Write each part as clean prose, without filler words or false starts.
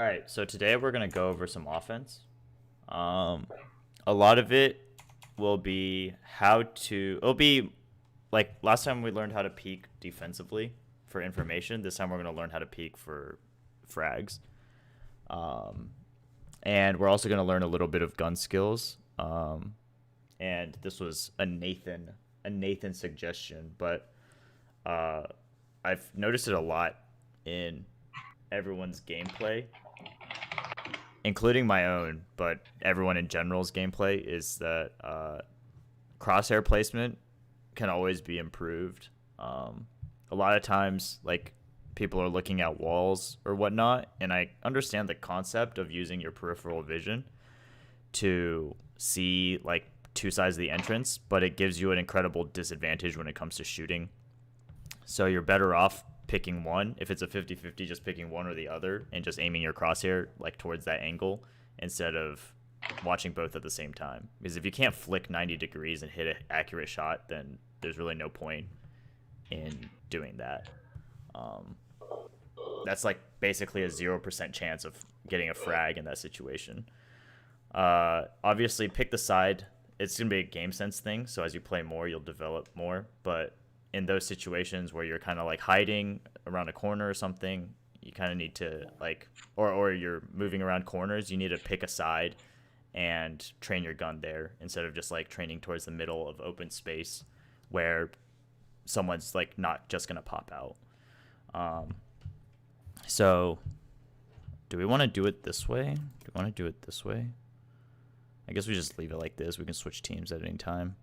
All right, so today we're gonna go over some offense. Um, a lot of it will be how to. It'll be like last time we learned how to peek defensively for information. This time we're gonna learn how to peek for frags. Um, and we're also gonna learn a little bit of gun skills. And this was a Nathan suggestion, but uh, I've noticed it a lot in everyone's gameplay, including my own, but everyone in general's gameplay, is that crosshair placement can always be improved. A lot of times, like, people are looking at walls or whatnot, and I understand the concept of using your peripheral vision to see, like, two sides of the entrance, but it gives you an incredible disadvantage when it comes to shooting. So you're better off picking one. If it's a 50-50, just picking one or the other and just aiming your crosshair like towards that angle instead of watching both at the same time. Because if you can't flick 90 degrees and hit an accurate shot, then there's really no point in doing that. That's like basically a 0% chance of getting a frag in that situation. Obviously, pick the side. It's going to be a game sense thing, so as you play more, you'll develop more. But in those situations where you're kind of like hiding around a corner or something, you kind of need to like, or you're moving around corners, you need to pick a side and train your gun there instead of just like training towards the middle of open space where someone's like not just going to pop out. So do we want to do it this way? Do we want to do it this way? I guess we just leave it like this. We can switch teams at any time.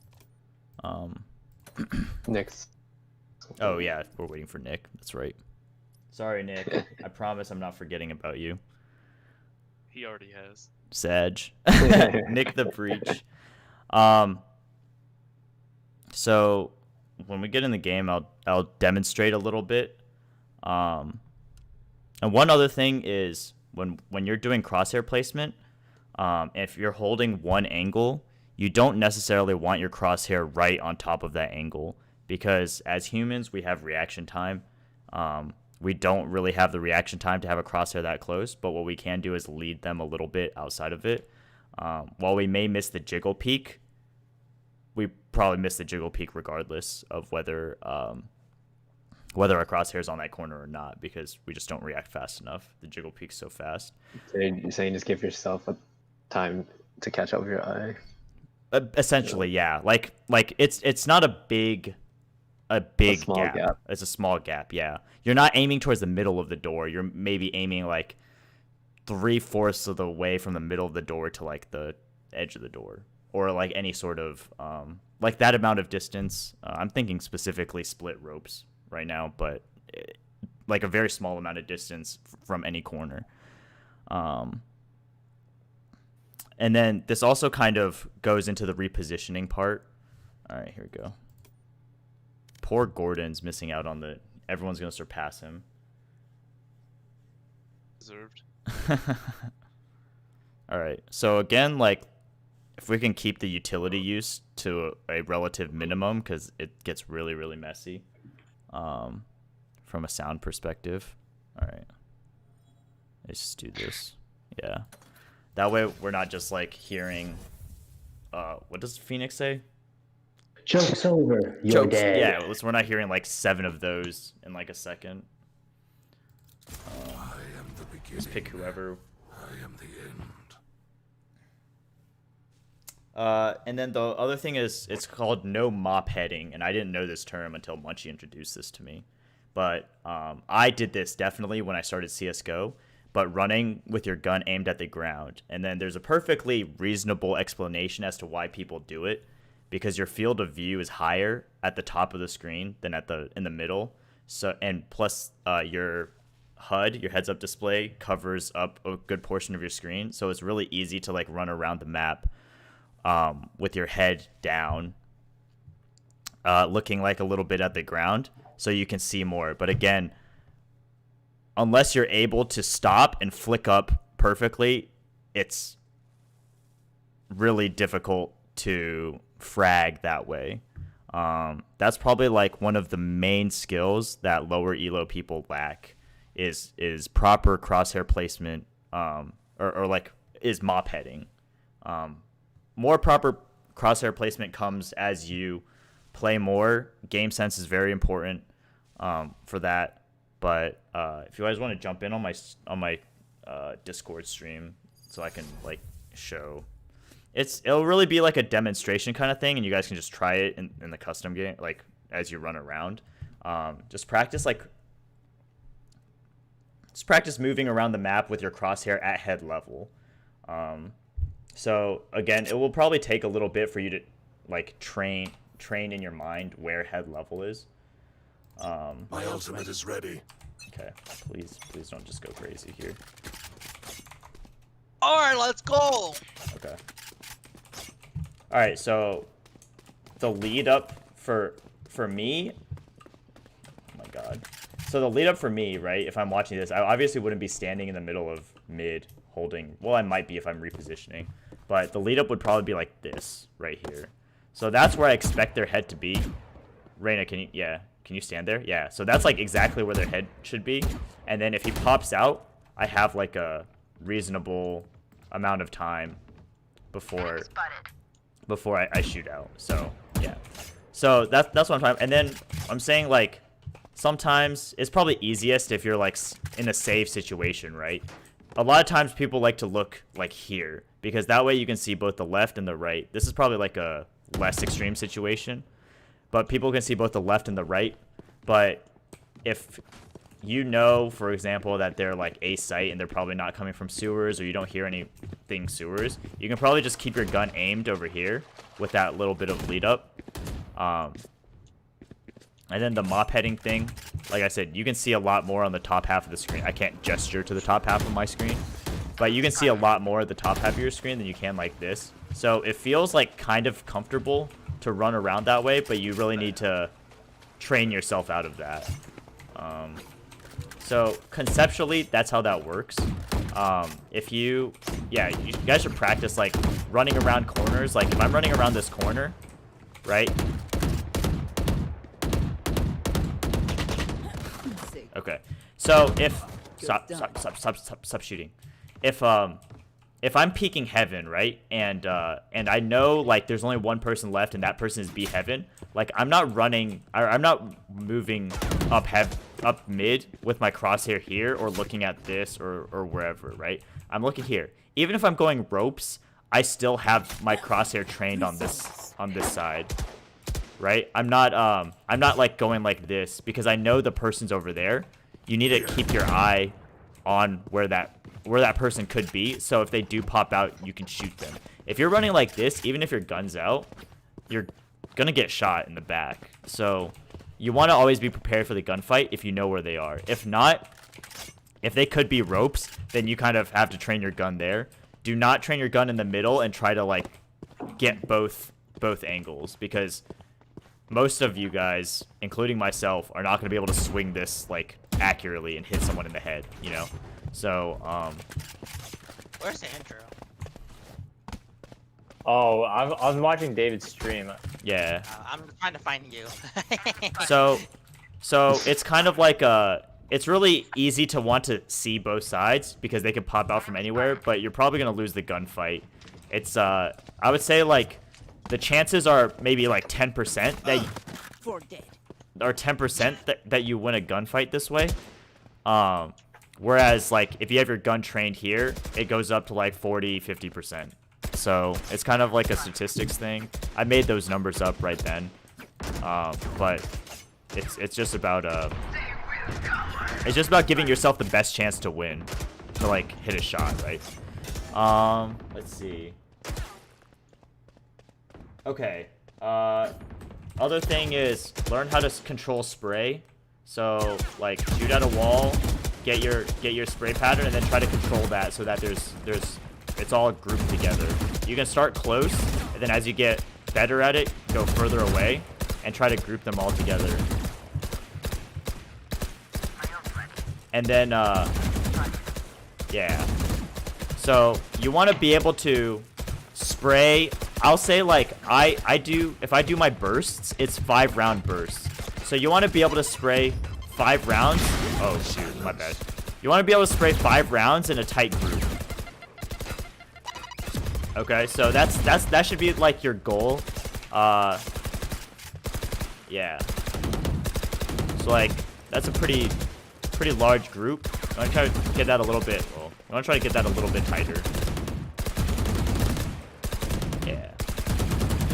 Next. Oh, yeah, we're waiting for Nick. That's right. Sorry, Nick. I promise I'm not forgetting about you. He already has. Sag. Nick the Breach. So when we get in the game, I'll demonstrate a little bit. And one other thing is when you're doing crosshair placement, if you're holding one angle, you don't necessarily want your crosshair right on top of that angle, because as humans, we have reaction time. We don't really have the reaction time to have a crosshair that close, but what we can do is lead them a little bit outside of it. While we may miss the jiggle peak, we probably miss the jiggle peak regardless of whether our crosshair is on that corner or not, because we just don't react fast enough. The jiggle peak's so fast. So you're saying just give yourself a time to catch up with your eye. Essentially, yeah. Like it's not a big gap. gap. It's a small gap, yeah. You're not aiming towards the middle of the door. You're maybe aiming like 3/4 of the way from the middle of the door to like the edge of the door, or like any sort of like that amount of distance. I'm thinking specifically split ropes right now, but like a very small amount of distance from any corner. And then this also kind of goes into the repositioning part. All right, here we go. Poor Gordon's missing out on the... Everyone's going to surpass him. Deserved. All right. So again, like, if we can keep the utility use to a relative minimum, because it gets really, really messy from a sound perspective. All right. Let's just do this. Yeah. That way we're not just like hearing... what does Phoenix say? Joke's over. You're Jokes. dead. Yeah, we're not hearing like 7 of those in like a second. Just pick whoever. I am the end. And then the other thing is, it's called no mop heading, and I didn't know this term until Munchie introduced this to me. But I did this definitely when I started CSGO, but running with your gun aimed at the ground. And then there's a perfectly reasonable explanation as to why people do it, because your field of view is higher at the top of the screen than in the middle. So, and plus your HUD, your heads up display, covers up a good portion of your screen, so it's really easy to like run around the map with your head down, looking like a little bit at the ground, so you can see more. But again, unless you're able to stop and flick up perfectly, it's really difficult to frag that way. That's probably like one of the main skills that lower elo people lack is proper crosshair placement or like is mop heading. More proper crosshair placement comes as you play more. Game sense is very important for that. But if you guys want to jump in on my Discord stream, so I can like show, it'll really be like a demonstration kind of thing, and you guys can just try it in the custom game, like as you run around. Just practice moving around the map with your crosshair at head level. So again, it will probably take a little bit for you to like train in your mind where head level is. My ultimate is ready. Okay, please don't just go crazy here. All right, let's go. Okay. All right, so the lead up for me. Oh my god. So the lead up for me, right? If I'm watching this, I obviously wouldn't be standing in the middle of mid holding. Well, I might be if I'm repositioning, but the lead up would probably be like this right here. So that's where I expect their head to be. Reina, can you stand there? Yeah. So that's like exactly where their head should be. And then if he pops out, I have like a reasonable amount of time before I shoot out. So yeah. So that's what I'm talking. And then I'm saying like sometimes it's probably easiest if you're like in a safe situation, right? A lot of times people like to look like here because that way you can see both the left and the right. This is probably like a less extreme situation, but people can see both the left and the right. But if you know, for example, that they're like a site and they're probably not coming from sewers, or you don't hear anything sewers, you can probably just keep your gun aimed over here with that little bit of lead up. And then the mop heading thing, like I said, you can see a lot more on the top half of the screen. I can't gesture to the top half of my screen, but you can see a lot more at the top half of your screen than you can like this. So it feels like kind of comfortable to run around that way, but you really need to train yourself out of that. So conceptually, that's how that works. You guys should practice like running around corners. Like if I'm running around this corner, right? Okay. So if stop shooting. If I'm peeking heaven, right, and I know like there's only one person left and that person is B heaven, like I'm not moving up mid with my crosshair here or looking at this or wherever, right? I'm looking here. Even if I'm going ropes, I still have my crosshair trained on this side, right? I'm not like going like this because I know the person's over there. You need to keep your eye on where that person could be, so if they do pop out, you can shoot them. If you're running like this, even if your gun's out, you're gonna get shot in the back. So you want to always be prepared for the gunfight if you know where they are. If not, if they could be ropes, then you kind of have to train your gun there. Do not train your gun in the middle and try to like get both angles, because most of you guys, including myself, are not going to be able to swing this like accurately and hit someone in the head, you know? So, Where's Andrew? Oh, I'm watching David's stream. yeah. I'm trying to find you. So it's kind of like it's really easy to want to see both sides because they can pop out from anywhere, but you're probably going to lose the gunfight. It's, I would say like the chances are maybe like 10% that or 10% that you win a gunfight this way. Whereas like if you have your gun trained here, it goes up to like 40-50%. So it's kind of like a statistics thing. I made those numbers up right then, but it's just about giving yourself the best chance to win, to like hit a shot, right? Let's see. Okay. Other thing is learn how to control spray. So like shoot at a wall, get your spray pattern, and then try to control that so that it's all grouped together. You can start close, and then as you get better at it, go further away and try to group them all together. And then yeah. So you want to be able to spray. I'll say like if I do my bursts, it's 5-round bursts. So you want to be able to spray 5 rounds. Oh shoot, my bad. You want to be able to spray 5 rounds in a tight group. Okay, so that should be like your goal. Yeah. So like that's a pretty large group. I want to try to get that a little bit. Well, I want to try to get that a little bit tighter. Yeah.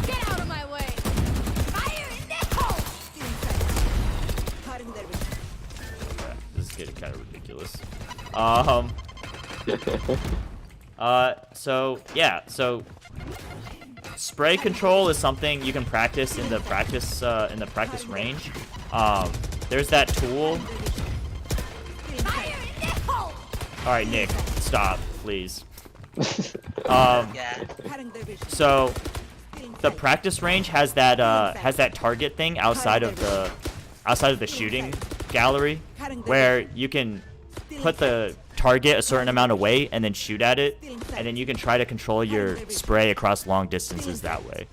Get out of my way! Fire in the hole! Okay, this is getting kind of ridiculous. So yeah, so spray control is something you can practice in the practice range. There's that tool. Fire in the hole! All right, Nick, stop, please. Yeah. So the practice range has that target thing outside of the shooting gallery, where you can put the target a certain amount away and then shoot at it, and then you can try to control your spray across long distances that way.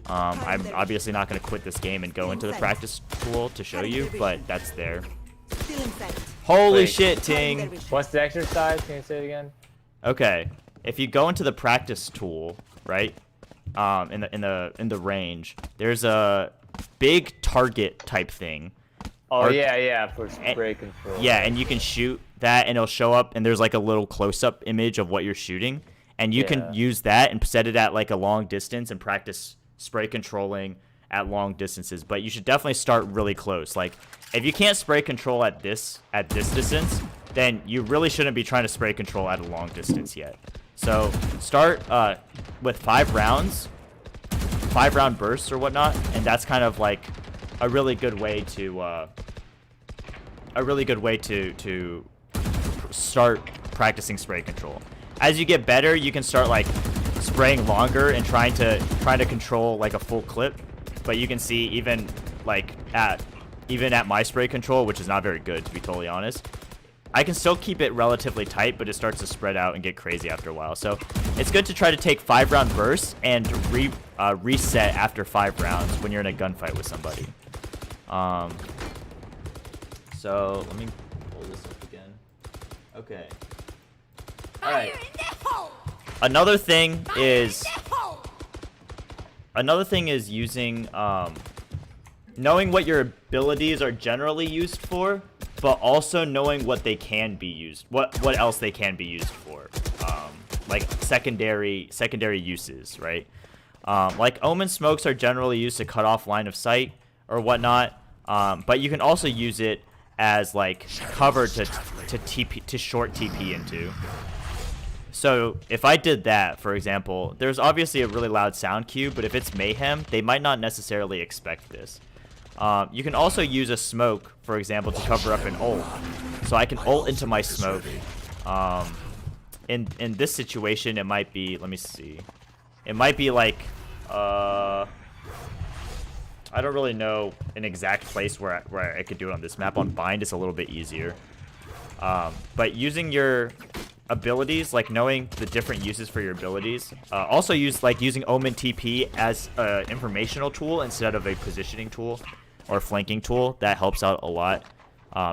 I'm obviously not going to quit this game and go into the practice tool to show you, but that's there. Holy Wait. shit, Ting! What's the exercise? Can you say it again? Okay, if you go into the practice tool, right, in the range, there's a big target type thing. Oh yeah, for spray control. Yeah, and you can shoot that, and it'll show up, and there's like a little close-up image of what you're shooting, and you can use that and set it at like a long distance and practice spray controlling at long distances. But you should definitely start really close. Like, if you can't spray control at this distance, then you really shouldn't be trying to spray control at a long distance yet. So start with 5 rounds, 5-round bursts or whatnot, and that's kind of like a really good way to start practicing spray control. As you get better, you can start like spraying longer and trying to control like a full clip. But you can see even at my spray control, which is not very good to be totally honest, I can still keep it relatively tight, but it starts to spread out and get crazy after a while. So it's good to try to take 5-round bursts and reset after 5 rounds when you're in a gunfight with somebody. So let me pull this up again. Okay. All right. Another thing is using knowing what your abilities are generally used for, but also knowing what they can be used, what else they can be used for, like secondary uses, right? Like Omen smokes are generally used to cut off line of sight or whatnot, but you can also use it as like cover to short TP into. So if I did that, for example, there's obviously a really loud sound cue, but if it's mayhem, they might not necessarily expect this. You can also use a smoke, for example, to cover up an ult. So I can ult into my smoke. In this situation, it might be, let me see. It might be like, I don't really know an exact place where I could do it on this map. On Bind, it's a little bit easier. But using your abilities, like knowing the different uses for your abilities, also using Omen TP as an informational tool instead of a positioning tool or flanking tool. That helps out a lot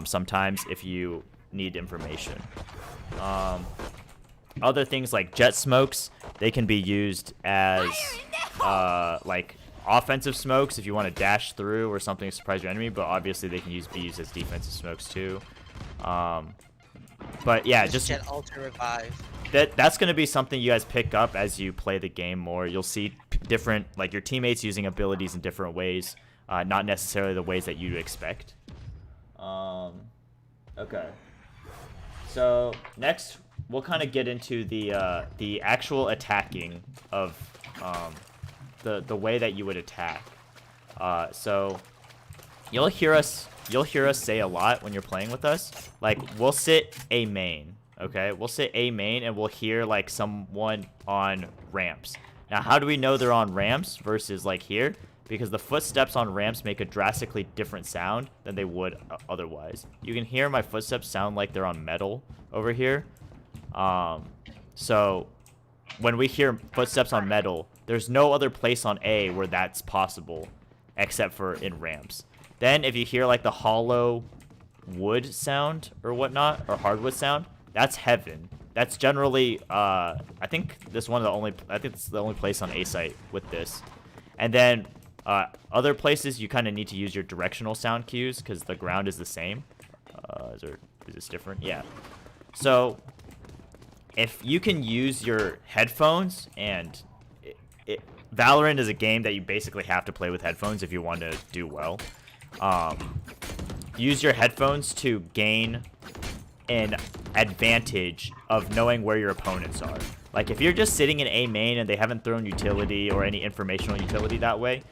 sometimes if you need information. Other things like jet smokes, they can be used as like offensive smokes if you want to dash through or something to surprise your enemy, but obviously they can be used as defensive smokes too. But yeah, just Jet ultra revive. that's going to be something you guys pick up as you play the game more. You'll see different, like your teammates using abilities in different ways, not necessarily the ways that you'd expect. Okay. So next, we'll kind of get into the actual attacking of the way that you would attack. So you'll hear us say a lot when you're playing with us. Like, we'll sit A main, okay? We'll sit A main, and we'll hear, like, someone on ramps. Now, how do we know they're on ramps versus, like, here? Because the footsteps on ramps make a drastically different sound than they would otherwise. You can hear my footsteps sound like they're on metal over here. So, when we hear footsteps on metal, there's no other place on A where that's possible except for in ramps. Then if you hear like the hollow wood sound or whatnot, or hardwood sound, that's heaven. that's generally I think this one of the only I think it's the only place on A site with this. And then other places you kind of need to use your directional sound cues because the ground is the same. Is this different? Yeah. So if you can use your headphones, and Valorant is a game that you basically have to play with headphones if you want to do well. Use your headphones to gain an advantage of knowing where your opponents are. Like if you're just sitting in A main and they haven't thrown utility or any informational utility that way,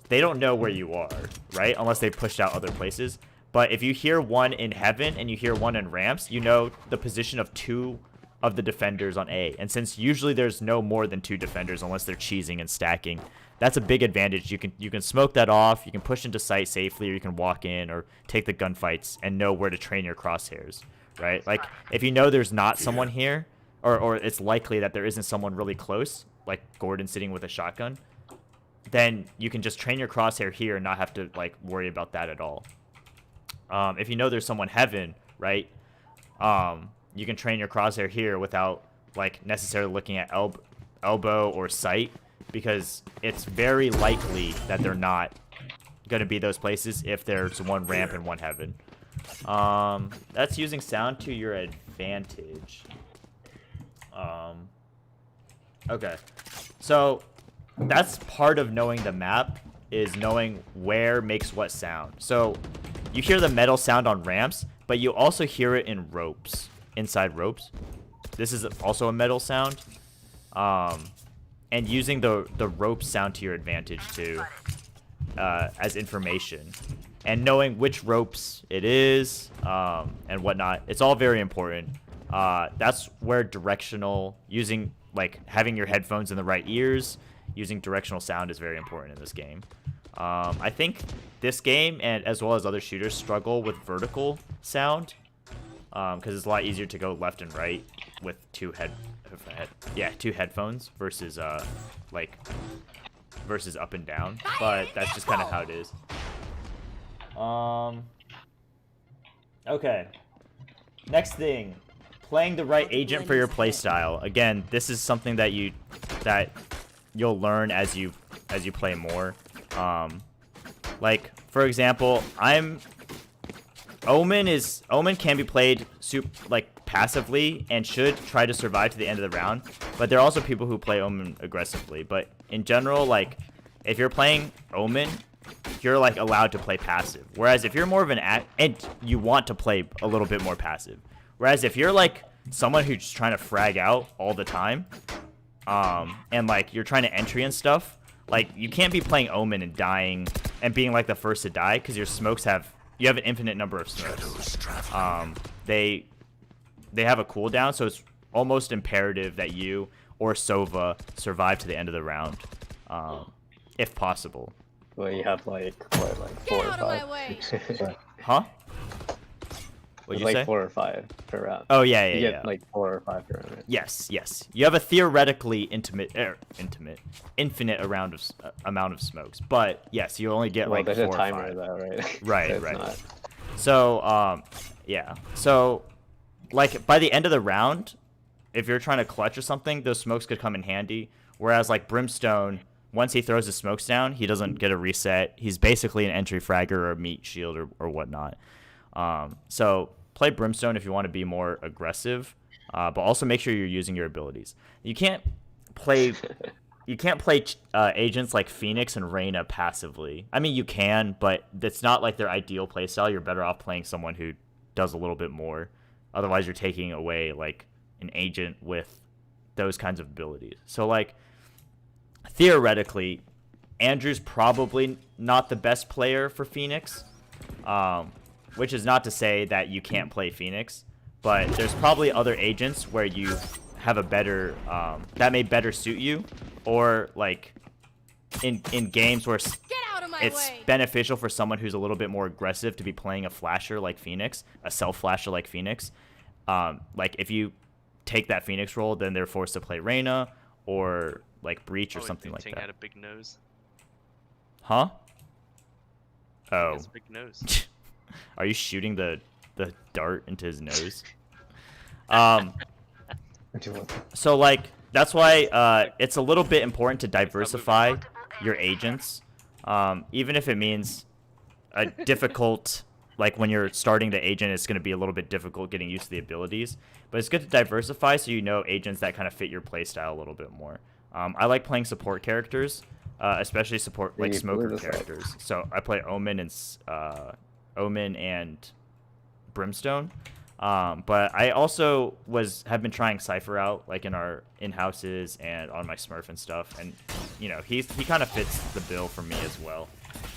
they don't know where you are, right? Unless they pushed out other places. But if you hear one in heaven and you hear one in ramps, you know the position of 2 of the defenders on A. And since usually there's no more than 2 defenders unless they're cheesing and stacking, that's a big advantage. You can smoke that off, you can push into sight safely, or you can walk in or take the gunfights and know where to train your crosshairs, right? Like if you know there's not someone here, or it's likely that there isn't someone really close, like Gordon sitting with a shotgun, then you can just train your crosshair here and not have to like worry about that at all. If you know there's someone heaven, right? You can train your crosshair here without like necessarily looking at elbow or sight, because it's very likely that they're not going to be those places if there's one ramp and one heaven. That's using sound to your advantage. Okay, so that's part of knowing the map, is knowing where makes what sound. So you hear the metal sound on ramps, but you also hear it in ropes, inside ropes. This is also a metal sound. And using the rope sound to your advantage too, as information, and knowing which ropes it is, and whatnot. It's all very important. That's where directional, using like having your headphones in the right ears, using directional sound is very important in this game. I think this game, and as well as other shooters, struggle with vertical sound, because it's a lot easier to go left and right with two headphones versus versus up and down. But that's just kind of how it is. Okay. Next thing, playing the right agent for your playstyle. Again, this is something that you'll learn as you play more. Like for example, Omen can be played passively and should try to survive to the end of the round, but there are also people who play Omen aggressively. But in general, like if you're playing Omen, you're like allowed to play passive. Whereas if you're more of and you want to play a little bit more passive. Whereas if you're like someone who's just trying to frag out all the time, and like you're trying to entry and stuff, like you can't be playing Omen and dying and being like the first to die, because your smokes you have an infinite number of smokes. They have a cooldown, so it's almost imperative that you or Sova survive to the end of the round, if possible. Well, you have like what, like 4 or 5? Huh? What'd you like say? 4 or 5 per round. Oh yeah, you yeah. get like 4 or 5 per round. Right? Yes. You have a theoretically infinite amount of smokes, but yes, you only get like 4 or 5. There's a timer though, right? Right, So right. not... So yeah. So like by the end of the round, if you're trying to clutch or something, those smokes could come in handy. Whereas like Brimstone, once he throws his smokes down, he doesn't get a reset. He's basically an entry fragger or a meat shield or whatnot. So play Brimstone if you want to be more aggressive, but also make sure you're using your abilities. You can't play agents like Phoenix and Reyna passively. I mean, you can, but it's not like their ideal playstyle. You're better off playing someone who does a little bit more. Otherwise, you're taking away like an agent with those kinds of abilities. So like theoretically, Andrew's probably not the best player for Phoenix, which is not to say that you can't play Phoenix, but there's probably other agents where you have a better that may better suit you, or like in games where it's beneficial for someone who's a little bit more aggressive to be playing a flasher like Phoenix, a self flasher like Phoenix. Like if you take that Phoenix role, then they're forced to play Reyna or like Breach or something like that. Had a big nose. Huh? He Oh. has a big nose. Are you shooting the dart into his nose? What do you want? So like that's why it's a little bit important to diversify your agents, even if it means a difficult, like when you're starting the agent, it's going to be a little bit difficult getting used to the abilities. But it's good to diversify so you know agents that kind of fit your playstyle a little bit more. I like playing support characters, especially support like smoker characters. So I play Omen and Brimstone. But I also have been trying Cypher out, like in our in-houses and on my Smurf and stuff, and you know he kind of fits the bill for me as well.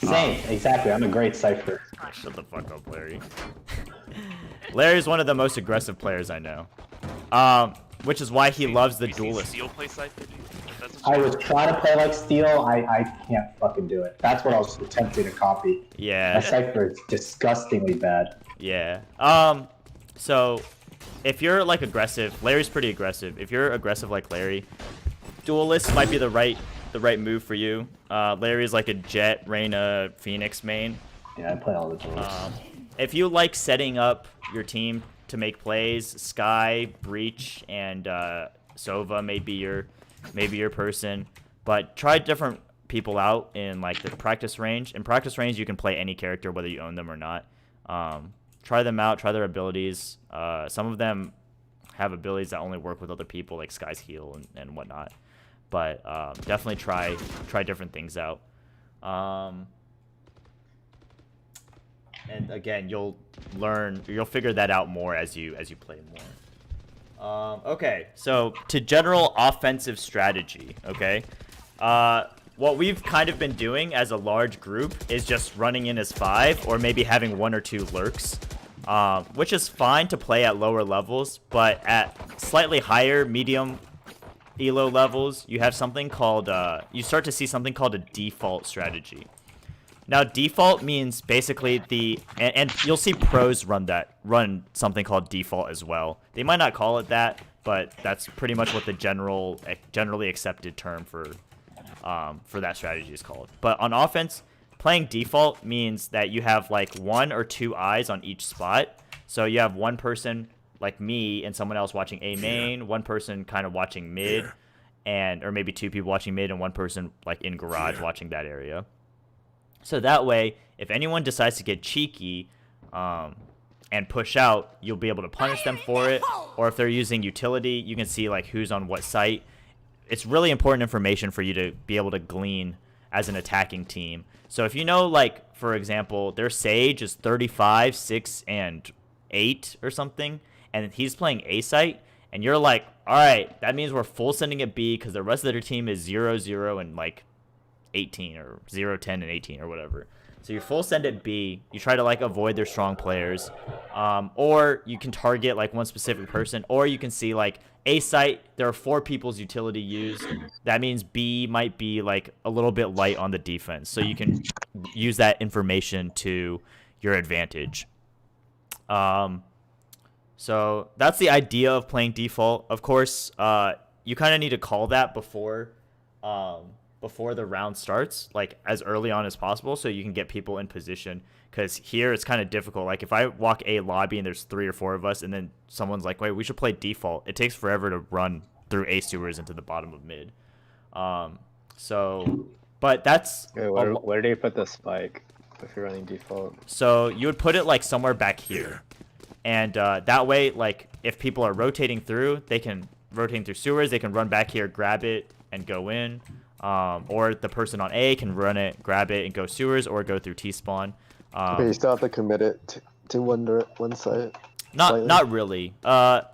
Same, exactly. I'm a great Cypher. Shut the fuck up, Larry. Larry's one of the most aggressive players I know, which is why he loves the duelist. Steel play Cypher, dude? I was trying to play like Steel. I can't fucking do it. That's what I was attempting to copy. Yeah. My Cypher is disgustingly bad. Yeah. So if you're like aggressive, Larry's pretty aggressive. If you're aggressive like Larry, duelist might be the right move for you. Larry's like a Jet, Reyna, Phoenix main. Yeah, I play all the duelists. If you like setting up your team to make plays, Sky, Breach, and Sova may be your person. But try different people out in like the practice range. In practice range, you can play any character whether you own them or not. Try them out, try their abilities. Some of them have abilities that only work with other people, like Sky's heal and whatnot. But definitely try different things out. And again, you'll figure that out more as you play more. Okay, so to general offensive strategy, okay? What we've kind of been doing as a large group is just running in as 5 or maybe having 1 or 2 lurks, which is fine to play at lower levels, but at slightly higher medium elo levels, you have something called, you start to see something called a default strategy. Now, default means basically and you'll see pros run something called default as well. They might not call it that, but that's pretty much what the generally accepted term for that strategy is called. But on offense, playing default means that you have like 1 or 2 eyes on each spot. So you have one person like me and someone else watching A main, one person kind of watching mid, or maybe 2 people watching mid and one person like in garage watching that area. So that way, if anyone decides to get cheeky and push out, you'll be able to punish them for it. Or if they're using utility, you can see like who's on what site. It's really important information for you to be able to glean as an attacking team. So if you know, like, for example, their Sage is 35, 6, and 8 or something, and he's playing A site, and you're like, all right, that means we're full sending at B because the rest of their team is 0, 0, and like 18 or 0, 10, and 18 or whatever. So you full send at B, you try to like avoid their strong players, or you can target like one specific person, or you can see like A site, there are 4 people's utility used. That means B might be like a little bit light on the defense. So you can use that information to your advantage. So that's the idea of playing default. Of course, you kind of need to call that before the round starts, like as early on as possible, so you can get people in position. Because here it's kind of difficult. Like if I walk A lobby and there's 3 or 4 of us, and then someone's like, "Wait, we should play default." It takes forever to run through A sewers into the bottom of mid. But that's. Wait, where do you put the spike if you're running default? So you would put it like somewhere back here, and that way, like if people are rotating through sewers, they can run back here, grab it, and go in. Or the person on A can run it, grab it, and go sewers, or go through T-spawn. Okay, you still have to commit it to one side. Not really.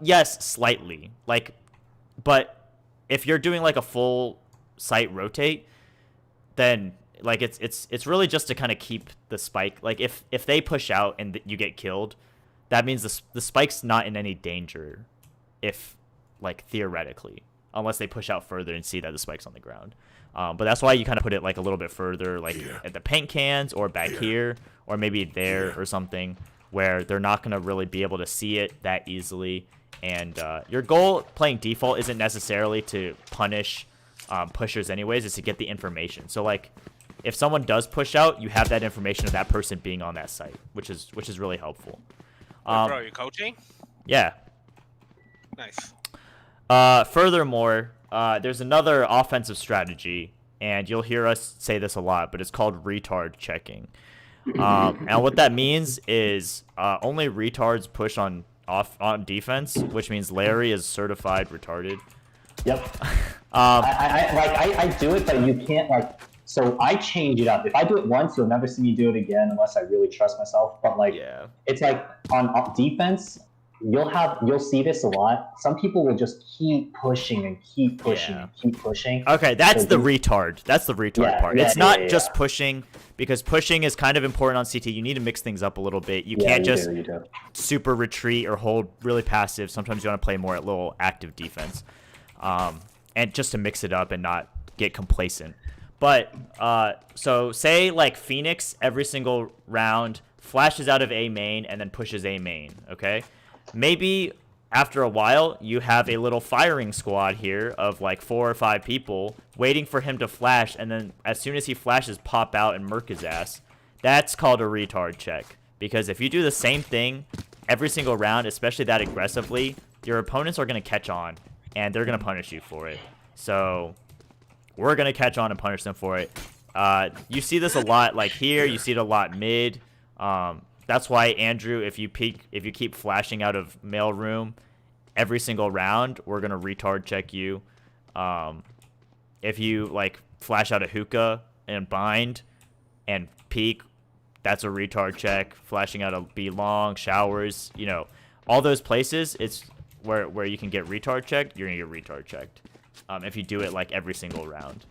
Yes, slightly. Like, but if you're doing like a full site rotate, then like it's really just to kind of keep the spike. Like if they push out and you get killed, that means the spike's not in any danger. If like theoretically, unless they push out further and see that the spike's on the ground. But that's why you kind of put it like a little bit further, like at the paint cans or back here, or maybe there or something, where they're not going to really be able to see it that easily. And your goal playing default isn't necessarily to punish pushers anyways, it's to get the information. So like if someone does push out, you have that information of that person being on that site, which is really helpful. Bro, you're coaching? Yeah. Nice. Furthermore, there's another offensive strategy, and you'll hear us say this a lot, but it's called retard checking. And what that means is only retards push on defense, which means Larry is certified retarded. Yep. I do it, but you can't like. So I change it up. If I do it once, you'll never see me do it again unless I really trust myself. But like, Yeah. it's like on defense, you'll see this a lot. Some people will just keep pushing and keep pushing and keep pushing. Okay, that's So the retard. That's the retard part. It's not just yeah. pushing, because pushing is kind of important on CT. You need to mix things up a little bit. You Yeah, can't you just do. super retreat or hold really passive. Sometimes you want to play more at little active defense, and just to mix it up and not get complacent. But so say like Phoenix every single round flashes out of A main and then pushes A main. Okay, maybe after a while you have a little firing squad here of like 4 or 5 people waiting for him to flash, and then as soon as he flashes, pop out and murk his ass. That's called a retard check, because if you do the same thing every single round, especially that aggressively, your opponents are going to catch on and they're going to punish you for it. So we're going to catch on and punish them for it. You see this a lot like here. You see it a lot mid. That's why, Andrew, if you keep flashing out of mail room every single round, we're going to retard check you. If you like flash out of hookah and bind and peek, that's a retard check. Flashing out of B long, showers, all those places, it's where you can get retard checked, you're going to get retard checked. If you do it like every single round.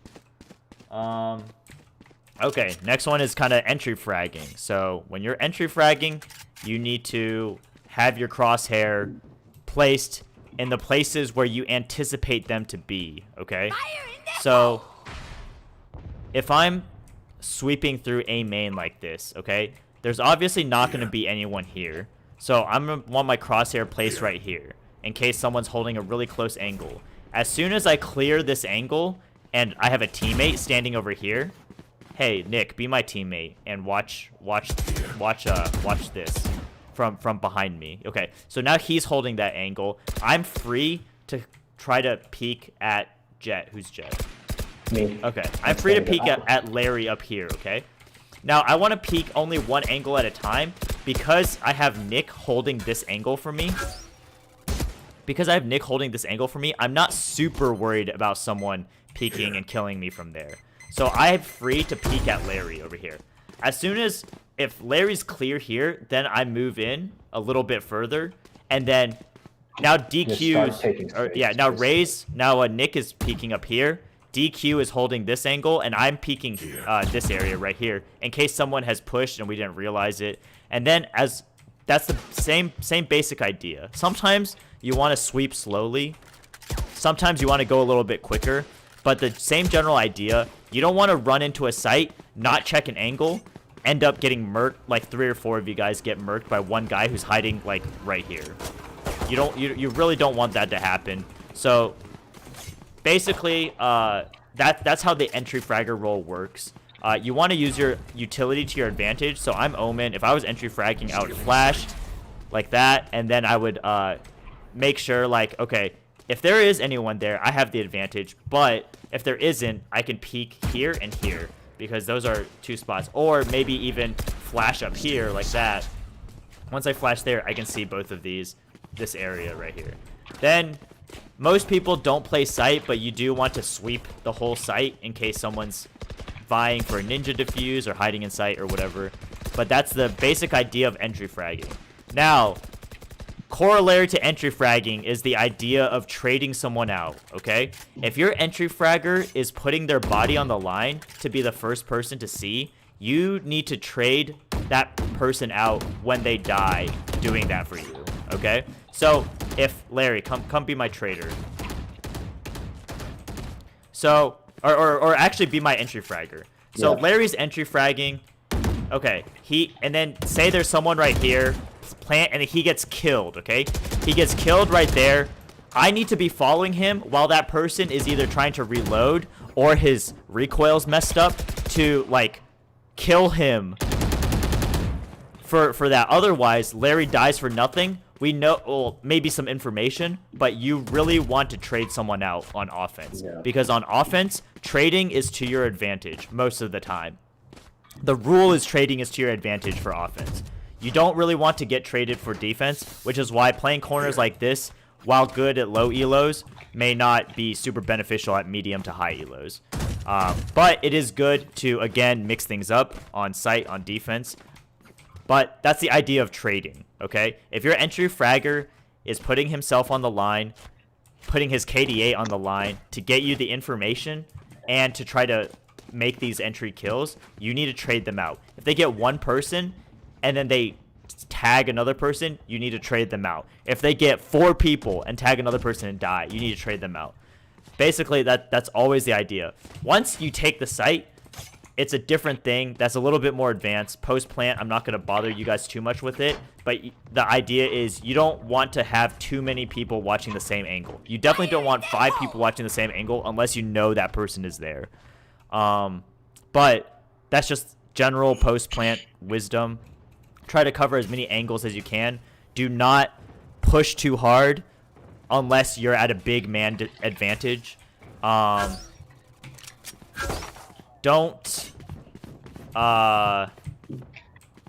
Okay, next one is kind of entry fragging. So when you're entry fragging, you need to have your crosshair placed in the places where you anticipate them to be, okay? So if I'm sweeping through A main like this, okay, there's obviously not going to be anyone here. So I'm going to want my crosshair placed right here in case someone's holding a really close angle. As soon as I clear this angle and I have a teammate standing over here, hey Nick, be my teammate and watch this from behind me. Okay, so now he's holding that angle. I'm free to try to peek at Jet. Who's Jet? Me. Okay, I'm free to peek at Larry up here. Okay, now I want to peek only one angle at a time because I have Nick holding this angle for me. I'm not super worried about someone peeking and killing me from there. So I'm free to peek at Larry over here. As soon as, if Larry's clear here, then I move in a little bit now DQ's, now Nick is peeking up here. DQ is holding this angle, and I'm peeking this area right here in case someone has pushed and we didn't realize it. And then that's the same basic idea. Sometimes you want to sweep slowly. Sometimes you want to go a little bit quicker. But the same general idea, you don't want to run into a site, not check an angle, end up getting murked, like 3 or 4 of you guys get murked by one guy who's hiding like right here. You really don't want that to happen. So basically, that's how the entry fragger role works. You want to use your utility to your advantage. So I'm Omen. If I was entry fragging, I would flash like that, and then I would make sure, like, okay, if there is anyone there, I have the advantage. But if there isn't, I can peek here and here because those are 2 spots. Or maybe even flash up here like that. Once I flash there, I can see both of this area right here. Then most people don't play site, but you do want to sweep the whole site in case someone's vying for a ninja defuse or hiding in sight or whatever. But that's the basic idea of entry fragging. Now, corollary to entry fragging is the idea of trading someone out, okay? If your entry fragger is putting their body on the line to be the first person to see, you need to trade that person out when they die doing that for you, okay? So, if Larry, come be my trader. So, or actually be my entry fragger. So Yeah. Larry's entry fragging, okay, and then say there's someone right here, plant, and he gets killed, okay? He gets killed right there. I need to be following him while that person is either trying to reload or his recoil's messed up to, like, kill him for that. Otherwise, Larry dies for nothing we know, well, maybe some information, but you really want to trade someone out on offense. Yeah. Because on offense, trading is to your advantage most of the time. The rule is trading is to your advantage for offense. You don't really want to get traded for defense, which is why playing corners like this, while good at low elos, may not be super beneficial at medium to high elos. But it is good to, again, mix things up on site, on defense. But that's the idea of trading, okay? If your entry fragger is putting himself on the line, putting his KDA on the line to get you the information and to try to make these entry kills, you need to trade them out. If they get one person and then they tag another person, you need to trade them out. If they get 4 people and tag another person and die, you need to trade them out. Basically, that's always the idea. Once you take the site, it's a different thing. That's a little bit more advanced. Post-plant, I'm not going to bother you guys too much with it. But the idea is you don't want to have too many people watching the same angle. You definitely don't want 5 people watching the same angle unless you know that person is there. But that's just general post-plant wisdom. Try to cover as many angles as you can. Do not push too hard unless you're at a big man advantage. Don't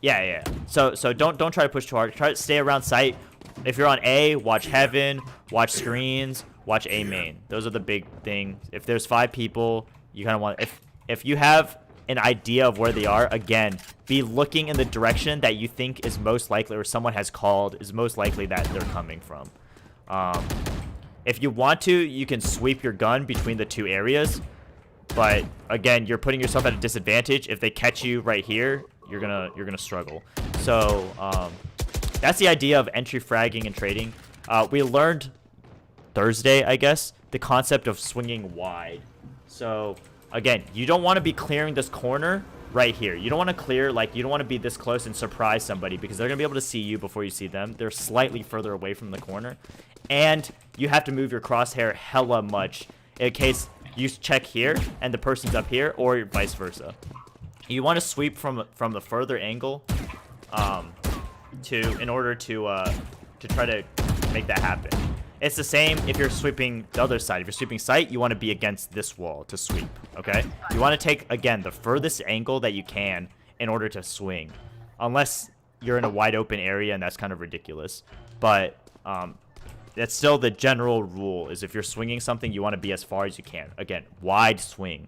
yeah. So don't try to push too hard. Try to stay around site. If you're on A, watch heaven, watch screens, watch A main. Those are the big things. If there's 5 people, you kind of want, if you have an idea of where they are, again, be looking in the direction that you think is most likely, or someone has called is most likely that they're coming from. If you want to, you can sweep your gun between the 2 areas, but again, you're putting yourself at a disadvantage. If they catch you right here, you're gonna struggle. So that's the idea of entry fragging and trading. We learned Thursday, I guess, the concept of swinging wide. So again, you don't want to be clearing this corner right here. You don't want to clear, like, you don't want to be this close and surprise somebody because they're going to be able to see you before you see them. They're slightly further away from the corner. And you have to move your crosshair hella much in case you check here and the person's up here, or vice versa. You want to sweep from the further angle in order to try to make that happen. It's the same if you're sweeping the other side. If you're sweeping site, you want to be against this wall to sweep, okay? You want to take, again, the furthest angle that you can in order to swing. Unless you're in a wide open area, and that's kind of ridiculous. But that's still the general rule, is if you're swinging something, you want to be as far as you can. Again, wide swing.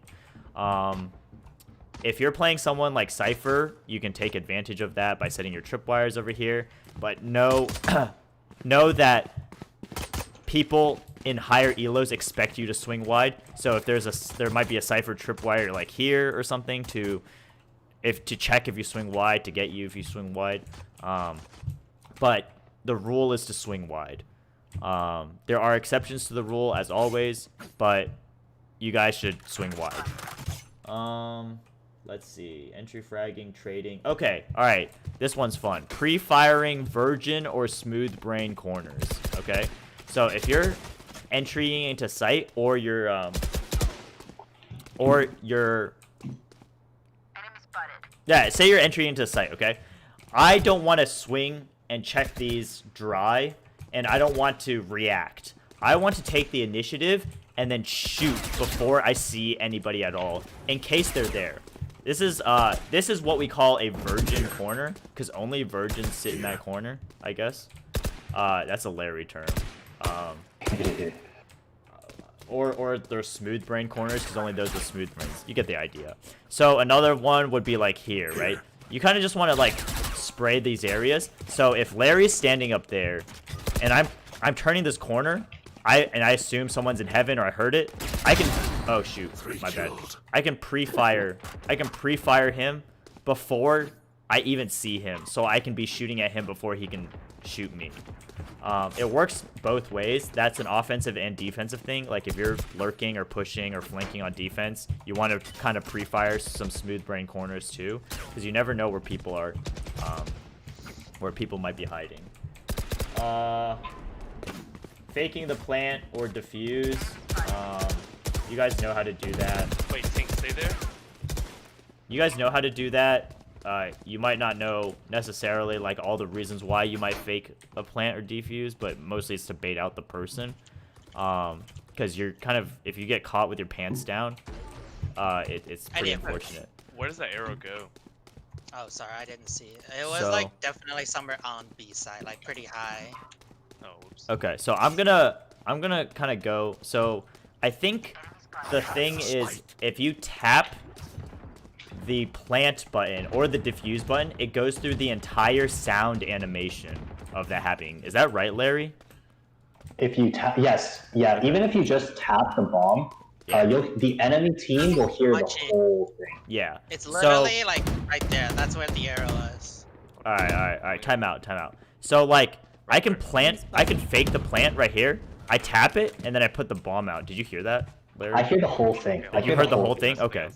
If you're playing someone like Cypher, you can take advantage of that by setting your tripwires over here. But know that people in higher elos expect you to swing wide. So if there might be a Cypher tripwire like here or something to check if you swing wide, to get you if you swing wide. But the rule is to swing wide. There are exceptions to the rule as always, but you guys should swing wide. Let's see. Entry fragging, trading. Okay, alright. This one's fun. Pre-firing virgin or smooth brain corners. Okay? So if you're entering into site or you're yeah, say you're entering into site, okay? I don't want to swing and check these dry, and I don't want to react. I want to take the initiative and then shoot before I see anybody at all, in case they're there. This is what we call a virgin corner, because only virgins sit in that corner, I guess. That's a Larry term. Or they're smooth brain corners, because only those are smooth brains. You get the idea. So another one would be like here, right? You kind of just want to like spray these areas. So if Larry's standing up there, and I'm turning this corner, I assume someone's in heaven, or I heard it, I can, oh shoot, my bad. I can pre-fire him before I even see him, so I can be shooting at him before he can shoot me. It works both ways. That's an offensive and defensive thing. Like if you're lurking or pushing or flanking on defense, you want to kind of pre-fire some smooth brain corners too, because you never know where people are, where people might be hiding. Faking the plant or defuse. You guys know how to do that. Wait, Tink, stay there. You guys know how to do that. you might not know necessarily like all the reasons why you might fake a plant or defuse, but mostly it's to bait out the person. Because you're kind of, if you get caught with your pants down, it's pretty unfortunate. Where does that arrow go? Oh, sorry, I didn't see it. It was So- like definitely somewhere on B side, like pretty high. Oh, whoops. Okay, so I'm gonna kind of go. So I think the thing is, if you tap the plant button or the diffuse button, it goes through the entire sound animation of that happening. Is that right, Larry? If you tap, yes, yeah. Even if you just tap the bomb, the enemy team will hear the whole thing. Yeah. It's literally like right there. That's where the arrow is. All right. Time out. So like, I can fake the plant right here. I tap it and then I put the bomb out. Did you hear that, Larry? I hear the whole thing. You heard the whole thing? Okay.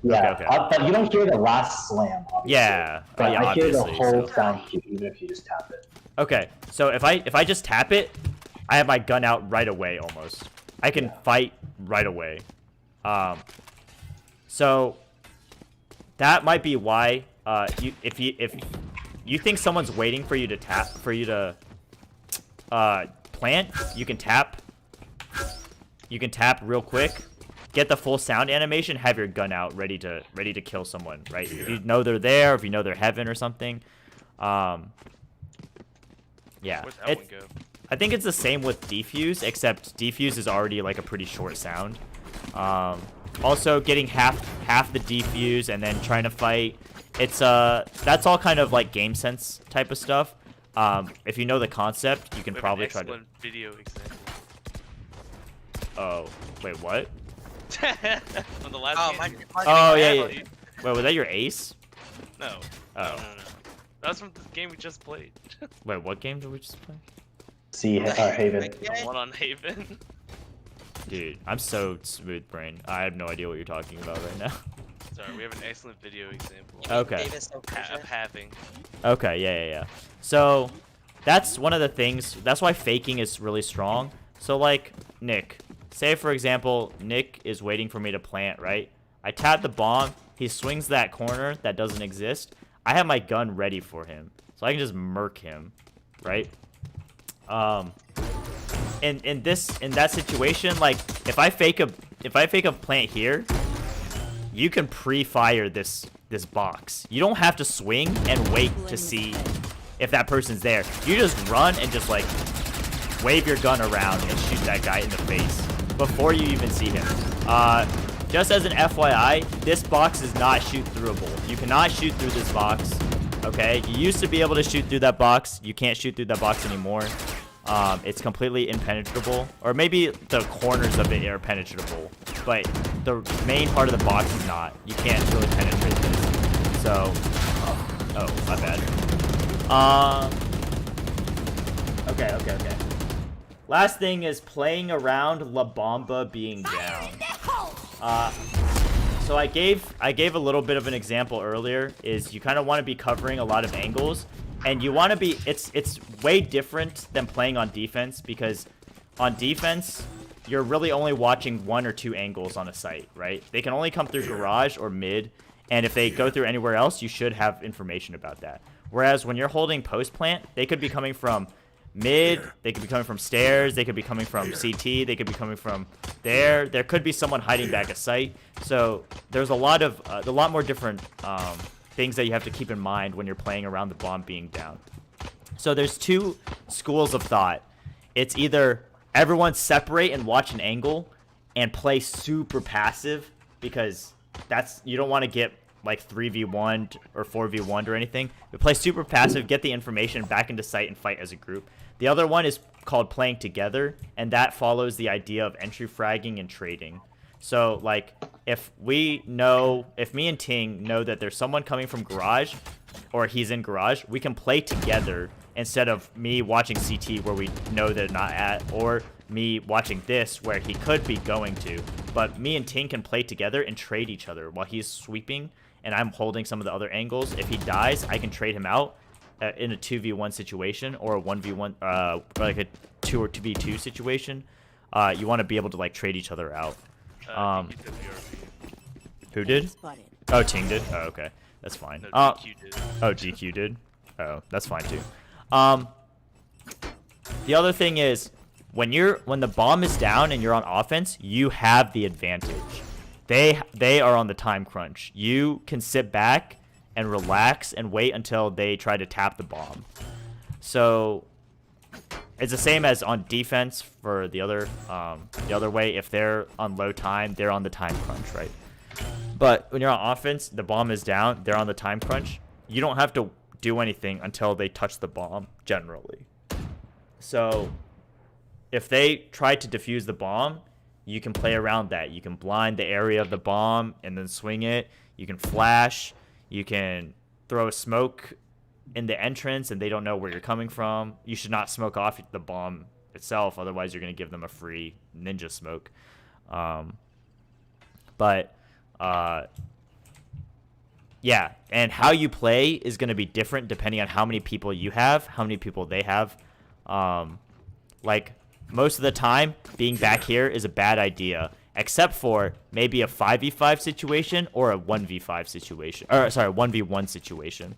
Yeah, Okay. But you don't hear the last slam, obviously. Yeah. But yeah, I hear the obviously, whole so. sound cue, even if you just tap it. Okay, so if I just tap it, I have my gun out right away almost. I can fight right away. So that might be why if you think someone's waiting for you to plant, you can tap. You can tap real quick, get the full sound animation, have your gun out ready to kill someone, right? If you know they're there, if you know they're heaven or something. Yeah. Where'd that one go? I think it's the same with defuse, except defuse is already like a pretty short sound. Also getting half the defuse and then trying to fight, it's that's all kind of like game sense type of stuff. If you know the concept, you can probably try to. Video example. Oh, wait, what? On the last game. Oh yeah. Wait, was that your ace? No. Oh. No. That's from the game we just played. Wait, what game did we just play? Haven. The one on Haven. Dude, I'm so smooth brain. I have no idea what you're talking about right now. Sorry, we have an excellent video example. Okay. Of having. Okay, yeah. So, that's one of the things. That's why faking is really strong. So, like, Nick. Say, for example, Nick is waiting for me to plant, right? I tap the bomb. He swings that corner that doesn't exist. I have my gun ready for him. So, I can just murk him, right? In that situation, like, if I fake a plant here, you can pre-fire this box. You don't have to swing and wait to see if that person's there. You just run and just like wave your gun around and shoot that guy in the face before you even see him. Just as an FYI, this box is not shoot throughable. You cannot shoot through this box. Okay, you used to be able to shoot through that box. You can't shoot through that box anymore. It's completely impenetrable, or maybe the corners of it are penetrable, but the main part of the box is not. You can't really penetrate this. So, oh, my bad. Okay. Last thing is playing around La Bomba being down. So I gave a little bit of an example earlier. Is you kind of want to be covering a lot of angles. And you want to be, it's way different than playing on defense, because on defense, you're really only watching 1 or 2 angles on a site, right? They can only come through garage or mid, and if they go through anywhere else, you should have information about that. Whereas when you're holding post plant, they could be coming from mid, they could be coming from stairs, they could be coming from CT, they could be coming from there. There could be someone hiding back a site. So there's a lot more different things that you have to keep in mind when you're playing around the bomb being down. So there's 2 schools of thought. It's either everyone separate and watch an angle and play super passive, because you don't want to get like 3v1 or 4v1 or anything. But play super passive, get the information back into site and fight as a group. The other one is called playing together, and that follows the idea of entry fragging and trading. So, like, if me and Ting know that there's someone coming from garage, or he's in garage, we can play together instead of me watching CT where we know they're not at, or me watching this where he could be going to. But me and Ting can play together and trade each other while he's sweeping, and I'm holding some of the other angles. If he dies, I can trade him out in a 2v1 situation, or a 1v1, like a 2 or 2v2 situation. You want to be able to, like, trade each other out. Who did? Oh, Ting did? Oh, okay. That's fine. No, Oh, DQ did. GQ did. Oh, that's fine too. The other thing is when the bomb is down and you're on offense, you have the advantage. They are on the time crunch. You can sit back and relax and wait until they try to tap the bomb. So it's the same as on defense for the other way. If they're on low time, they're on the time crunch, right? But when you're on offense, the bomb is down, they're on the time crunch. You don't have to do anything until they touch the bomb, generally. So if they try to defuse the bomb, you can play around that. You can blind the area of the bomb and then swing it. You can flash. You can throw a smoke in the entrance and they don't know where you're coming from. You should not smoke off the bomb itself, otherwise you're going to give them a free ninja smoke. Yeah, and how you play is going to be different depending on how many people you have, how many people they have. Like, most of the time, being back here is a bad idea, except for maybe a 5v5 situation or a 1v5 situation. Or, sorry, 1v1 situation.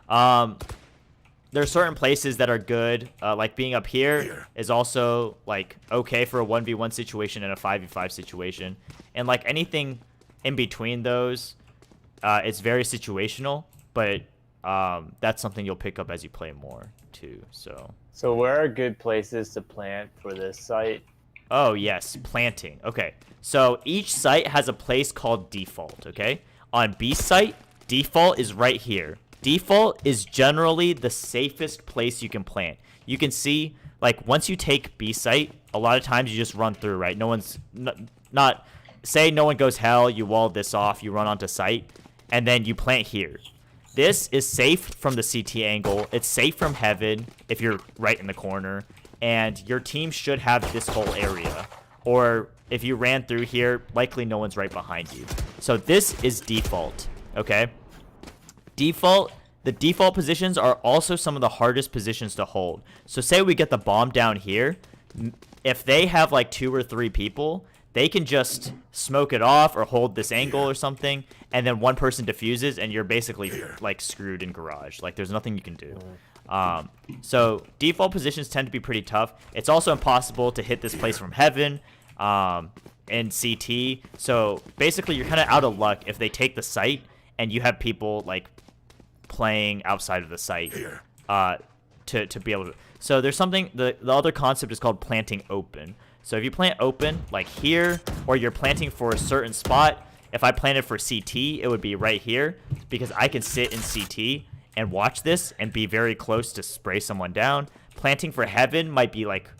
There are certain places that are good. Like, being up here is also, like, okay for a 1v1 situation and a 5v5 situation. And, like, anything in between those, it's very situational, but that's something you'll pick up as you play more, too, so... So where are good places to plant for this site? Oh, yes, planting. Okay, so each site has a place called default, okay? On B site, default is right here. Default is generally the safest place you can plant. You can see, like, once you take B site, a lot of times you just run through, right? No one's... not say no one goes hell, you wall this off, you run onto site, and then you plant here. This is safe from the CT angle. It's safe from heaven if you're right in the corner. And your team should have this whole area. Or if you ran through here, likely no one's right behind you. So this is default, okay? The default positions are also some of the hardest positions to hold. So say we get the bomb down here. If they have like 2 or 3 people, they can just smoke it off or hold this angle or something, and then one person defuses, and you're basically like screwed in garage. Like there's nothing you can do. So default positions tend to be pretty tough. It's also impossible to hit this place from heaven in CT. So basically, you're kind of out of luck if they take the site and you have people like playing outside of the site to be able to. So there's something. The other concept is called planting open. So if you plant open, like here, or you're planting for a certain spot, if I planted for CT, it would be right here, because I can sit in CT and watch this and be very close to spray someone down. Planting for heaven might be like,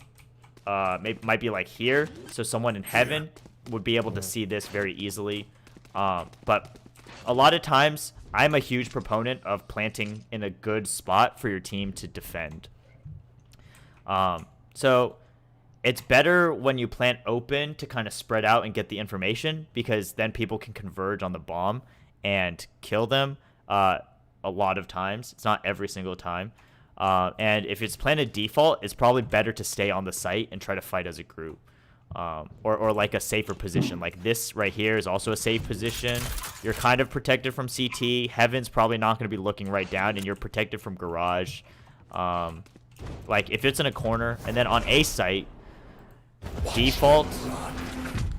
might be like here, so someone in heaven would be able to see this very easily. But a lot of times, I'm a huge proponent of planting in a good spot for your team to defend. So it's better when you plant open to kind of spread out and get the information, because then people can converge on the bomb and kill them a lot of times. It's not every single time. And if it's planted default, it's probably better to stay on the site and try to fight as a group. Or like a safer position. Like this right here is also a safe position. You're kind of protected from CT. Heaven's probably not going to be looking right down, and you're protected from garage. Like if it's in a corner, and then on A site, default,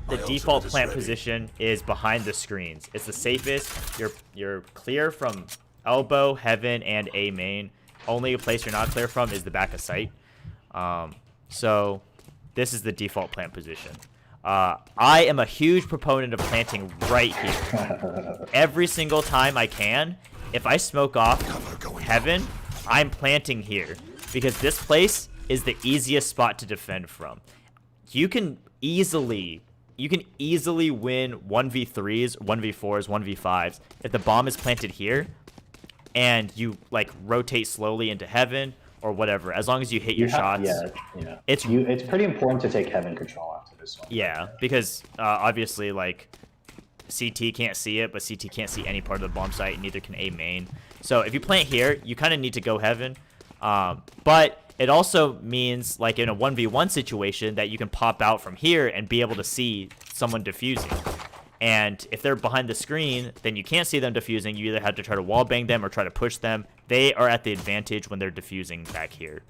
the default plant position is behind the screens. It's the safest. You're clear from elbow, heaven, and A main. Only place you're not clear from is the back of site. So this is the default plant position. I am a huge proponent of planting right here. Every single time I can, if I smoke off heaven, I'm planting here, because this place is the easiest spot to defend from. You can easily win 1v3s, 1v4s, 1v5s if the bomb is planted here and you like rotate slowly into heaven or whatever, as long as you hit your shots. Yeah. It's pretty important to take heaven control after this one. Yeah, because obviously like CT can't see it, but CT can't see any part of the bomb site, neither can A main. So if you plant here, you kind of need to go heaven. But it also means, like in a 1v1 situation, that you can pop out from here and be able to see someone defusing. And if they're behind the screen, then you can't see them defusing. You either have to try to wall bang them or try to push them. They are at the advantage when they're defusing back here.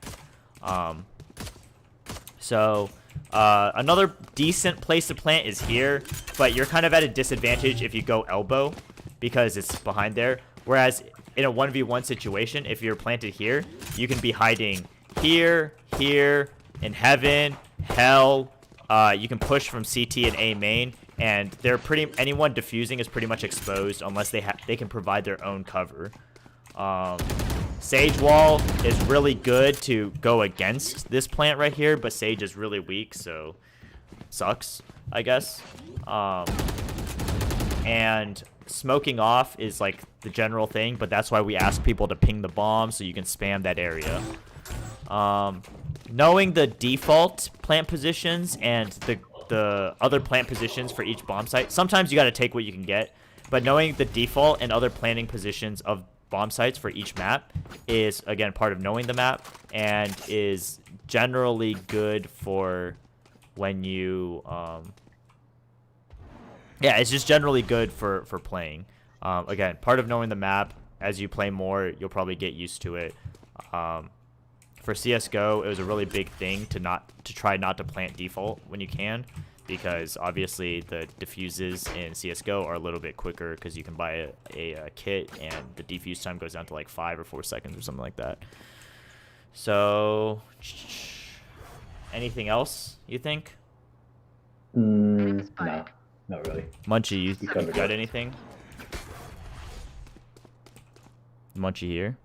Another decent place to plant is here, but you're kind of at a disadvantage if you go elbow because it's behind there. Whereas in a 1v1 situation, if you're planted here, you can be hiding here, here, in heaven, hell. You can push from CT and A main, and they're anyone defusing is pretty much exposed unless they can provide their own cover. Sage wall is really good to go against this plant right here, but Sage is really weak, so sucks, I guess. And smoking off is like the general thing, but that's why we ask people to ping the bomb so you can spam that area. Knowing the default plant positions and the other plant positions for each bomb site, sometimes you got to take what you can get, but knowing the default and other planting positions of bomb sites for each map is, again, part of knowing the map and is generally good for when you it's just generally good for playing. Again, part of knowing the map. As you play more, you'll probably get used to it. For CSGO, it was a really big thing to try not to plant default when you can, because obviously the defuses in CSGO are a little bit quicker because you can buy a kit and the defuse time goes down to like 5 or 4 seconds or something like that. So, anything else you think? No, not really. Munchie, you covered got it. anything? Munchie here?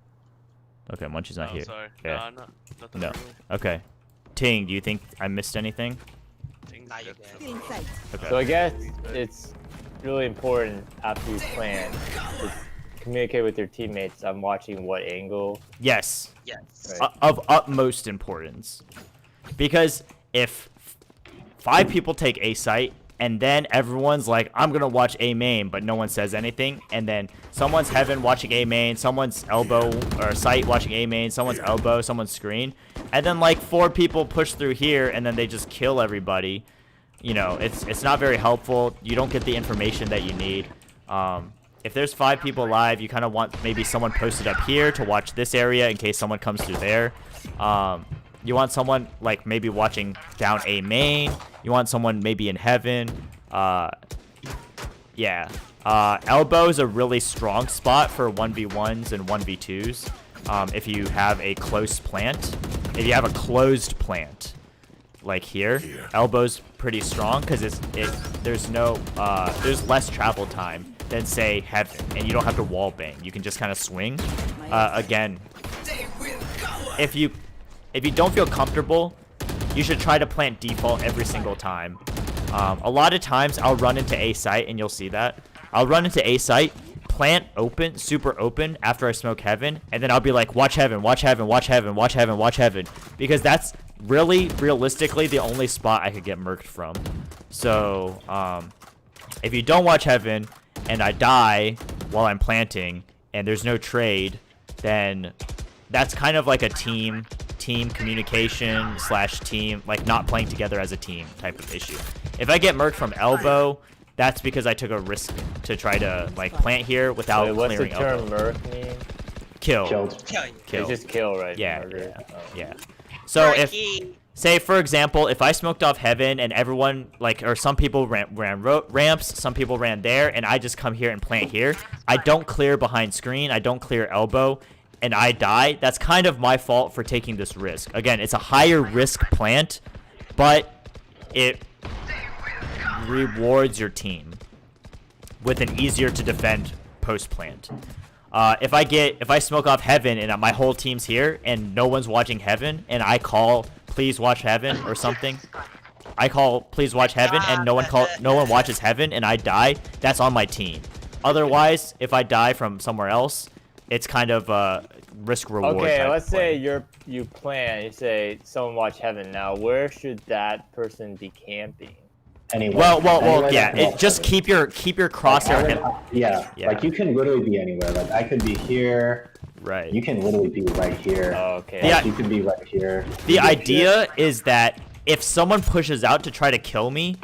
Okay, Munchie's not here. Sorry. Yeah. Nothing No. really. Okay. Ting, do you think I missed anything? Things Nah, you're good. good. In sight. Okay. So I guess it's really important after you plan to communicate with your teammates on watching what angle. Yes. Yes. Right. Of utmost importance. Because if 5 people take A site and then everyone's like, I'm gonna watch A main, but no one says anything, and then someone's heaven watching A main, someone's elbow or site watching A main, someone's elbow, someone's screen, and then like 4 people push through here and then they just kill everybody. You know, it's not very helpful. You don't get the information that you need. If there's 5 people live, you kind of want maybe someone posted up here to watch this area in case someone comes through there. You want someone like maybe watching down A main. You want someone maybe in heaven. Elbow is a really strong spot for 1v1s and 1v2s. If you have a close plant. If you have a closed plant, like here, elbow's pretty strong because there's less travel time than say heaven, and you don't have to wall bang. You can just kind of swing. Again, if you don't feel comfortable, you should try to plant default every single time. A lot of times I'll run into A site, and you'll see that. I'll run into A site, plant open, super open after I smoke heaven, and then I'll be like, watch heaven, watch heaven, watch heaven, watch heaven, watch heaven. Because that's really, realistically, the only spot I could get murked from. So, if you don't watch heaven, and I die while I'm planting, and there's no trade, then that's kind of like a team communication / team, like not playing together as a team type of issue. If I get murked from elbow, that's because I took a risk to try to like plant here without Wait, what's the clearing term elbow. murk mean? Kill. Killed. Kill you. Kill. It's just kill, right? Yeah, Murder. yeah, Oh. yeah. So if Frankie. say for example, if I smoked off heaven and everyone or some people ran ramps, some people ran there, and I just come here and plant here, I don't clear behind screen, I don't clear elbow, and I die, that's kind of my fault for taking this risk. Again, it's a higher risk plant, but it rewards your team with an easier to defend post plant. If I smoke off heaven and my whole team's here and no one's watching heaven, and I call please watch heaven or something, I call please watch heaven and no one watches heaven and I die, that's on my team. Otherwise, if I die from somewhere else, it's kind of a risk reward. Okay, type let's play. say you plan. You say someone watch heaven. Now, where should that person be camping? Anyway. Well, yeah. Just keep your crosshair. Yeah, Yeah. like you can literally be anywhere. Like I could be here. Right. You can literally be right here. Oh, okay. Yeah. Like, you can be right here. The You can be idea here. is that if someone pushes out to try to kill me,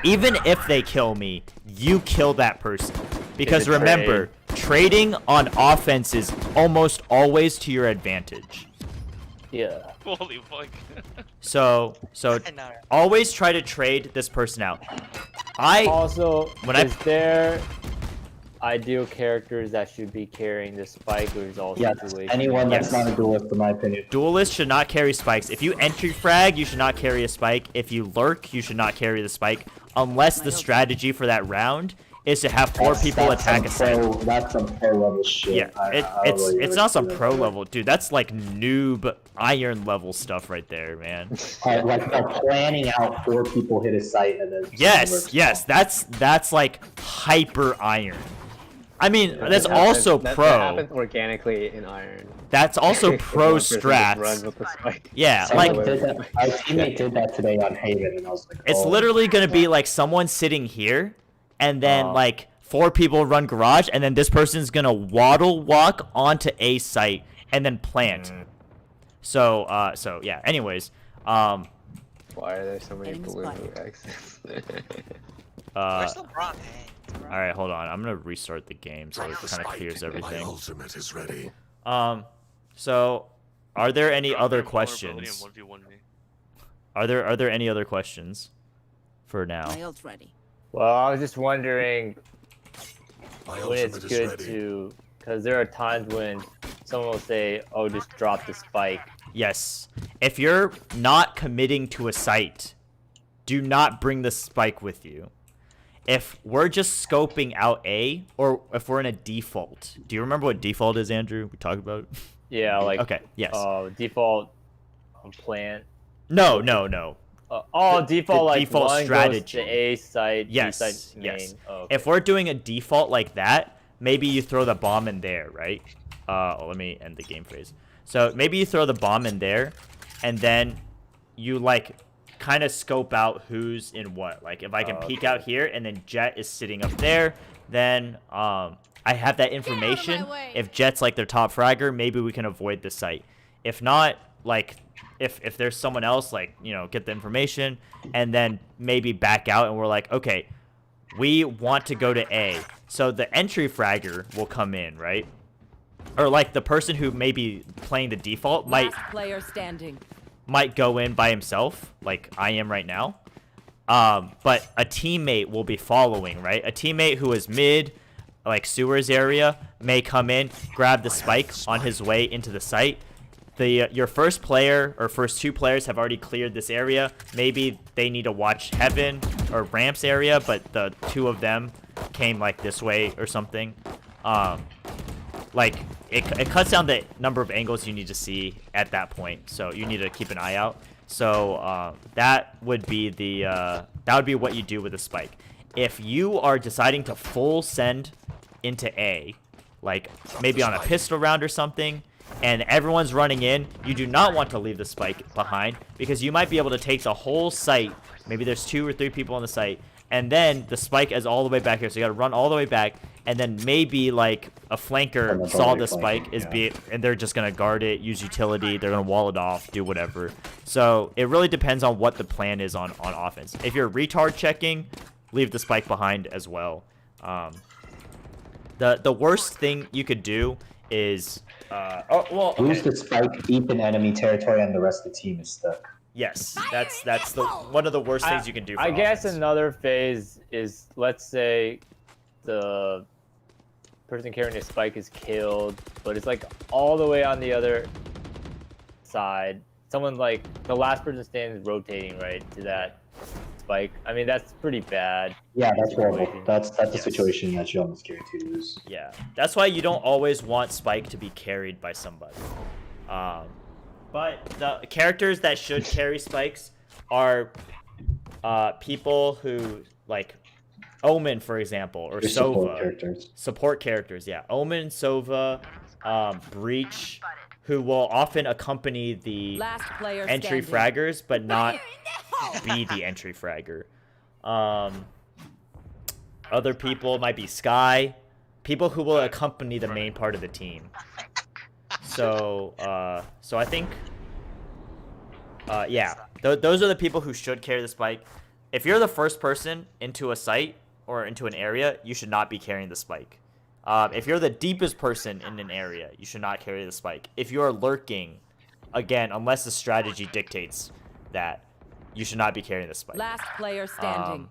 even if they kill me, you kill that person. Because It's a remember, trading on offense is almost always to your advantage. Yeah. Holy fuck. So I know. always try to trade this person out. I Also, When I- is there ideal characters that should be carrying the spike, or is all Yes, situations? anyone that's Yes. not a duelist, in my opinion. duelists should not carry spikes. If you entry frag, you should not carry a spike. If you lurk, you should not carry the spike, unless the strategy for that round is to have 4 people That's attack a site. That's some pro level shit. Yeah, it's not some pro level, dude. That's like noob iron level stuff right there, man. Like planning out 4 people hit a site and then. Yes, that's like hyper iron. I mean, that's That also happens- pro. That happens organically in Iron. That's also pro One person just runs strats. with the spike. Yeah, Someone like did that. Our teammate did that today on Haven, and I was like, it's oh. literally gonna be like someone sitting here, and then Oh. like 4 people run garage, and then this person's gonna waddle walk onto a site and then plant. So yeah. Anyways, Why are there so many Enemies blue spotted. X's? Where's the bronze? Hey, it's bronze. all right, hold on. I'm gonna restart the game so it Drop the kind of spike. clears My everything. ultimate is ready. So are there any other Vulnerability and questions? 1v1 me. Are there any other questions for now? My ult's ready. Well, I was just wondering My when it's ultimate is good ready. to, because there are times when someone will say, "Oh, just drop the spike." Yes. If you're not committing to a site, do not bring the spike with you. If we're just scoping out A, or if we're in a default. Do you remember what default is, Andrew? We talked about it. Yeah, like Okay, yes. default plant. No. Default like default one strategy. goes to A site, Yes, B site, main. yes. Oh, okay. If we're doing a default like that, maybe you throw the bomb in there, right? Let me end the game phase. So maybe you throw the bomb in there, and then you like kind of scope out who's in what. Like if I can peek out here, and then Jet is sitting up there, then I have that information. way. If Jet's like their top fragger, maybe we can avoid the site. If not, like if there's someone else, like, you know, get the information and then maybe back out, and we're like, okay, we want to go to A. So the entry fragger will come in, right? Or like the person who may be playing the default Last player standing. might go in by himself, like I am right now. But a teammate will be following, right? A teammate who is mid, like sewers area, may come in, grab the spike on his way into the site. Your first player or first 2 players have already cleared this area. Maybe they need to watch heaven or ramps area, but the 2 of them came like this way or something. Like it cuts down the number of angles you need to see at that point, so you need to keep an eye out. So that would be what you do with a spike. If you are deciding to full send into A, like maybe on a pistol round or something, and everyone's running in, you do not want to leave the spike behind, because you might be able to take the whole site. Maybe there's 2 or 3 people on the site, and then the spike is all the way back here, so you got to run all the way back, and then maybe like a flanker saw the spike and they're just gonna guard it, use utility, they're gonna wall it off, do whatever. So it really depends on what the plan is on offense. If you're retard checking, leave the spike behind as well. The worst thing you could do is Lose the spike deep in enemy territory, and the rest of the team is stuck. Yes, that's one of the worst things you can do. For I guess offense. another phase is, let's say the person carrying a spike is killed, but it's like all the way on the other side. Someone like the last person standing is rotating right to that spike. I mean, that's pretty bad. Yeah, that's horrible. Situation. That's a Yes. situation that you almost guarantee to lose. Yeah, that's why you don't always want spike to be carried by somebody. But the characters that should carry spikes are people who, like Omen, for example, or Your support Sova. characters. Support characters, yeah. Omen, Sova, Breach, who will often accompany the Last player entry standing. fraggers, but not be the entry fragger. Other people might be Sky, people who will accompany the main part of the team. So I think, yeah, those are the people who should carry the spike. if you're the first person into a site or into an area, you should not be carrying the spike. If you're the deepest person in an area, you should not carry the spike. If you're lurking, again, unless the strategy dictates that, you should not be carrying the spike. Last player standing.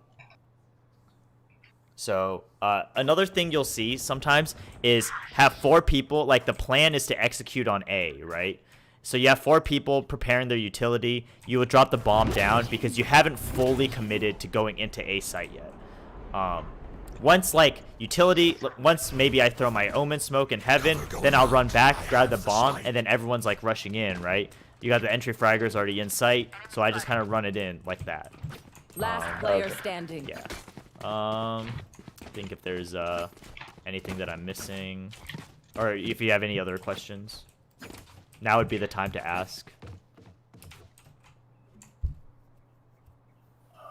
So another thing you'll see sometimes is have 4 people, like the plan is to execute on A, right? So you have 4 people preparing their utility. You would drop the bomb down because you haven't fully committed to going into A site yet. Once like utility, once maybe I throw my omen smoke in heaven, then I'll run back, grab the bomb, and then everyone's like rushing in, right? You got the entry fraggers already in sight, so I just kind of run it in like that. Last player standing. Yeah. I think if there's anything that I'm missing, or if you have any other questions, now would be the time to ask.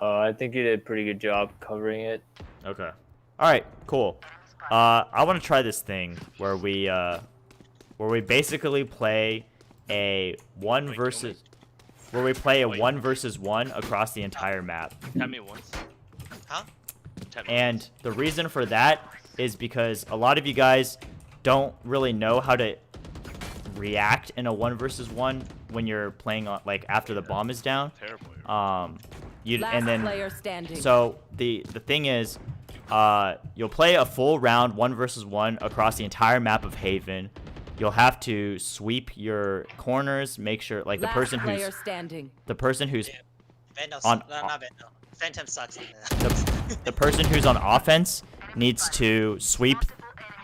I think you did a pretty good job covering it. Okay. All right. Cool. I want to try this thing where we basically play a one versus one across the entire map. Tap me once. Huh? Tap me And the reason for that is because a lot of you guys don't really know how to react in a 1 versus 1 when you're playing on, like, after the bomb is down. Terrible. Last player standing. So the thing is, you'll play a full round 1 versus 1 across the entire map of Haven. You'll have to sweep your corners, make sure like the person who's Vandal on not Vandal. Phantom sucks. the person who's on offense needs to sweep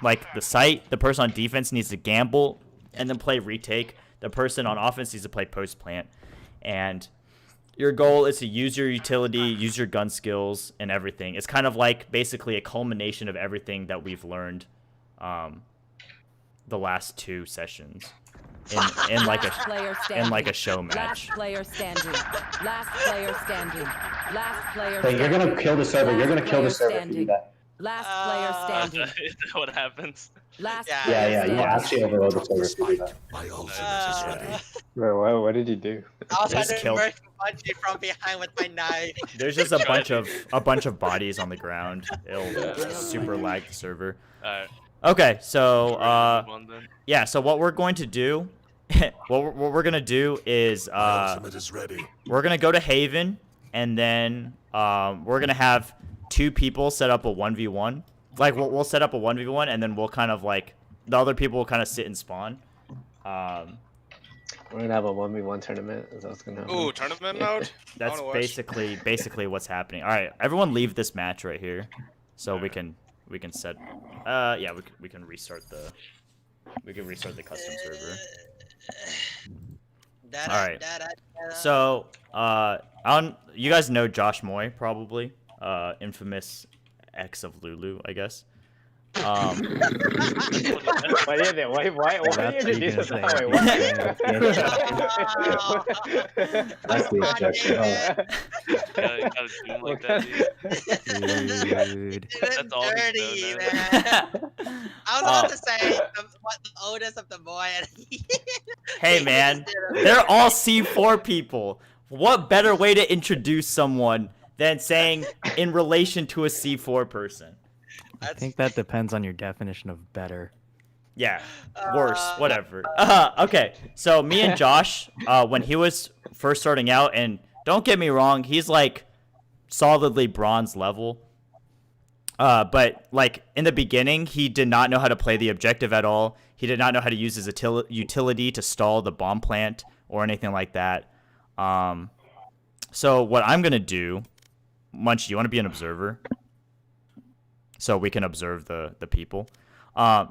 like the site. The person on defense needs to gamble and then play retake. The person on offense needs to play post plant. And your goal is to use your utility, use your gun skills, and everything. It's kind of like basically a culmination of everything that we've learned the last 2 sessions in like a show match. Last player standing. Last player standing. Last player Hey, you're standing. gonna kill the server. You're gonna kill the Last player server if you do that. Last player standing. Is that what happens? Last Yeah, player Yeah, you standing. actually overload the server if you do that. My ultimate is ready. Bro, what did you do? I was Just trying to killed- murk Bungie from behind with my knife. There's just a bunch of bodies on the ground. It'll super lag the server. Alright. Okay, so One then. yeah, so what we're going to do what we're going to do is My ultimate is ready. we're going to go to Haven and then we're going to have 2 people set up a 1v1. Like we'll set up a 1v1 and then we'll kind of like the other people will kind of sit and spawn. We're gonna have a 1v1 tournament. Is that what's gonna happen? Ooh, tournament mode? That's I wanna watch. basically what's happening. All right, everyone leave this match right here so we can set yeah, we can restart the custom server. Alright. So, you guys know Josh Moy, probably. Infamous ex of Lulu, I guess. Why did why That's did you what do you're that? gonna That's the objection. You gotta do him like that, dude. That's all he's dirty, known man. I was about to say what the oldest of the boy. And Hey, man. They're all C4 people. What better way to introduce someone than saying in relation to a C4 person? I think that depends on your definition of better. Yeah, worse, whatever. Okay, so me and Josh, when he was first starting out, and don't get me wrong, he's like solidly bronze level. But like in the beginning, he did not know how to play the objective at all. He did not know how to use his utility to stall the bomb plant or anything like that. So what I'm gonna do, Munch, you want to be an observer? So we can observe the people.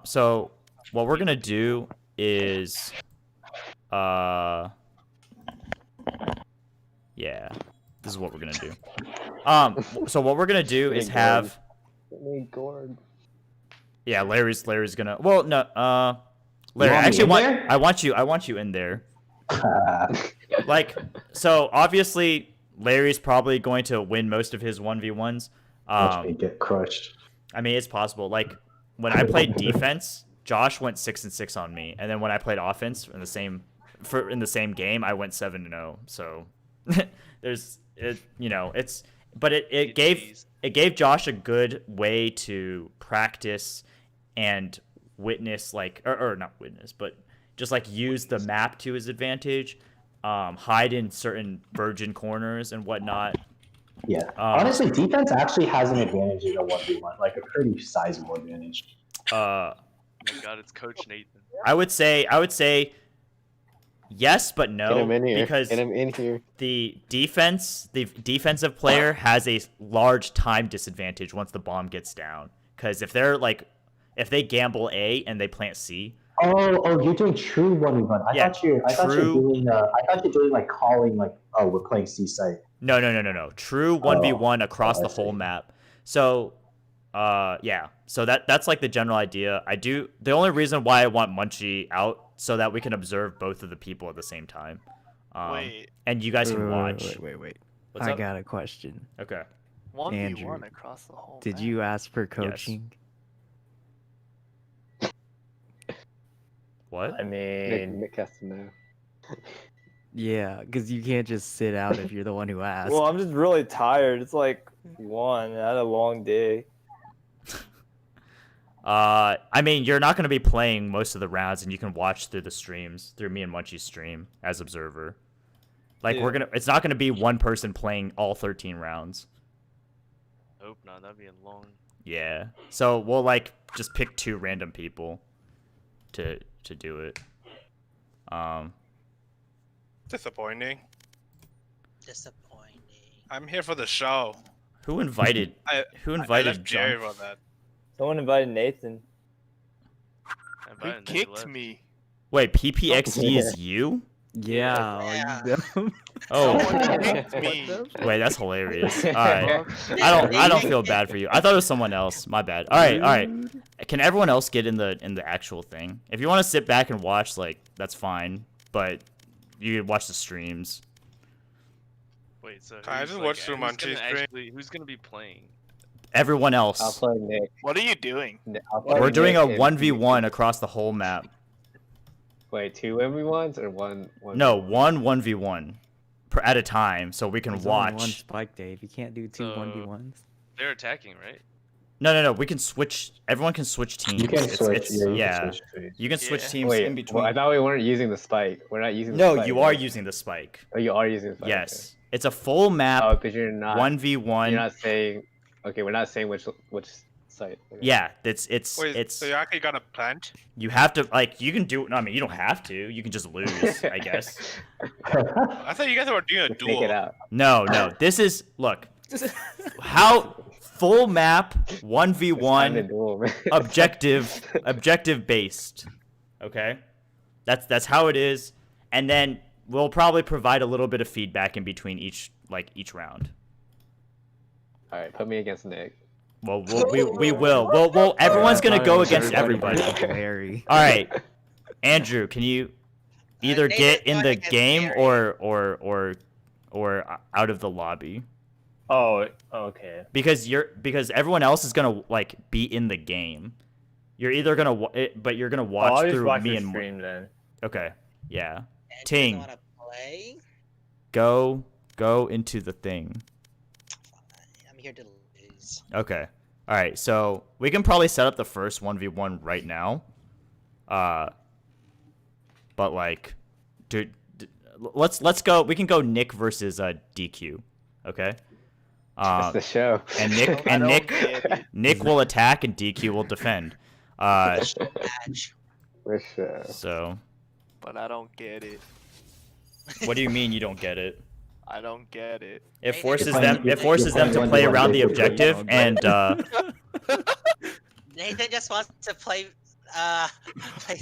So what we're gonna do is, yeah, this is what we're gonna do. So what we're gonna do is have, yeah, Larry's gonna. Well, no, Larry, actually, I want you in there. Like, so obviously Larry's probably going to win most of his 1v1s. Watch me get crushed. I mean, it's possible. Like when I played defense, Josh went 6-6 on me, and then when I played offense in the same game, I went 7-0. So there's, you know, but it gave Josh a good way to practice and witness, like, or not witness, but just like use the map to his advantage, hide in certain virgin corners and whatnot. Yeah. Honestly, defense actually has an advantage in a 1v1, like a pretty sizable advantage. Oh my god, it's Coach Nathan. I would say yes, but no. Get him in here. Because Get him in here. the defensive player has a large time disadvantage once the bomb gets down. Because if they gamble A and they plant C. Oh, you're doing true 1v1. I thought you're doing like calling, like, oh, we're playing C site. No. True 1v1 across the whole map. So, yeah. So that's like the general idea. The only reason why I want Munchie out so that we can observe both of the people at the same time. Wait. And you guys can watch. Wait. What's I up? got a question. Okay. 1v1 Andrew, across the whole Did map. you ask for coaching? What? I mean, Nick has to know. Yeah, because you can't just sit out if you're the one who asked. well, I'm just really tired. It's like 1. I had a long day. I mean, you're not going to be playing most of the rounds, and you can watch through the streams, through me and Munchie's stream as observer. Like, Yeah. it's not going to be one person playing all 13 rounds. Hope not. That'd be a long. Yeah. So we'll like just pick 2 random people to do it. Disappointing. Disappointing. I'm here for the show. Who invited? I invited left Jerry John? for that. Someone invited Nathan. He kicked me. Wait, PPXD is you? Yeah. Oh. Someone kicked me. Wait, that's hilarious. All right. I don't feel bad for you. I thought it was someone else. My bad. All right. Can everyone else get in the actual thing? If you want to sit back and watch, like, that's fine. But you can watch the streams. Wait, so I who's, just like, watched through who's Munchie's gonna stream. actually- Who's gonna be playing? Everyone else. I'll play Nick. What are you doing? We're doing a 1v1 across the whole map. Wait, 2 1v1s or one? No, 1v1 at a time, so we can There's only one watch. spike, Dave. You can't do 2 1v1s. They're attacking, right? No. We can switch. Everyone can switch teams. You can switch. Yeah. Switch teams. You can switch Yeah. teams Wait, in between. well, I thought we weren't using the spike. We're not using the No, spike. you are using the spike. Oh, you are using the spike. Yes. It's a full map. Oh, because you're not 1v1. You're not saying. Okay, we're not saying which site. Okay. Yeah, it's Wait, so you actually got a plant? you have to, like, you can do. No, I mean, you don't have to. You can just lose, I guess. I thought you guys were doing a Let's take it duel. out. No. This is look. How full map It's time to 1v1 duel, man. objective based. Okay? That's how it is. And then we'll probably provide a little bit of feedback in between each round. All right, put me against Nick. Well, we will. Well, everyone's going to go against everybody. Very. All right. Andrew, can you either Nathan's get in going the against game Gary. or out of the lobby? Oh, okay. Because everyone else is going to like be in the game. You're either going to but you're going to watch I'll just through watch me the and stream then. Okay. Yeah. And Ting. doesn't wanna play? Go into the thing. I'm here to lose. Okay. All right. So we can probably set up the first 1v1 right now. But like, dude, let's go. We can go Nick versus DQ. Okay. That's the show. And Nick will attack and DQ will defend. Match. For sure. So But I don't get it. what do you mean you don't get it? I don't get it. It Hey, forces you're them. It forces them to play around the objective and Nathan just wants to play. Play.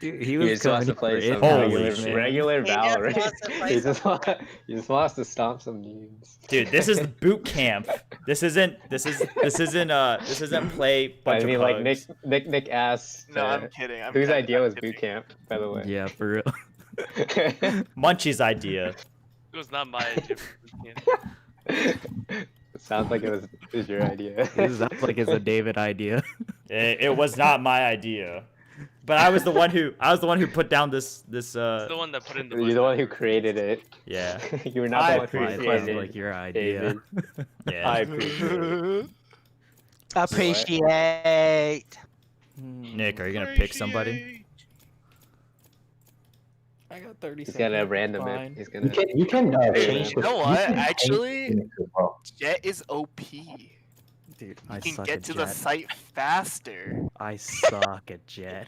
Dude, he He was just wants to coming play for some Holy info, shit. man. regular He just Valorant. wants to play He just wants to stomp some dudes. dude, this is boot camp. This isn't play bunch I mean, of like pugs. Nick asked. No, I'm kidding. Whose idea was boot camp, by the way? Yeah, for real. Munchie's idea. It was not my idea. It sounds like it was your idea. This sounds like it's a David idea. It was not my idea. But I was the one who put down this The one that put in the. You're the one who created it. Yeah. You were not I the one who appreciate created it. it. like your idea. Yeah. I appreciate it. Appreciate. Nick, are you gonna pick somebody? I got 30 He's seconds. gonna random fine. it. He's gonna. You can change. You know what? you can change Actually- Phoenix as well. Jet is OP. Dude, You I can suck get at to jet. the site faster. I suck at jet.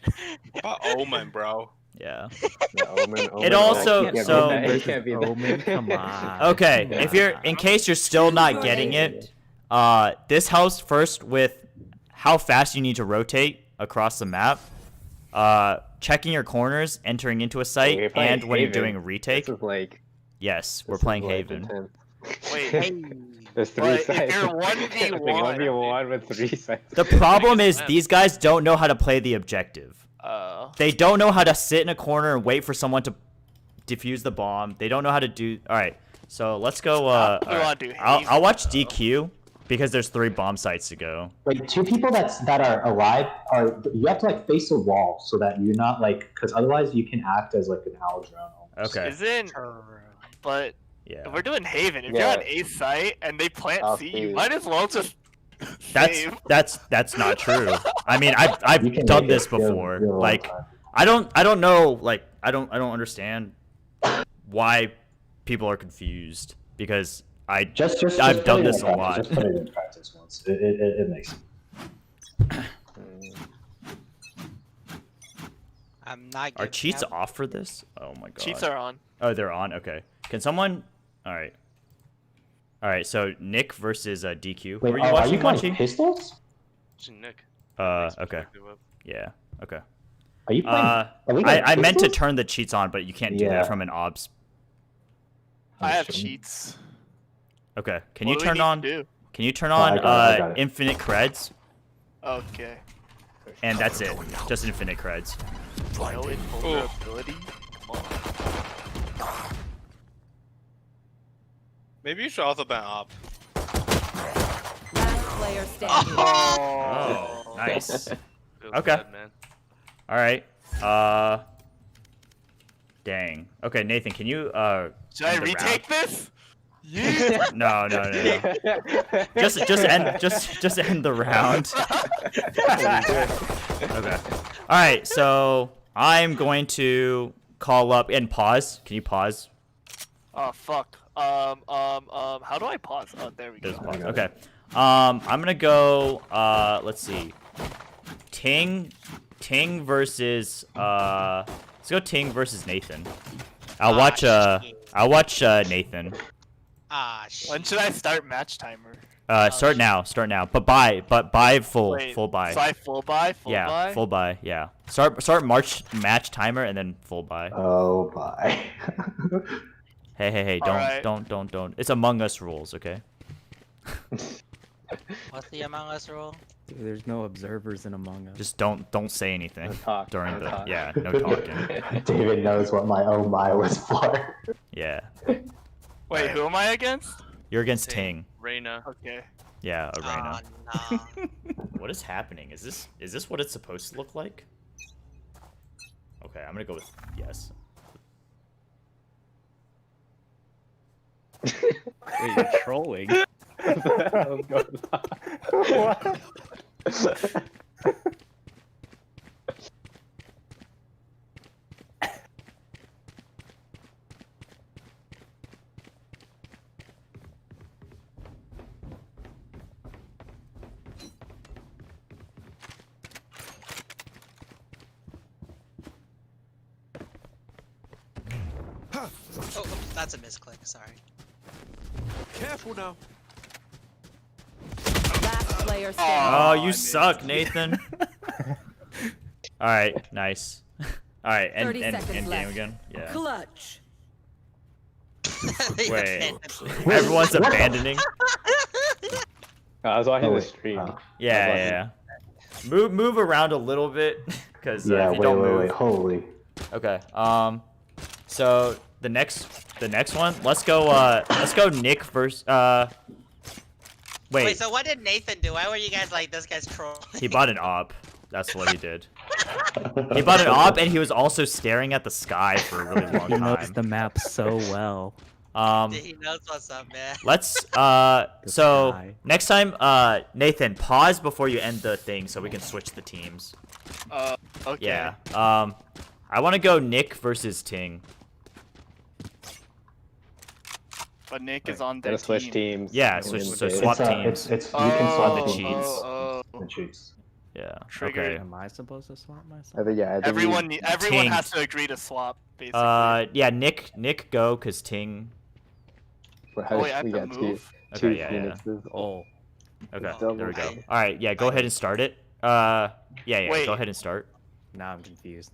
About Omen, bro. Yeah. The Omen, It Omen, also- can't be so- that. It can't be that. Omen, come on. Okay, Come if you're in on. case you're still not getting it, this helps first with how fast you need to rotate across the map, checking your corners, entering into a site, We're playing and when you're Haven. doing a retake. This is like. Yes, we're this is playing like Haven. intense. Wait, There's 3 but if sites. you're It's like 1v1. 1v1 with 3 sites. The problem is these guys don't know how to play the objective. They don't know how to sit in a corner and wait for someone to defuse the bomb. They don't know how to do. All right, so let's go. All We wanna right. do I'll watch DQ because there's 3 bomb sites to go. Like 2 people that are alive are you have to like face a wall so that you're not like because otherwise you can act as like an owl drone. Almost. Okay. Isn't. But Yeah. if we're doing Haven, if Yeah. you're on A site and they plant I'll C, see. you might as well just. save. That's not true. I mean, You I've can done make this it feel before. real Like time. I don't know. Like I don't understand why people are confused because Just I've put done it in this a practice. lot. Just put it in practice once. It makes sense. I'm not. Are giving cheats up. off for this? Oh my god. Cheats are on. Oh, they're on. Okay. Can someone? All right. All right. So Nick versus DQ. Wait, Who are you are watching, you playing Munchie? pistols? Nick. Okay. Yeah. Okay. Are you playing? Are we I playing meant to pistols? turn the cheats on, but you can't do Yeah. that from an obs. I have Shouldn't. cheats. Okay. Can What you do we turn need to on? do? Can you turn Oh, I on got it. infinite creds? Okay. And that's it. Just infinite creds. No invulnerability? Come on. Maybe you should also ban op. Last player standing. Oh, nice. Feels Okay. bad, man. All right. Dang. Okay, Nathan, can you Should I end the retake round? this? Yeah. No. Just end the round. Okay. All right. So I'm going to call up and pause. Can you pause? Oh fuck. How do I pause? Oh, there we There's go. pause. Okay. I'm gonna go. Let's see. Ting versus. Let's go Ting versus Nathan. I'll watch. Nathan. Ah, shit. When should I start match timer? Start now. But buy full Wait, buy. So I full buy? Full Yeah, buy? full buy. Yeah. Start match timer and then full buy. Oh, bye. Hey, Alright. don't. It's Among Us rules, okay? What's the Among Us rule? Dude, there's no observers in Among Us. Just don't say anything No talk, during no the talk. yeah, no talking. David knows what my oh my was for. Yeah. Wait, who am I against? You're against Ting. Reyna. Okay. Yeah, Arena. Oh, no. What is happening? Is this what it's supposed to look like? Okay, I'm gonna go with yes. Wait, you're trolling. What? Oh, oops, that's a misclick. Sorry. Careful now. Last player Oh, standing. you suck, Nathan. All right, nice. All right, 30 end seconds game left. again. Yeah. Clutch. They Wait. abandoned me. Everyone's abandoning. I was watching Oh, the wait. stream. Yeah. Move around a little bit, because Yeah, if you don't move. wait, holy. Okay. So the next one, let's go Nick versus Wait. Wait, so what did Nathan do? Why were you guys like, this guy's trolling? He bought an op. That's what he did. He bought an op, and he was also staring at the sky for a really long He knows time. the map so well. He knows what's up, man. Let's The so sky. next time, Nathan, pause before you end the thing so we can switch the teams. Okay. Yeah. I want to go Nick versus Ting. But Nick is on their Gotta switch team. teams. Yeah, and switch win so the game. swap teams. It's you can swap the the cheats. The cheats. Yeah. Triggered. Okay. Am I supposed to swap myself? I think yeah. I think Everyone Ting. has to agree to swap, basically. Yeah, Nick go cause Ting. Oh, wait, I have we to got two move? Okay, yeah, Phoenixes. Oh. Okay, Double. there we go. All right, yeah, go ahead and start it. Yeah, Wait. go ahead and start. Now I'm confused.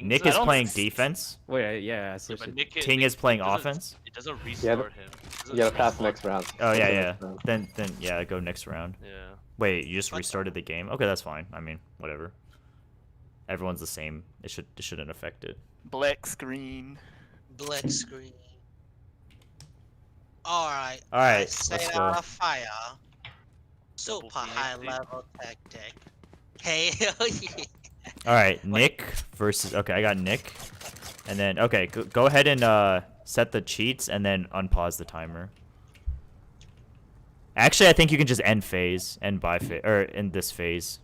Nick I is don't playing s- defense. Wait, yeah, I switched But it. Nick, Ting Nick- is playing it doesn't- offense. It doesn't Yeah, restart him. You gotta pass the next round. Oh yeah, yeah. Next round. Then yeah, go next round. Yeah. Wait, you just restarted the game? Okay, that's fine. I mean, whatever. Everyone's the same. It shouldn't affect it. Black screen. Blitz screen. Alright. All right, Set let's on go. a fire. Super Phoenix high team. level tactic. Hell yeah. All right, Nick versus. Okay, I got Nick. And then okay, go ahead and set the cheats and then unpause the timer. Actually, I think you can just end by phase or end this phase,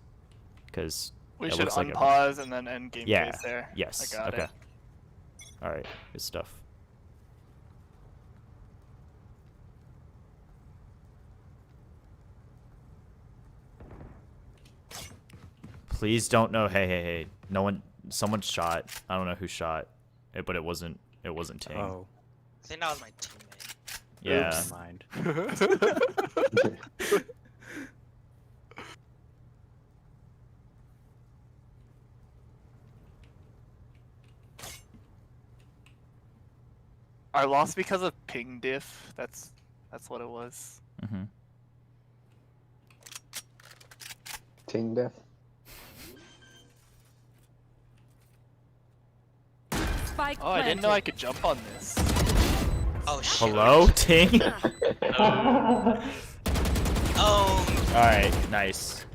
because We it should looks like unpause and then end game Yeah. phase there. Yes. I got Okay. it. All right. Good stuff. Please don't know. Hey. No one. Someone shot. I don't know who shot it, but it wasn't. It wasn't Ting. Oh, I think that was my teammate. Yeah. never mind. I lost because of ping diff. That's what it was. Mm-hmm. Ting death. Spike Oh, I didn't know I could jump on this. Oh shit. Hello, Ting. Oh. All right. Nice.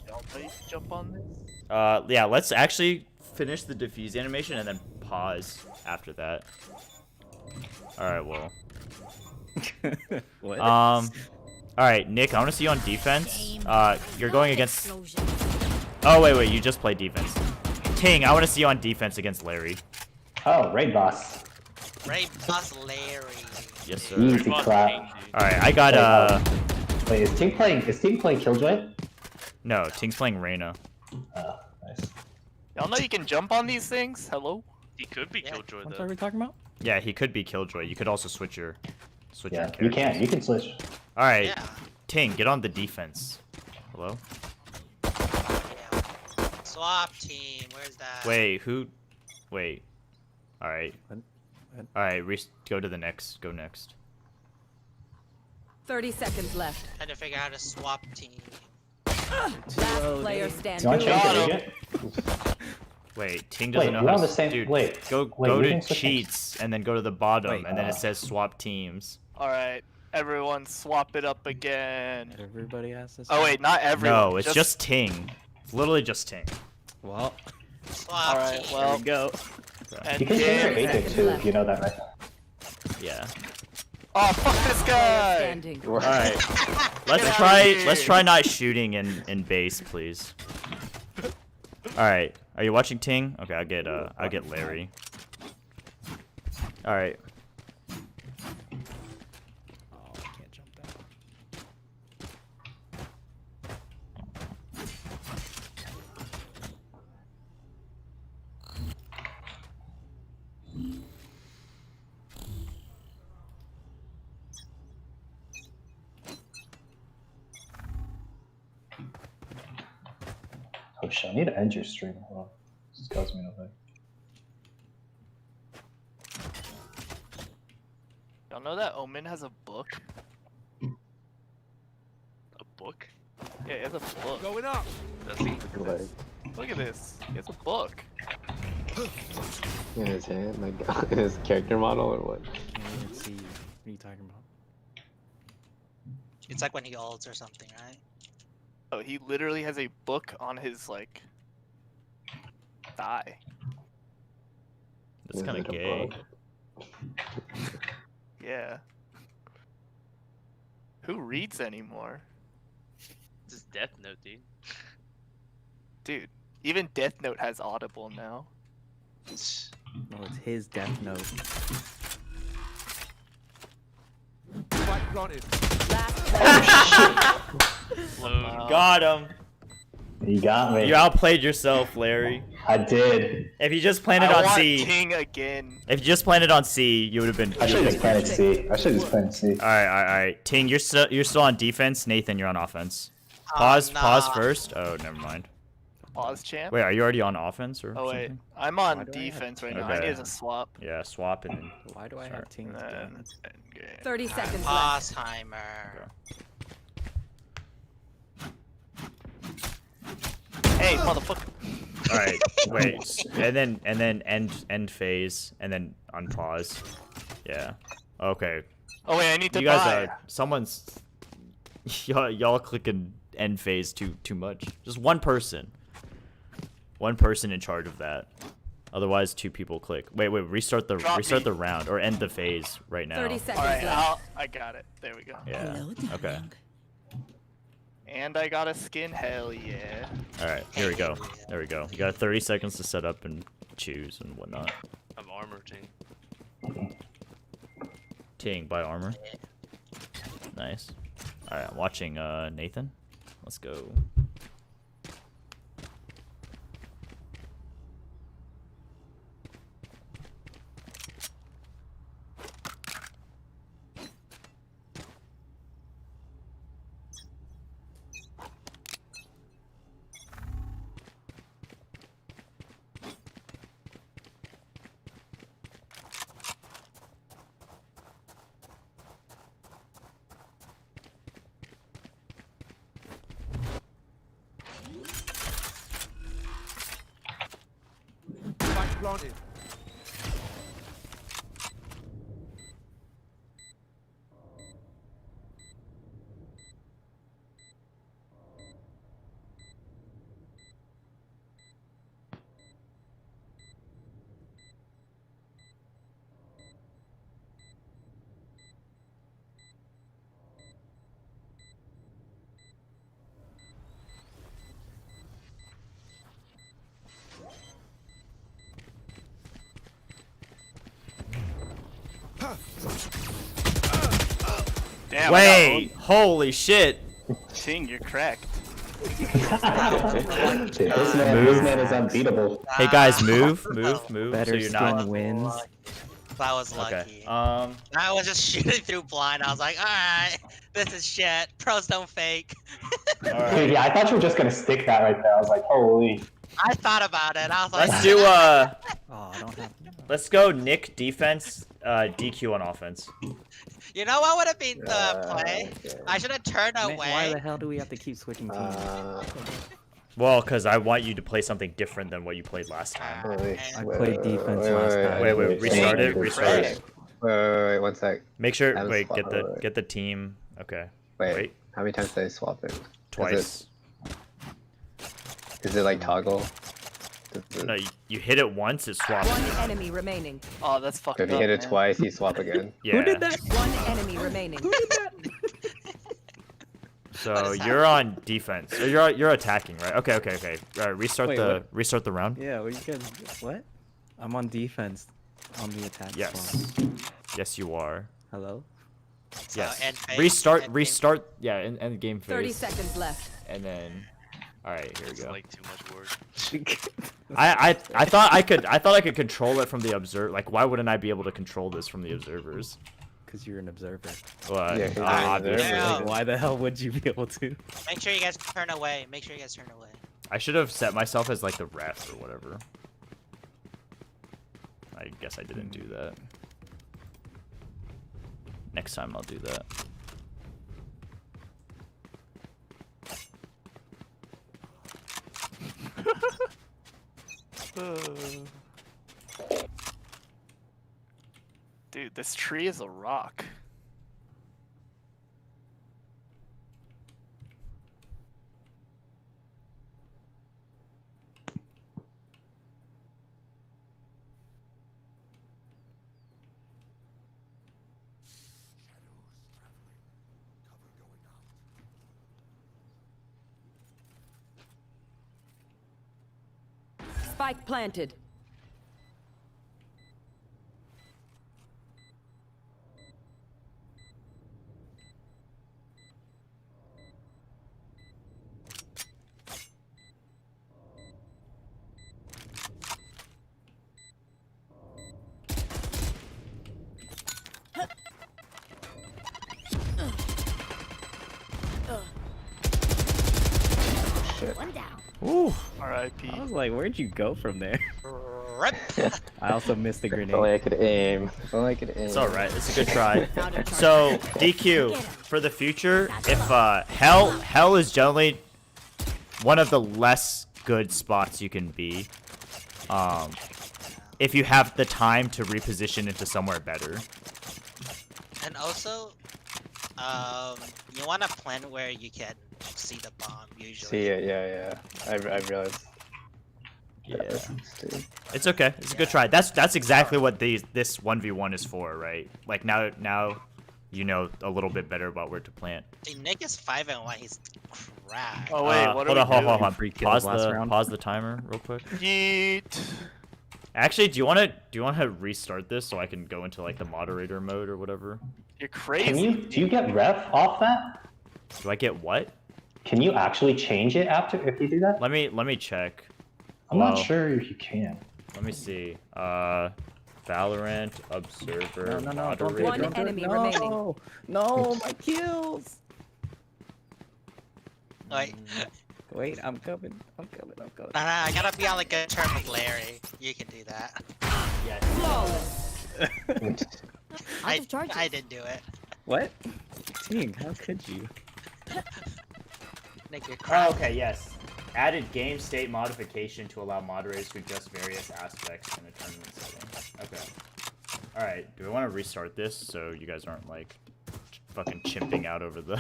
Y'all play jump on this? Yeah. Let's actually finish the diffuse animation and then pause after that. All right. Well. What? All right, Nick. I want to see you on defense. You're going against. Oh wait. You just played defense. Ting, I want to see you on defense against Larry. Oh, raid boss. Ray Boss Larry. Yes, sir. Easy clap. All right, I got Wait, is Ting playing Killjoy? No, Ting's playing Reyna. Oh, nice. Y'all know you can jump on these things? Hello? He could be Yeah. Killjoy What though. are we talking about? Yeah, he could be Killjoy. You could also switch your Yeah, characters. you can switch. All right, Yeah. Ting, get on the defense. Hello. Yeah. Swap team. Where's that? Wait, who? Wait. All right. What? All right, go to the next. Go next. 30 seconds left. Had to figure out how to swap team. Last player You standing. want to change Got the him. agent? Wait, Ting doesn't Wait, know we're how on to. the same. Dude, Wait, go you to can switch cheats and then go to the bottom, Wait, and then it says swap teams. Alright, everyone swap it up again. Everybody has this. Oh wait, not everyone. No, it's just Ting. It's literally just Ting. Well, Swap Alright, team. well, there we go. and You can change your game. agent too, if you know that, right? Yeah. Oh, fuck this Player guy! standing. All right. Let's Get try. outta here. Let's try not shooting in base, please. All right. Are you watching Ting? Okay, I'll get Larry. All right. Oh, I can't jump down. Oh shit, I need to end your stream. Hold on. This causing me nothing. Y'all know that Omen has a book? A book? Yeah, he has a book. Going up. Does he? Like Look at this. He has a book. in his hand, like his character model or what? Can't even see. What are you talking about? It's like when he ults or something, right? Oh, he literally has a book on his, like, Die. That's kind of Is it a gay. bug? Yeah. Who reads anymore? This is Death Note, dude. Dude, even Death Note has Audible now. No, it's his Death Note. Spike planted. Got him. You got me. You outplayed yourself, Larry. I did. If you just planted I on want C, King again. if you just planted on C, you would have been. I should have just planted C. I should have just planted C. All right. Ting, you're still on defense. Nathan, you're on offense. Pause first. Oh, never mind. Pause champ. Wait, are you already on offense or Oh wait, something? I'm on defense right now. I Okay. need to swap. Yeah, swap and then. Why do I have Ting's gun? 30 seconds left. Pause timer. Hey, motherfucker. All right, wait, and then end phase, and then unpause. Yeah. Okay. Oh wait, I need to You guys buy. are someone's. Y'all clicking end phase too much. Just one person. One person in charge of that. Otherwise, two people click. Wait. Restart the round or end the phase right now. 30 seconds All right, left. I got it. There we go. Yeah. Okay. And I got a skin. Hell yeah. All right. Here we go. There we go. You got 30 seconds to set up and choose and whatnot. I'm armor team. Ting, buy armor. Nice. All right. I'm watching Nathan. Let's go. Spike planted. Damn. Wait. Holy shit. Ting, you're cracked. This man is unbeatable. Hey guys, move. Better so you're not. skin wins. That was lucky. Okay. I was just shooting through blind. I was like, alright, this is shit. Pros don't fake. Dude, yeah, I thought you were just gonna stick that right there. I was like, holy. I thought about it. I was like, Let's do Oh, I don't have. Let's go Nick defense, DQ on offense. you know what would have been the play? Okay. I should have turned Man, away. why the hell do we have to keep switching teams? Well, because I want you to play something different than what you played last time. I played defense last time. Wait, restart it. Restart it. Wait, 1 sec. Make sure. Have a Wait, swap. get the team. Okay. Wait. How many times did I swap it? Twice. Is it like toggle? No, you hit it once, it swaps. One enemy remaining. Oh, that's fucked If up. you hit it man. twice, you swap again. Yeah. Who did that? One enemy remaining. So you're on defense. Or you're attacking, right? Okay. All right, restart the round. Yeah, what you guys? What? I'm on defense. On the attack. Yes. Spawn. Yes, you are. Hello. So, Yes. end phase, Restart. end game. Restart. Yeah, end game phase. 30 seconds left. And then. All right, here we It's go. like too much work. I thought I could control it from the observer. Like, why wouldn't I be able to control this from the observers? Because you're an observer. Well, Yeah, 'cause you're an obviously. observer. Like, why the hell would you be able to? Make sure you guys turn away. Make sure you guys turn away. I should have set myself as like the ref or whatever. I guess I didn't do that. Next time I'll do that. Dude, this tree is a rock. Spike planted. One down. Ooh. R.I.P. I was like, where'd you go from there? Rip. I also missed the If only grenade. I could aim. If only I could aim. It's all right. It's a good try. So DQ for the future. If hell is generally one of the less good spots you can be. If you have the time to reposition into somewhere better. And also, you want a plan where you can see the bomb usually. See it, yeah. I realized. Yeah. Too. It's okay. It's a good try. That's exactly what this 1v1 is for, right? Like now you know a little bit better about where to plant. See, Nick is 5-1. He's crap. Oh wait, what hold are on, we hold doing? on. Free kills last round. Pause the timer real quick. Yeet. Actually, do you want to restart this so I can go into like the moderator mode or whatever? You're crazy. Do you get ref off that? Do I get what? Can you actually change it after if you do that? Let me check. I'm not sure if you can. Let me see. Valorant observer No, moderator. One enemy remaining. No, my kills. Wait, Wait, I'm coming. nah, I gotta be on like a term with Larry. You can do that. Flawless. I didn't do it. What? Ting, how could you? Nick, you're Oh, crap. okay, yes. Added game state modification to allow moderators to adjust various aspects in a tournament setting. Okay. Alright, do we want to restart this so you guys aren't like fucking chimping out over the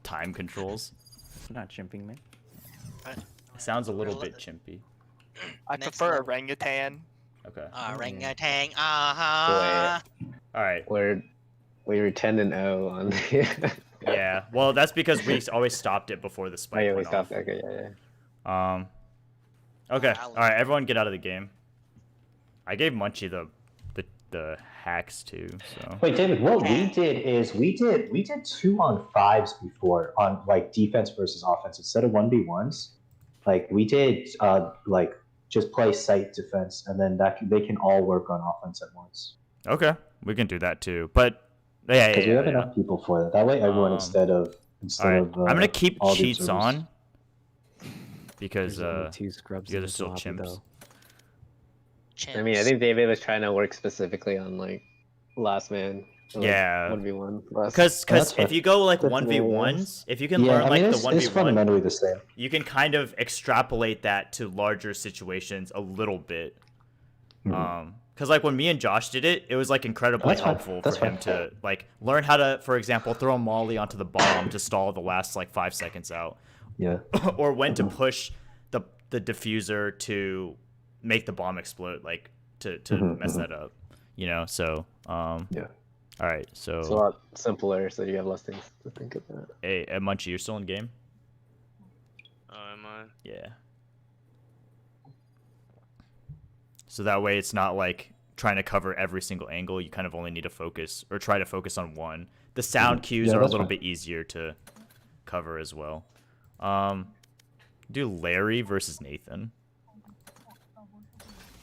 time controls? I'm not chimping, man. It sounds a little bit chimpy. I Next prefer level. orangutan. Okay. Orangutan, uh-huh. Alright. We were 10-0 on the. Yeah. Well, that's because we always stopped it before the spike Oh, yeah, we went stopped. off. Okay, yeah. Okay. Alright, everyone get out of the game. I gave Munchie the hacks too, so. Wait, David, what we did is we did 2-on-5s before on like defense versus offense instead of 1v1s. Like we did like just play site defense and then they can all work on offense at once. Okay, we can do that too. But yeah, Because we have enough people for that. That way everyone instead of I'm gonna keep all the cheats observers. on because There's only 2 scrubs you in guys are this still lobby, chimps. though. I mean, I think David was trying to work specifically on like last man. Or, like, Yeah. 1v1. Because if you go like 1v1s, if you can learn like the it's 1v1, fundamentally the same. you can kind of extrapolate that to larger situations a little bit. Because like when me and Josh did it, it was like incredibly That's fine. helpful That's for him fine. to like learn how to, for example, throw a molly onto the bomb to stall the last like 5 seconds out, Yeah. or when to push the diffuser to make the bomb explode, like to mess that up, you know. So Yeah. All right, so It's a lot simpler, so you have less things to think about. hey, Munchie, you're still in game? Oh, am I? Yeah. So that way it's not like trying to cover every single angle. You kind of only need to focus or try to focus on one. The sound cues Yeah, are a that's little fine. bit easier to cover as well. Do Larry versus Nathan.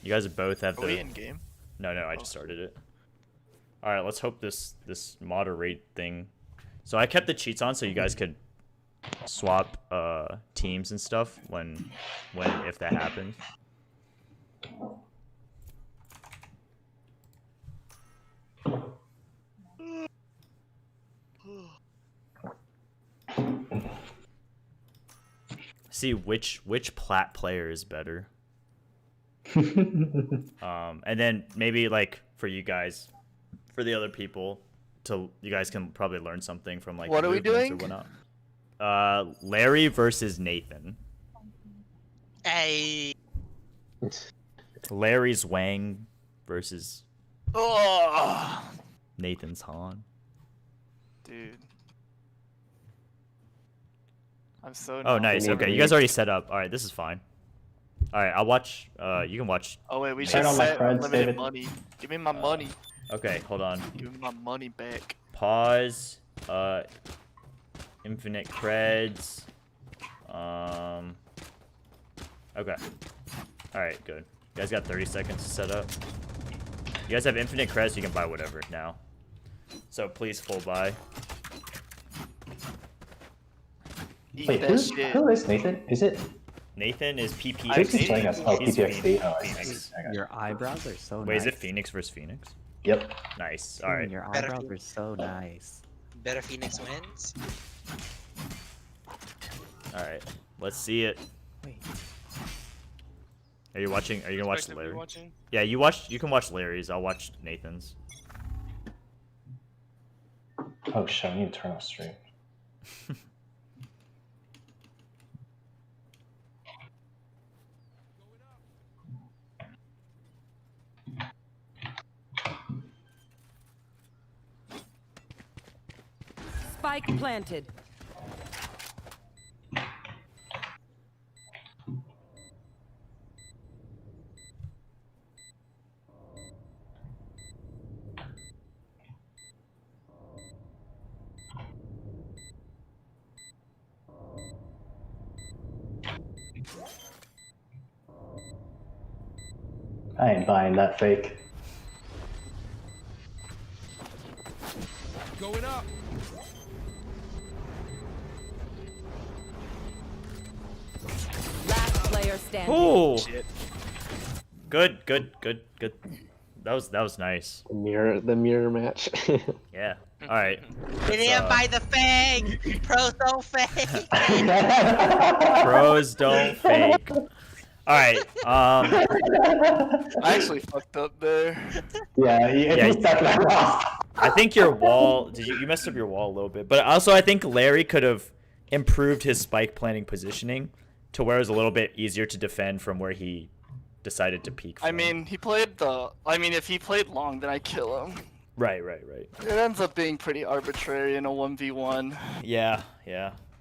You guys both have Are we the in game? No, I just started it. All right, let's hope this moderate thing. So I kept the cheats on so you guys could swap teams and stuff when if that happens. See which plat player is better. And then maybe like for you guys, for the other people, you guys can probably learn something from like What are we movements doing? or whatnot. Larry versus Nathan. Hey. Larry's Wang versus Oh, Nathan's Han. dude. I'm so. Oh, nice. Okay, you guys already set up. All right, this is fine. All right, I'll watch. You can watch. Oh wait, we Turn should on my set creds, unlimited David. money. Give me my money. Okay, hold on. Give me my money back. Pause. Infinite creds. Okay. All right, good. You guys got 30 seconds to set up. You guys have infinite creds. You can buy whatever now. So please full buy. Eat Wait, that who shit. is Nathan? Is it? Nathan is PP. Who's he playing us? Oh, He's PTXD. Oh, I Phoenix. see. I got Your eyebrows are so Wait, nice. is it Phoenix versus Phoenix? Yep. Nice. All right. Your Better eyebrows feel- are so nice. Better Phoenix wins. All right. Let's see it. Wait. Are you watching? Are you gonna watch Expect to be Larry? watching? Yeah, you watch. You can watch Larry's. I'll watch Nathan's. Oh shit! I need to turn off stream. Spike planted. I ain't buying that fake. Going up. Last player standing. Oh, Shit. good. That was nice. The mirror match. Yeah. All right. We didn't buy the fake. Pros don't fake. Pros don't fake. All right. I actually fucked up there. Yeah, Yeah, he's definitely lost. I think your wall. Did you messed up your wall a little bit? But also, I think Larry could have improved his spike planning positioning to where it was a little bit easier to defend from where he decided to peek. I From. mean, he played the. I mean, if he played long, then I kill him. Right. It ends up being pretty arbitrary in a 1v1. Yeah.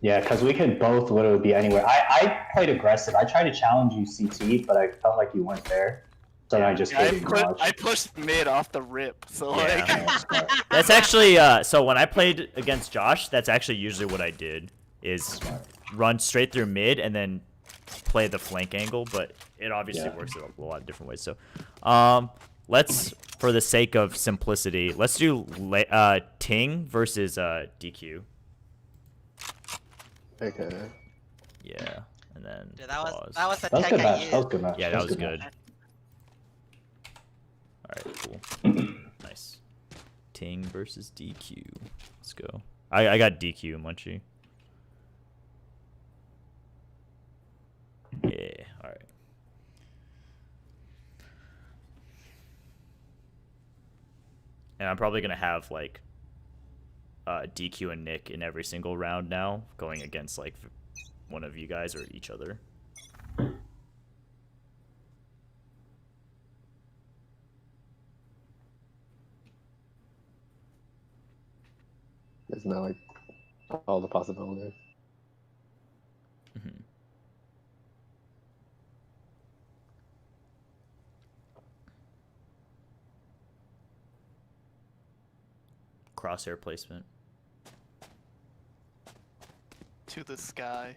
Yeah, because we could both literally be anywhere. I played aggressive. I tried to challenge you CT, but I felt like you weren't there. So then I just Yeah, gave you garage. I pushed mid off the rip, so Yeah. like. That's actually so when I played against Josh, that's actually usually what I did is run straight through mid and then play the flank angle, but it obviously works in a lot of different ways. So let's, for the sake of simplicity, let's do Ting versus DQ. Okay. Yeah, and then Dude, pause. that was the That was tech good I match. used. That was good match. Yeah, that was good. match. Alright, cool. Nice. Ting versus DQ. Let's go. I got DQ, Munchie. Yeah, alright. And I'm probably gonna have like DQ and Nick in every single round now, going against like one of you guys or each other. Isn't that like all the possibilities? Mm-hmm. Crosshair placement. To the sky.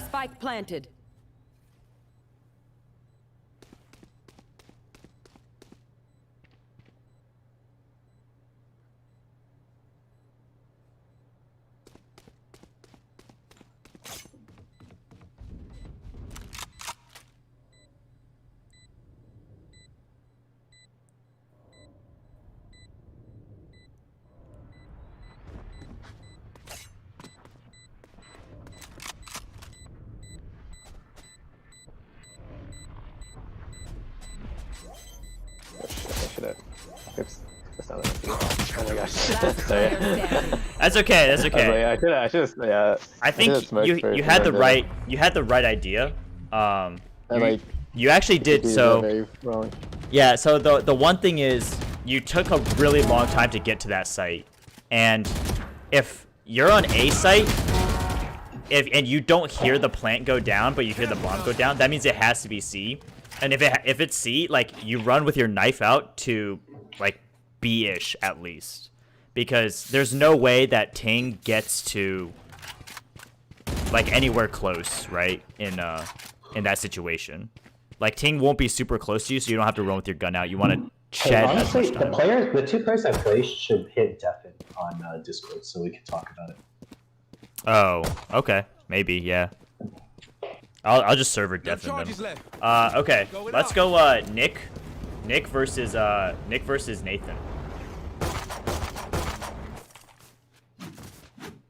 Spike planted. it. Oops. That's not what I meant to do. Oh my gosh. Last Sorry. player standing. That's okay. That's I okay. was like, I should yeah. I think you had the right idea. You actually did so. Very wrong. Yeah. So the one thing is you took a really long time to get to that site, and if you're on A site, and you don't hear the plant go down, but you hear the bomb go down, that means it has to be C. And if it's C, like you run with your knife out to like B-ish at least, because there's no way that Ting gets to like anywhere close, right? In that situation, like Ting won't be super close to you, so you don't have to run with your gun out. You want to shed honestly, as much time. the two players I play should hit deafen on Discord so we can talk about it. Oh, okay, maybe, yeah. I'll just server deafen them. Okay, let's go. Nick versus Nathan.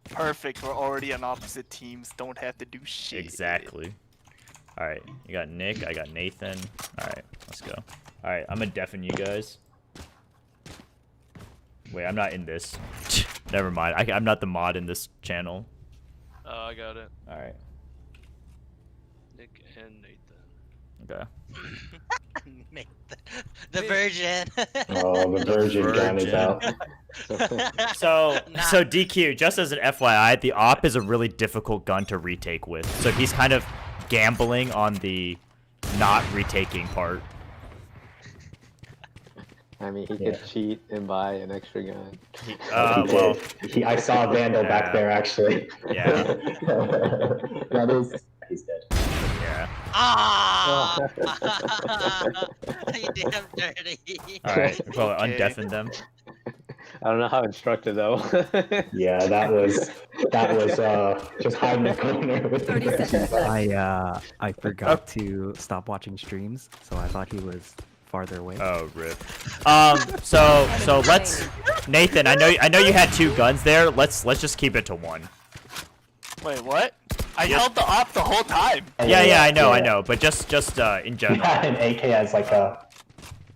Perfect. We're already on opposite teams. Don't have to do shit. Exactly. All right, you got Nick. I got Nathan. All right, let's go. All right, I'm gonna deafen you guys. Wait, I'm not in this. Never mind. I'm not the mod in this channel. Oh, I got it. All right. Nick and Nathan. Okay. The virgin. Oh, the virgin gun is out. So DQ, just as an FYI, the op is a really difficult gun to retake with. So he's kind of gambling on the not retaking part. I mean, he could cheat and buy an extra gun. Well, I saw Vandal back there actually. Yeah. That is, he's dead. Yeah. Ah! You damn dirty. All right, well, undeafen them. I don't know how instructive though. Yeah, that was just hide in the corner with 30 seconds left. I forgot to stop watching streams, so I thought he was farther away. Oh, rip. So let's Nathan. I know you had 2 guns there. Let's just keep it to 1. Wait, what? I held the op the whole time. Yeah, I know. But just in general. Yeah, an AK as like a.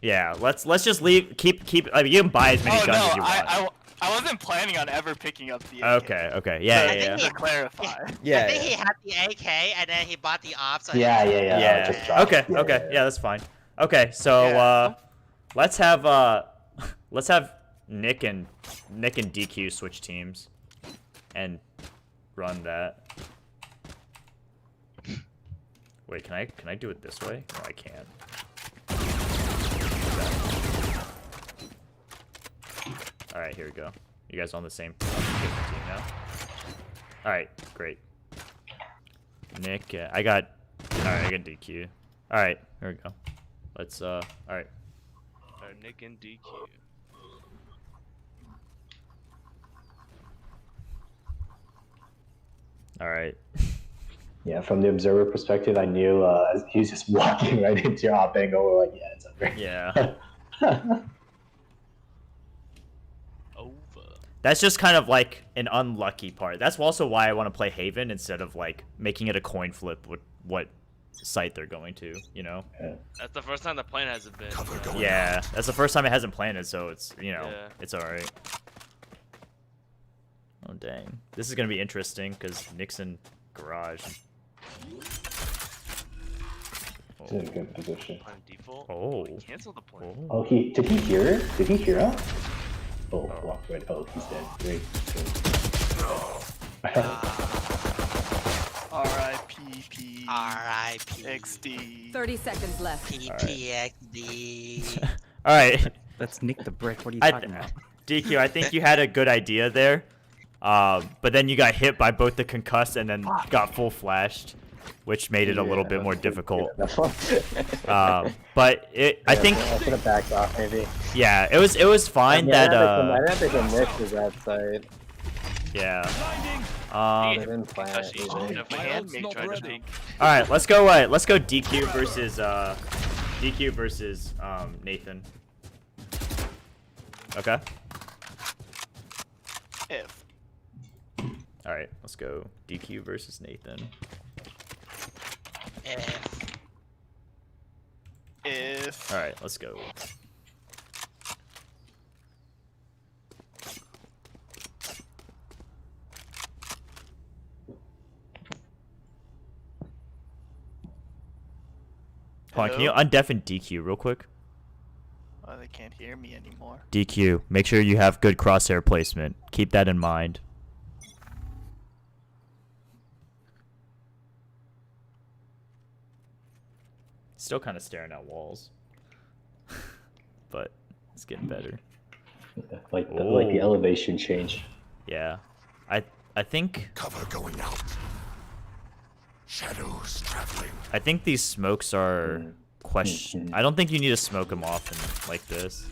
Yeah, let's just keep. I mean, you can buy as many guns as you want. I wasn't planning on ever picking up the AK. Okay. Yeah. To clarify. Yeah. I think he had the AK and then he bought the op. So Yeah. Just dropped. Okay. Yeah, that's fine. Okay, so let's have Nick and DQ switch teams and run that. Wait, can I do it this way? No, I can't. All right, here we go. You guys on the same team now? All right, great. Nick, I got DQ. All right, here we go. Let's all right. Alright, Nick and DQ. All right. Yeah, from the observer perspective, I knew he was just walking right into your op angle. We're like, yeah, it's over. Yeah. That's just kind of like an unlucky part. That's also why I want to play Haven instead of like making it a coin flip with what site they're going to, you know? Yeah. That's the first time the plane hasn't been. Yeah, that's the first time it hasn't planted, so it's, you know, it's alright. Oh, dang. This is going to be interesting because Nixon garage. He's in a good position. On default? Oh. Cancel the plane. Oh, did he hear it? Did he hear us? Oh, walk right. Oh, he's dead. Great. R.I.P. R.I.P. XD. 30 seconds left. PTXD. All right. That's Nick the Brick. What are you talking about? DQ, I think you had a good idea there, but then you got hit by both the concuss and then got full flashed, which made it a little bit more difficult. But I think I should have backed off maybe. Yeah, it was fine that I didn't think the mix was that side. Yeah. I didn't plan it either. All right, let's go DQ versus Nathan. Okay. If. All right, let's go DQ versus Nathan. If. All right, let's go. Hold on, can you undeafen DQ real quick? Oh, they can't hear me anymore. DQ, make sure you have good crosshair placement. Keep that in mind. Still kind of staring at walls. But it's getting better. Like the elevation change. Yeah. I think Cover going out. Shadows traveling. I think these smokes are question. I don't think you need to smoke them often like this.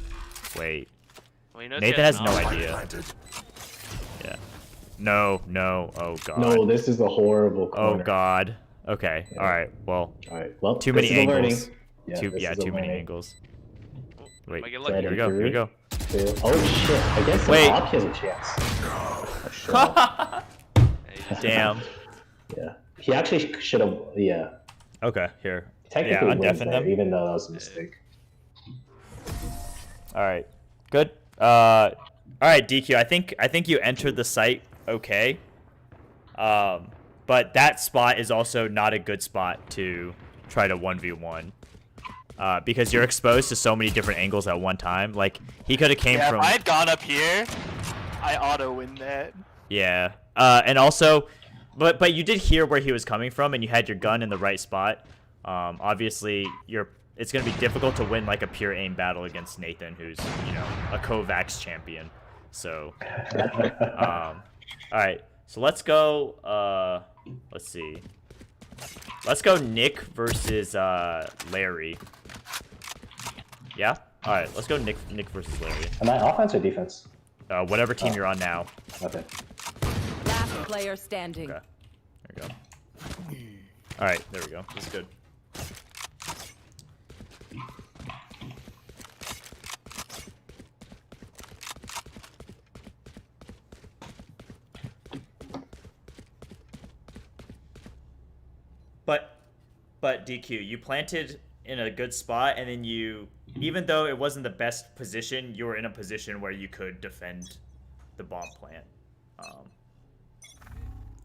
Wait. Well, you know Nathan has no idea. Yeah. No. Oh god. No, this is a horrible corner. Oh god. Okay. Yeah. All right. Well. All right. Well, too many angles. Yeah, too many angles. Wait. Here Here we go. Here we go. Oh shit! I guess the op has a chance. Damn. Yeah. He actually should have. Yeah. Okay. Here. Technically yeah, wins undeafen there, them. even though that was a mistake. All right. Good. All right, DQ. I think you entered the site okay. But that spot is also not a good spot to try to 1v1. Because you're exposed to so many different angles at one time. Like he could have came from. If I had gone up here, I auto win that. Yeah. And also, but you did hear where he was coming from, and you had your gun in the right spot. Obviously, it's gonna be difficult to win like a pure aim battle against Nathan, who's a Kovacs champion. So, all right. So let's go. Let's see. Let's go Nick versus Larry. Yeah. All right. Let's go Nick versus Larry. Am I offense or defense? Whatever team you're on now. Okay. Last player standing. Okay. There we go. All right. There we go. This is good. But DQ, you planted in a good spot, and then even though it wasn't the best position, you were in a position where you could defend the bomb plant.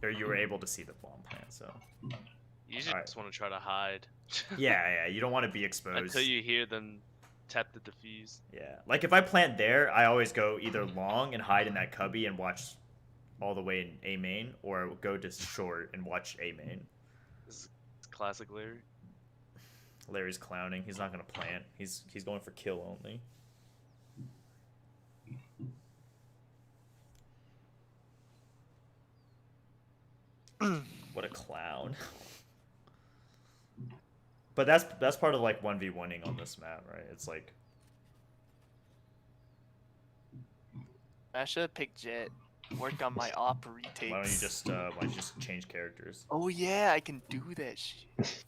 Or you were able to see the bomb plant, so. You just want to try to hide. Yeah, you don't want to be exposed. Until you hear them tap the defuse. Yeah, like if I plant there, I always go either long and hide in that cubby and watch all the way in A main, or go to short and watch A main. Classic Larry. Larry's clowning. He's not gonna plant. He's going for kill only. What a clown. But that's part of like 1v1ing on this map, right? It's like I should have picked Jet. Work on my op retakes. why don't you just change characters? Oh yeah, I can do that shit.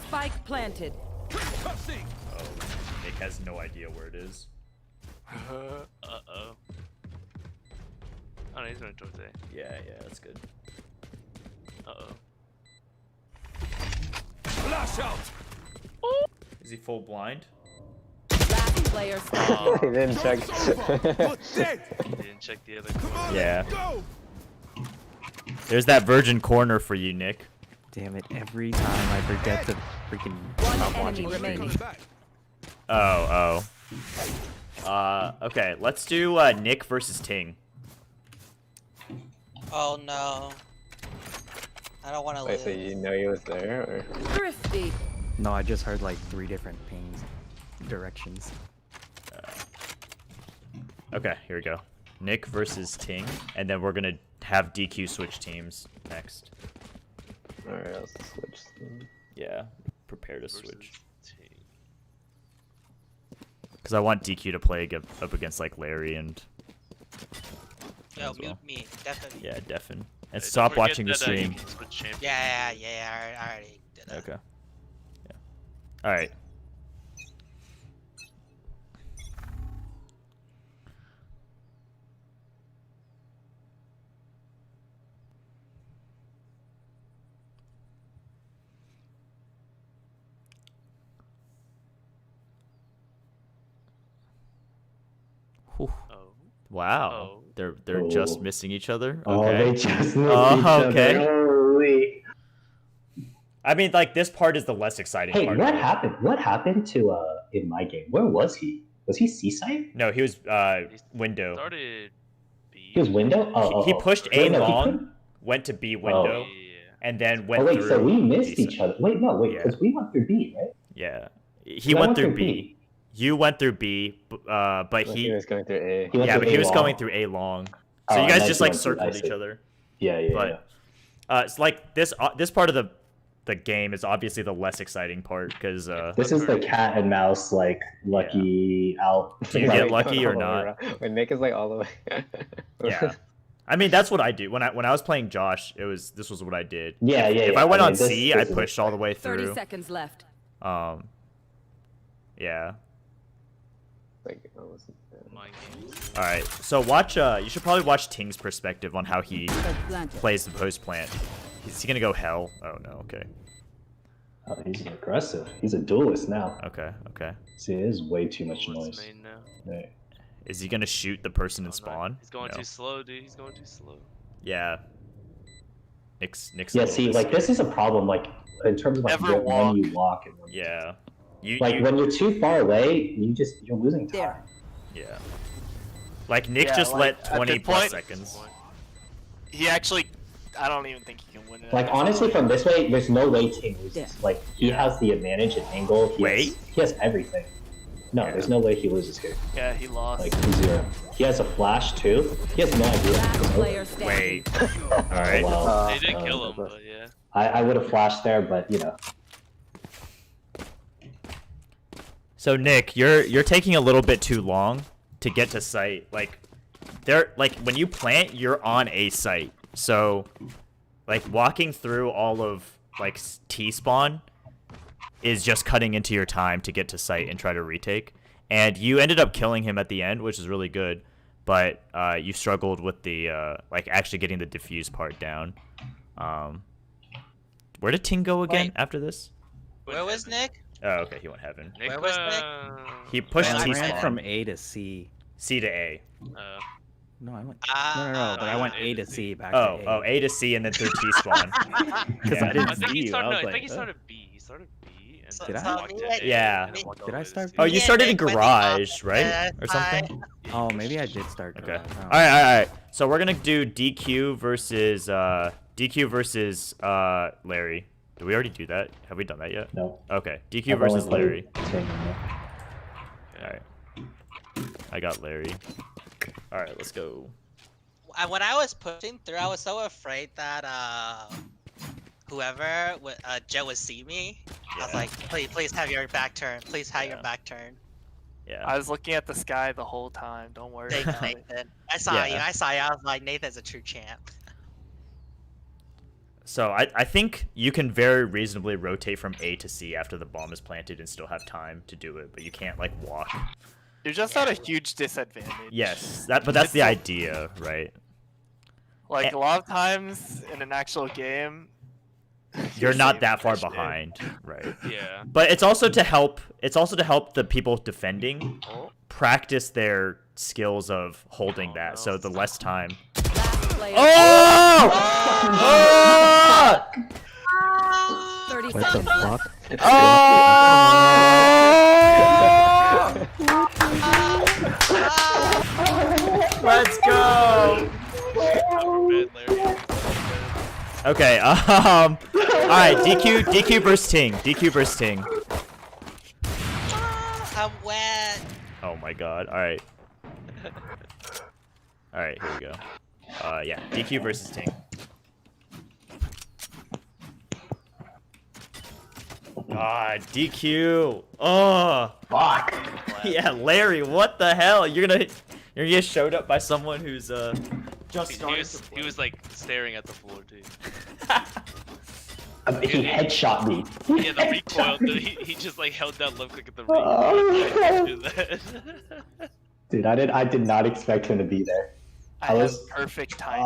Spike planted. Oh, Nick has no idea where it is. Uh-oh. Oh no, he's going towards A. Yeah, that's good. Uh-oh. Flash out. Is he full blind? Last player standing. He didn't check. He didn't check the other corner. Yeah. There's that virgin corner for you, Nick. Damn it! Every time I forget to freaking stop watching remaining. stream. Oh. Okay, let's do Nick versus Ting. Oh no. I don't want to Wait, lose. so you know he was there, or? Thrifty. No, I just heard like 3 different pings, directions. Okay, here we go. Nick versus Ting, and then we're gonna have DQ switch teams next. Alright, I'll switch them. Yeah, prepare to switch. Versus Ting. Because I want DQ to play up against like Larry and. Yo, as mute well. me, definitely. Yeah, deafen. And Hey, stop don't forget watching the that, stream. you can switch champions. Yeah, I already did that. Okay. Yeah. All right. Whew. Oh. Wow. Oh. They're just missing each other. Oh, Okay. they just missed each other. Okay. Holy. I mean, like this part is the less exciting Hey, part. what happened? What happened to in my game? Where was he? Was he C-side? No, he was window. Started B. He was window. He pushed A Wait, no, he long, couldn't- went to B window, Yeah. and then Oh went wait, through. so we missed B each side. other. Wait, no, wait, Yeah. because we went through B, right? Yeah, he I went went through through B. B. You went through B, but He he was going through A. He went yeah, through but he A was long. going through A long. So Oh, you guys and just then like he went through circled I each see. other. Yeah. But it's like this part of the game is obviously the less exciting part because This is the cat and mouse like lucky out. Do you get lucky or not? When Nick is like all the way. Yeah. I mean that's what I do when I was playing Josh. This was what I did. Yeah, If I went mean, on C, I this is pushed all the way 30 through. seconds left. Yeah. Like, My games. All right. So watch. You should probably watch Ting's perspective on how he Planted. plays the post plant. Is he gonna go hell? Oh no. Okay. Oh, he's aggressive. He's a duelist now. Okay. See, it is way too much What's noise. main now? Right. Is he gonna shoot the person in Oh, no. spawn? He's going No. too slow, dude. He's going too slow. Yeah. Nick's Yeah, a little see, bit like this scared. is a problem. Like in terms of like Never when you walk and when you Yeah. like when you're too far away, you're losing time. There. Yeah. Like Nick Yeah, just like, let at 20 this plus point- seconds. He actually, I don't even think he can win it. Like honestly, from this way, there's no way Ting loses. Yeah. Like he has the advantage in angle. He has everything. No, Yeah. there's no way he loses here. Yeah, he lost. Like 0. He has a flash too. He has no idea. Last It's over. player standing. Wait. All right. Well, They did kill him, but yeah. I would have flashed there, but you know. So Nick, you're taking a little bit too long to get to site. Like when you plant, you're on a site. So like walking through all of like T spawn is just cutting into your time to get to site and try to retake. And you ended up killing him at the end, which is really good. But you struggled with the like actually getting the diffuse part down. Where did Ting go again after this? Where was Nick? Oh, okay, he went heaven. Nick, Where was Nick? He pushed I T ran spawn. from A to C. C to A. No, I went. Ah, No, but I went A to C back to A. Oh, A to C and then through T spawn. Because Yeah. I didn't I think see he you. started. I No, was I like, think he "Oh." started B. He started B. And So- then so walked me to and- A, Yeah. and then walked all Did the I way to start C. Oh, you Yeah, started in Nick went the garage, right? Yeah, Or something? Oh, maybe I did start. Okay. garage. Oh. All right. So we're gonna do DQ versus Larry. Did we already do that? Have we done that yet? No. Okay. DQ I've versus only Larry. played Ting, yeah. All right. I got Larry. All right, let's go. When I was pushing through, I was so afraid that Jet would see me. I was like, please have your back turn. Please have your back turn. Yeah. I was looking at the sky the whole time. Don't worry. Thanks, about it. Nathan. I saw you. I saw you. I was like, Nathan's a true champ. So I think you can very reasonably rotate from A to C after the bomb is planted and still have time to do it, but you can't like walk. You're just at a huge disadvantage. Yes, but that's the idea, right? Like a lot of times in an actual game, You're not saved that far actually. behind, right? Yeah. But it's also to help. It's also to help the people defending Oh. practice their skills of holding that. So the less time. Last player. Oh! Oh! 30 What the seconds left. fuck? Let's go. Okay. All right. DQ versus Ting. DQ versus Ting. I'm wet. Oh my god. All right. All right. Here we go. Yeah. DQ versus Ting. God, DQ. Oh, fuck. Yeah, Larry. What the hell? You're gonna get showed up by someone who's just starting to play. He was like staring at the floor too. He headshot me. Yeah, the recoil. He just like held down left click at the recoil. Oh. Dude, I did not expect him to be there. I was have perfect timing.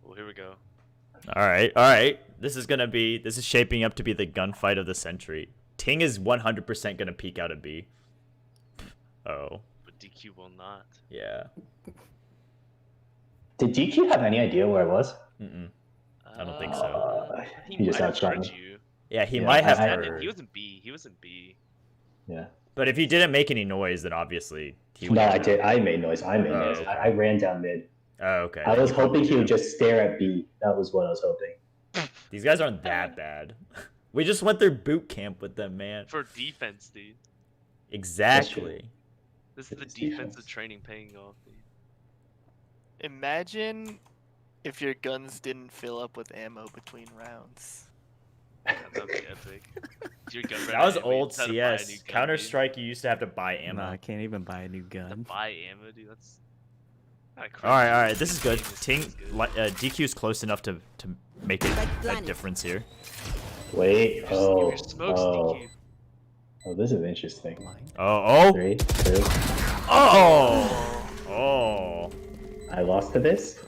Well, here we go. All right. This is shaping up to be the gunfight of the century. Ting is 100% gonna peek out of B. Oh. But DQ will not. Yeah. Did DQ have any idea where I was? Mm-mm. I don't think so. He just might have outshot heard me. you. Yeah, he Yeah, might have I- heard. He was in B. He was in B. Yeah. But if he didn't make any noise, then obviously he would. No, I did. I made noise. I made noise. okay. I ran down mid. Oh, okay. I then was you probably hoping he would do. just stare at B. That was what I was hoping. These guys aren't that bad. We just went through boot camp with them, man. For defense, dude. Exactly. This is the It's defensive defense. training paying off, dude. Imagine if your guns didn't fill up with ammo between rounds. That'd be epic. Your gun That was running ammo, you old just had to buy a new CS. gun, dude. Counter Strike, you used to have to buy ammo. Nah, I can't even buy a new gun. Buy ammo, dude. That's kinda crazy. All right. This is good. This Ting, is good. DQ is close enough to make it a Blinded. difference here. Wait. Give Oh. your smokes, Oh. DQ. Oh, this is interesting. Oh. 3, 2. Oh. I lost to this.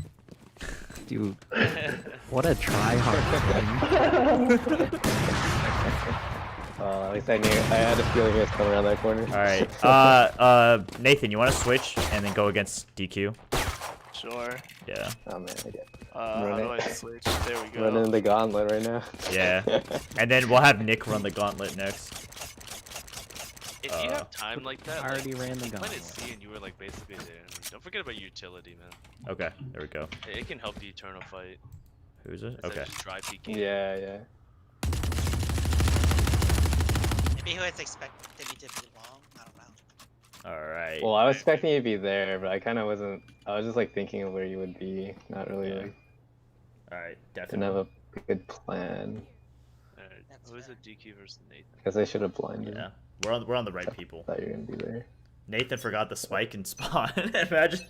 Dude, what a try hard. At least I knew. I had a feeling he was coming around that corner. All right. Nathan, you want to switch and then go against DQ? Sure. Yeah. Oh man, I get How Run do I it. switch? There we go. running the gauntlet right now. Yeah. And then we'll have Nick run the gauntlet next. If you have time like that, I already ran the you played at gauntlet. C and you were like basically there. I mean, don't forget about your utility, man. Okay. There we go. It can help the eternal fight. Who's it? Instead of Okay. just dry peeking. Yeah. Maybe he was expecting me to be long. I don't know. All right. Well, I was expecting you to be there, but I kind of wasn't. I was just like thinking of where you would be. Not really. Yeah. Like, All right. didn't have Definitely. a good plan. Alright, That's who is fair. it? DQ versus Nathan. Guess I should have blinded. Yeah. We're on the right people. Thought you were gonna be there. Nathan forgot the spike and spawn. Imagine.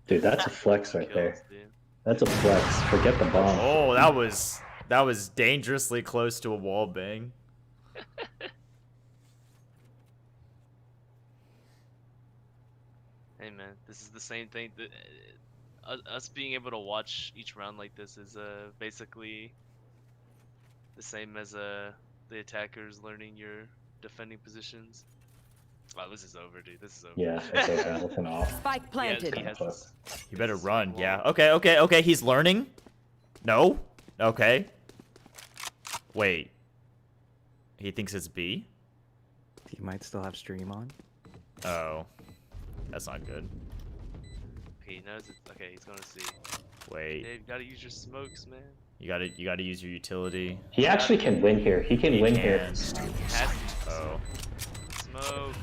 Dude, that's a flex right there. Kills, dude. That's a flex. Forget the bomb. Oh, that was dangerously close to a wall bang. Hey man, this is the same thing. Us being able to watch each round like this is basically the same as the attackers learning your defending positions. Wow, this is over, dude. This is over. Yeah, it's over. Hamilton off. Spike planted. He has this. You better run. Yeah. Okay. He's learning. No. Okay. Wait. He thinks it's B. He might still have stream on. Oh. That's not good. Okay, he knows it's okay. He's gonna see. Wait. Dave, you gotta use your smokes, man. You gotta use your utility. He actually can win here. He can win here. Has to. Oh. Smoke.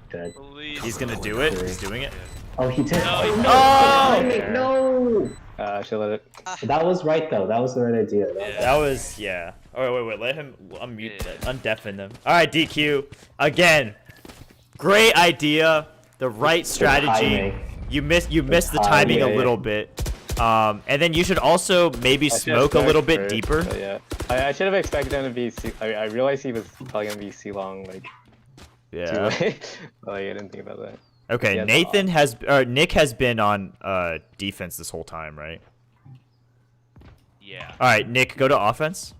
Good. Please. He's gonna do it. He's doing it. Oh, he did. No, he Oh, didn't. no! No! I should let it. That was right though. That was the right idea. That was yeah. Oh wait. Let him unmute Yeah. that. Undeafen them. All right, DQ. Again. Great idea. The right strategy. timing. You missed the timing a timing. little bit. And then you should also maybe I should smoke a have little smoked bit first, deeper. but yeah, I should have expected him to be. I realized he was probably gonna be C long like too Yeah. late. Like, I didn't think about that. Okay. Yeah, Nathan Nick has been on defense this whole time, right? Yeah. All right, Nick, go to offense,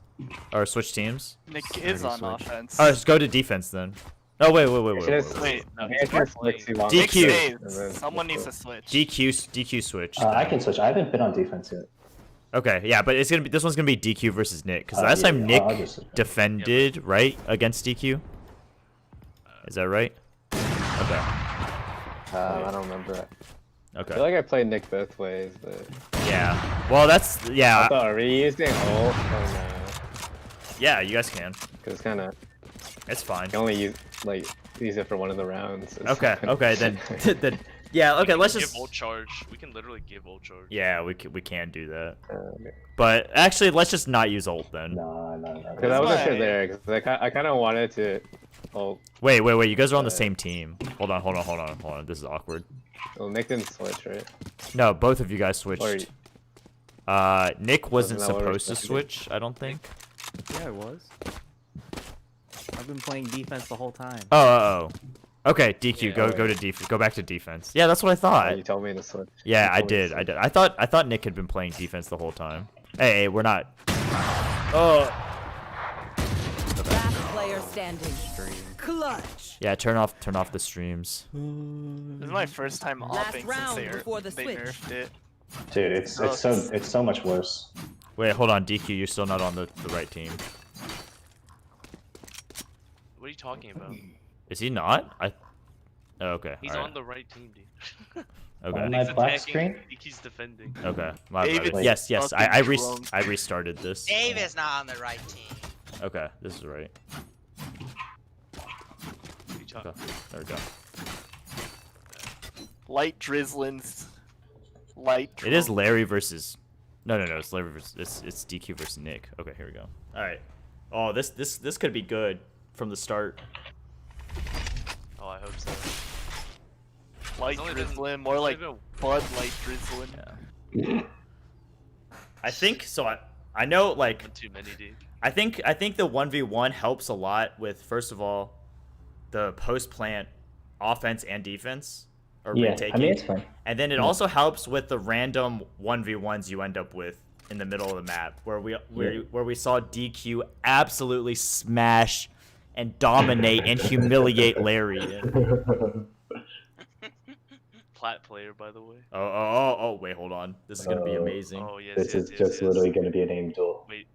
or switch teams. Nick is on switch. offense. Or just go to defense then. Oh wait. Wait, No, I he's should have switched C long. Nick DQ. saves. And then- Someone needs to switch. DQ switch. I can switch. I haven't been on defense yet. Okay, yeah, but it's gonna be this one's gonna be DQ versus Nick because last time Nick I'll just- defended right against DQ. Is that right? Okay. I don't remember. I Okay. feel like I played Nick both ways, but Yeah. Well, that's yeah. I thought, are we using ult? Oh Yeah, you guys can. no, because kind of It's fine. you can only use it for one of the rounds. It's Okay. kinda- Okay. Then yeah. Okay. Let's give just. ult charge. We can literally give ult charge. Yeah, we can do that. Okay. But actually, let's just not use ult then. No. Because I wasn't sure Why? there, because I kind of wanted to. Oh, Wait. You guys are on the same team. Hold on. This is awkward. well, Nick didn't switch, right? No, both of you guys Or switched. Nick wasn't Wasn't that what we're supposed to supposed to do? switch. I don't think. Yeah, it was. I've been playing defense the whole time. Oh. Okay, DQ, Yeah, go to defense. Go back to defense. Yeah, that's what I thought. You told me to switch. Yeah, You I told me to did. switch. I thought Nick had been playing defense the whole time. Hey, we're not. Oh. Last player standing. Clutch. Yeah, turn off the streams. This is my first time Last opping since round they before the they switch. nerfed it. Dude, it's so much worse. Wait, hold on, DQ. You're still not on the right team. What are you talking about? Is he not? Oh, okay. He's alright. on the right team, dude. Okay. On my Nick's black attacking, screen? He's defending. Okay. My David, bad. Yes, yes. I drunk. restarted this. Dave is not on the right team. Okay, this is right. You talk- Okay, there we go. Light drizzlings. Light. It is drunk. Larry versus. No, it's Larry versus. It's DQ versus Nick. Okay, here we go. All right. Oh, this could be good from the start. Oh, I hope so. Light It's only been- drizzling, more it's like only Bud Light drizzling. Yeah. I think so. I know like. been too many, dude. I think the 1v1 helps a lot with, first of all, the post plant offense and defense or retaking. I mean it's fine. And then it also helps with the random 1v1s you end up with in the middle of the map where we saw DQ absolutely smash and dominate and humiliate Larry. Plat player, by the way. Oh, wait, hold on. This is going to be amazing. Oh, yes, This yes, is just literally going to be a name duel. Wait.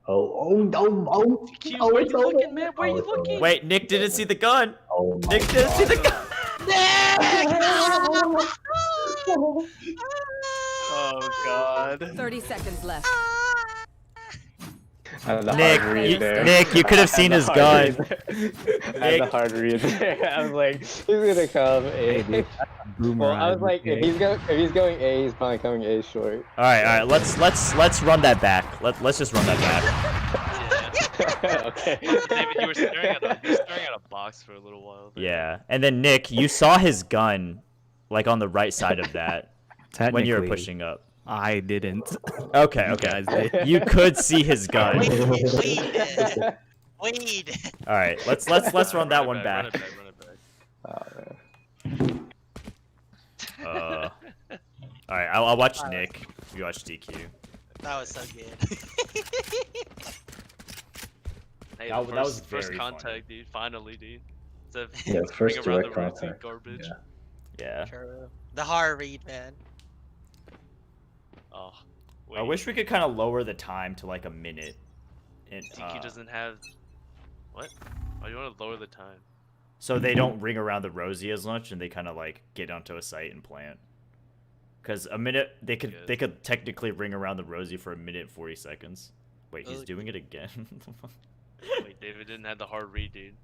Oh, DQ, oh, where it's you over. looking, man? Where Oh, you it's over. looking? Wait, Nick didn't see the gun. Oh my Nick didn't see the gun. Oh god. 30 seconds left. Nick, you could have seen his gun. I had the hard read there. I was like, he's gonna come A. Boomer. Well, I was like, if he's going A, he's probably coming A short. All right. Let's run that back. Let's just run that back. Okay. David, you were staring at a box for a little while. There. Yeah, and then Nick, you saw his gun, like on the right side of that when you were Technically, pushing up. I didn't. Okay. You guys did. You could see his gun. Wait. All right, let's run that one back. Run it back. All right, I'll watch Nick. You watch DQ. That was so good. Hey, That was first very contact, dude. Finally, dude. Instead of Yeah, first running around direct the room contact. garbage. Yeah. True. The hard read, man. Oh. Wait. I wish we could kind of lower the time to like a minute. DQ doesn't have. What? Oh, you want to lower the time? So they don't ring around the rosy as much, and they kind of like get onto a site and plant. Because a minute, they could technically ring around the rosy for a minute and 40 seconds. Wait, he's doing it again. Wait, David didn't have the hard read, dude.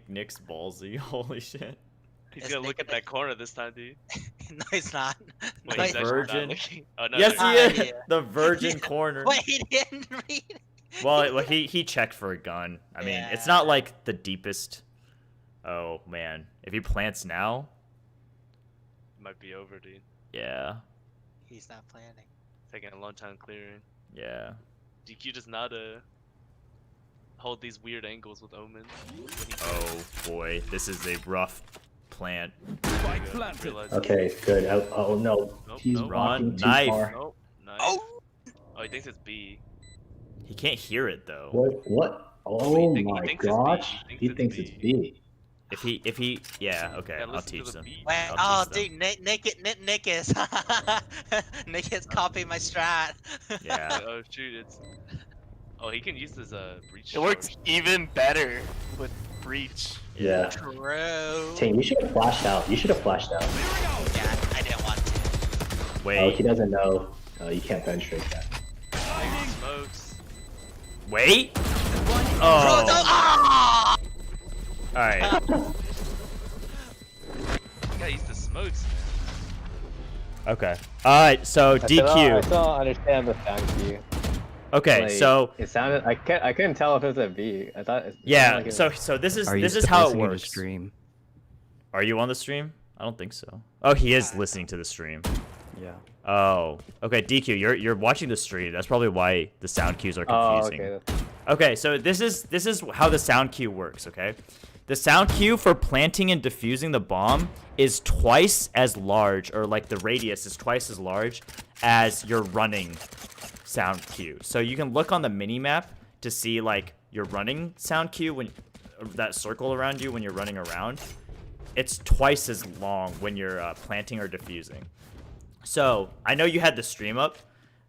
Nick's ballsy. Holy shit. He's gonna look at that corner this time, dude. No, he's not. Wait, No, he's actually not Virgin. looking. Oh, no, Yes, there's- he is. The virgin corner. Wait, he didn't read. Well, he checked for a gun. I mean, it's not like the deepest. Oh man, if he plants now, It might be over, dude. yeah, He's not planning. Taking a long time clearing. yeah. DQ does not hold these weird angles with Omen. When he Oh boy, this is a rough plant. Spike planted. realized- Okay, good. Oh no, Nope, he's nope. walking Run, too knife. far. Nope. Nice. Oh! Oh, he thinks it's B. He can't hear it though. What? Oh he my thinks it's B. gosh, He he thinks thinks it's it's B. If he, yeah, okay, Yeah, I'll listen to teach the them. beat. Wait, I'll oh, teach them. dude, Nick is Nick is copying my strat. Yeah. Oh shoot, it's. Oh, he can use his breach. It works charge. even better with breach. Yeah. True. Ting, you should have flashed out. You should have flashed out. Yeah, I didn't want to. Oh, Wait, he doesn't know. You can't penetrate that. Smokes. wait. Bro, Oh, no, ah! all right. Gotta use the smokes, man. Okay. All right. So I DQ. still don't understand the sound cue. Okay. Like, So it sounded. I couldn't tell if it was a B. I thought. It sounded yeah. like it So this is Are you this is still how it listening to works. Stream? Are you on the stream? I don't think so. Oh, he is listening to the stream. Yeah. Oh, okay, DQ, you're watching the stream. That's probably why the sound cues are Oh, confusing. okay. Okay, so this is how the sound cue works, okay? The sound cue for planting and defusing the bomb is twice as large, or like the radius is twice as large as your running sound cue. So you can look on the mini map to see like your running sound cue when that circle around you when you're running around. It's twice as long when you're planting or defusing. So I know you had the stream up,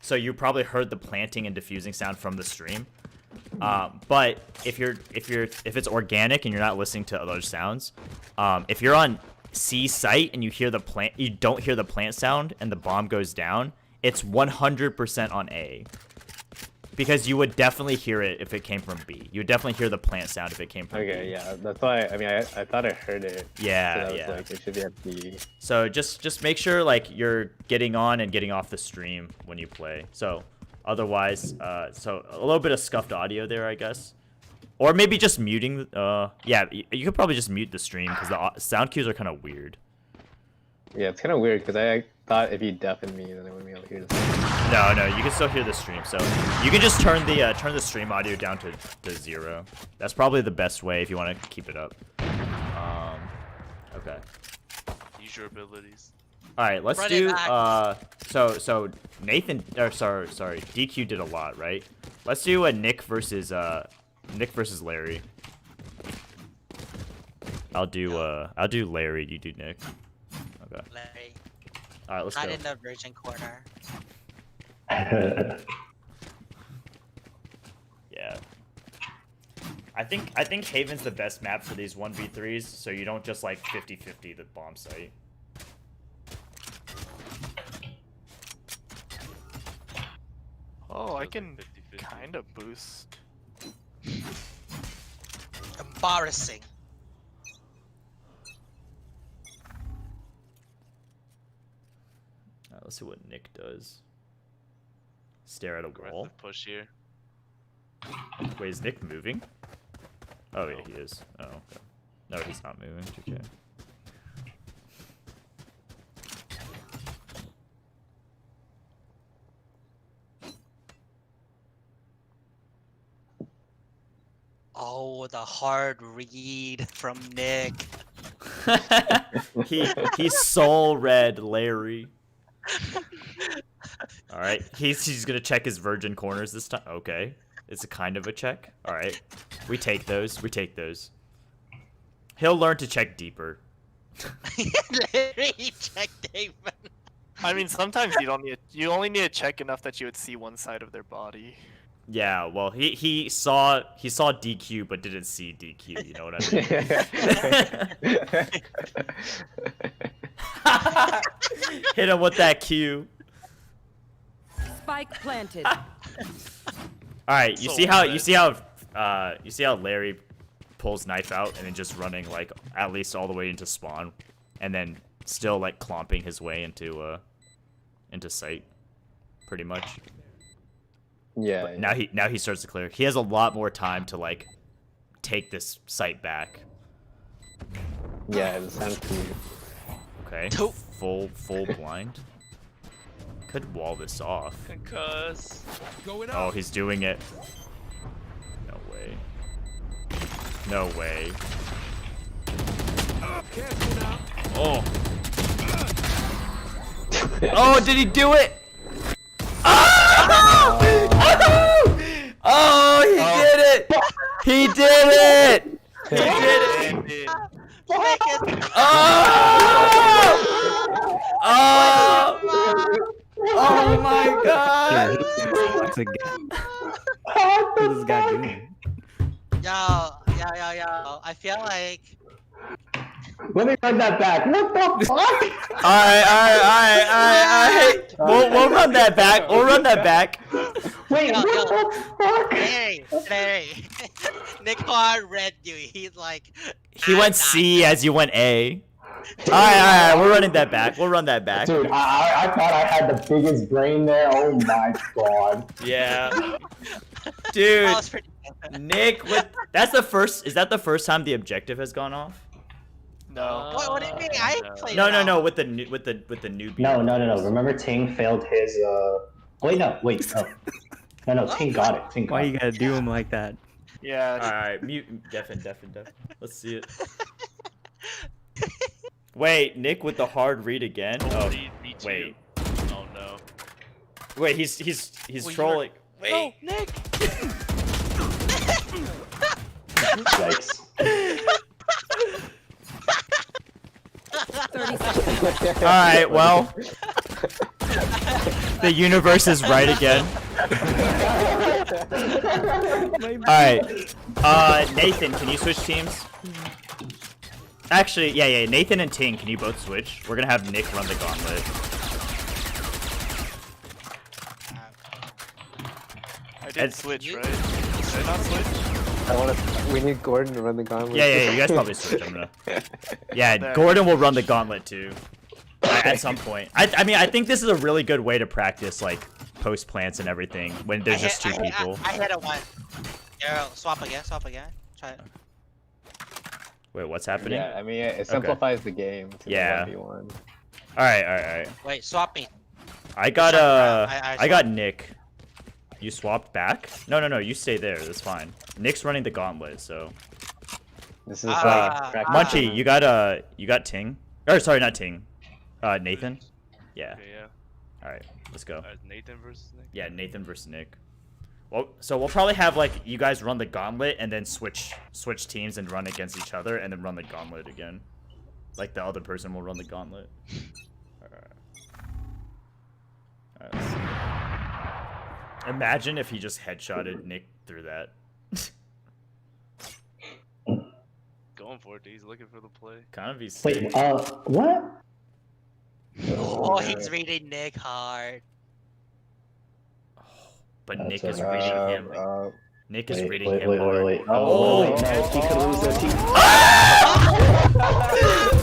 so you probably heard the planting and diffusing sound from the stream. But if it's organic and you're not listening to other sounds, if you're on C site and you don't hear the plant sound and the bomb goes down, it's 100% on A. Because you would definitely hear it if it came from B. You would definitely hear the plant sound if it came from B. Okay, yeah, that's why. I mean, I thought I heard it. Yeah, so yeah. Like, it should be at B. So just make sure like you're getting on and getting off the stream when you play. So otherwise, so a little bit of scuffed audio there, I guess. Or maybe just muting. Yeah, you could probably just mute the stream because the sound cues are kind of weird. Yeah, it's kind of weird because I thought if you deafen me, then I wouldn't be able to hear this. No, you can still hear the stream. So you can just turn the stream audio down to 0. That's probably the best way if you want to keep it up. Okay. Use your abilities. All right, let's do. So Nathan, or sorry, DQ did a lot, right? Let's do a Nick versus Larry. I'll do Larry. You do Nick. Okay. Larry. All right, let's Not go. in the virgin corner. Yeah. I think Haven's the best map for these 1v3s, so you don't just like 50-50 the bomb site. Oh, I can kind of boost. Embarrassing. Alright, let's see what Nick does. Stare at a wall. Aggressive push here. Wait, is Nick moving? Oh yeah, he is. Oh, okay. No, he's not moving. Okay. Oh, the hard read from Nick. he soul read Larry. All right, he's gonna check his virgin corners this time. Okay, it's a kind of a check. All right, we take those. We take those. He'll learn to check deeper. Larry checked David. I mean, sometimes you don't need. You only need to check enough that you would see one side of their body. Yeah, well, he saw DQ but didn't see DQ. You know what I mean? Hit him with that Q. Spike planted. All right, you see how Larry pulls knife out and then just running like at least all the way into spawn, and then still like clomping his way into sight, pretty much. Yeah. But now he starts to clear. He has a lot more time to like take this site back. Yeah, it sounds cool. Okay. Full blind. Could wall this off. Concuss. Oh, he's doing it. No way. No way. Oh. Oh, did he do it? Oh! Oh, he did it! He did it! He did it! Oh! Oh! Oh my god! What's this guy doing? Yo. I feel like. Let me run that back. What the fuck? Alright. We'll run that back. We'll run that back. Wait, what the fuck? Larry. Nick Hard read you. He's like. He went C as you went A. Alright. We're running that back. We'll run that back. Dude, I thought I had the biggest brain there. Oh my god. Yeah. Dude. Nick, is that the first time the objective has gone off? No. What do you mean? I played No, with the newbie. No. Remember Ting failed his Wait, no. No, Ting got it. Ting got Why it. you gotta do him like that? Yeah. Alright, mute deafen. Let's see it. Wait, Nick with the hard read again? Oh, wait. Oh no. Wait, he's trolling. Wait. No, Nick. Yikes. 30 seconds. Alright, well. The universe is right again. Alright. Nathan, can you switch teams? Actually, yeah. Nathan and Ting, can you both switch? We're gonna have Nick run the gauntlet. I did switch, right? Did I not switch? We need Gordon to run the gauntlet. Yeah, you guys probably switch. I'm gonna. Yeah, Gordon will run the gauntlet too. At some point. I mean, I think this is a really good way to practice, like, post plants and everything when there's just two people. I hit a one. Yo, swap again. Try it. Wait, what's happening? Yeah, I mean, it simplifies the game to Yeah. the 1v1. Alright. Wait, swap me. I got I I got Nick. You swapped back? No, you stay there. That's fine. Nick's running the gauntlet, so. This is Munchie, you got Ting? Or sorry, not Ting. Nathan? Yeah. Okay, yeah. Alright, let's go. Nathan versus Nick? Yeah, Nathan versus Nick. Well, so we'll probably have, like, you guys run the gauntlet and then switch teams and run against each other and then run the gauntlet again. Like, the other person will run the gauntlet. Alright, let's see. Imagine if he just headshotted Nick through that. Going for it, dude. He's looking for the play. Kind of be sick. Wait, what? Oh, he's reading Nick hard. But That's Nick is alright. reading him. Nick is reading him. Wait. Oh, Wait, no, he could lose it.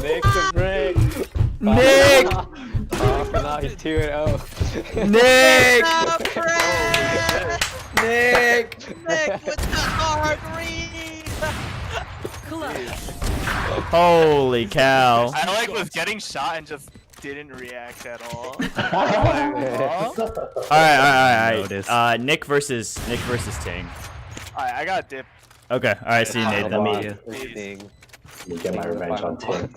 Nick's a brick. Nick! Now he's 2-0. Nick! Nick with the hard read. Holy cow. I was getting shot and just didn't react at all. Alright. Nick versus Ting. Alright, I got dip. Okay, alright, see you, Nathan. Let me get my revenge on Tim.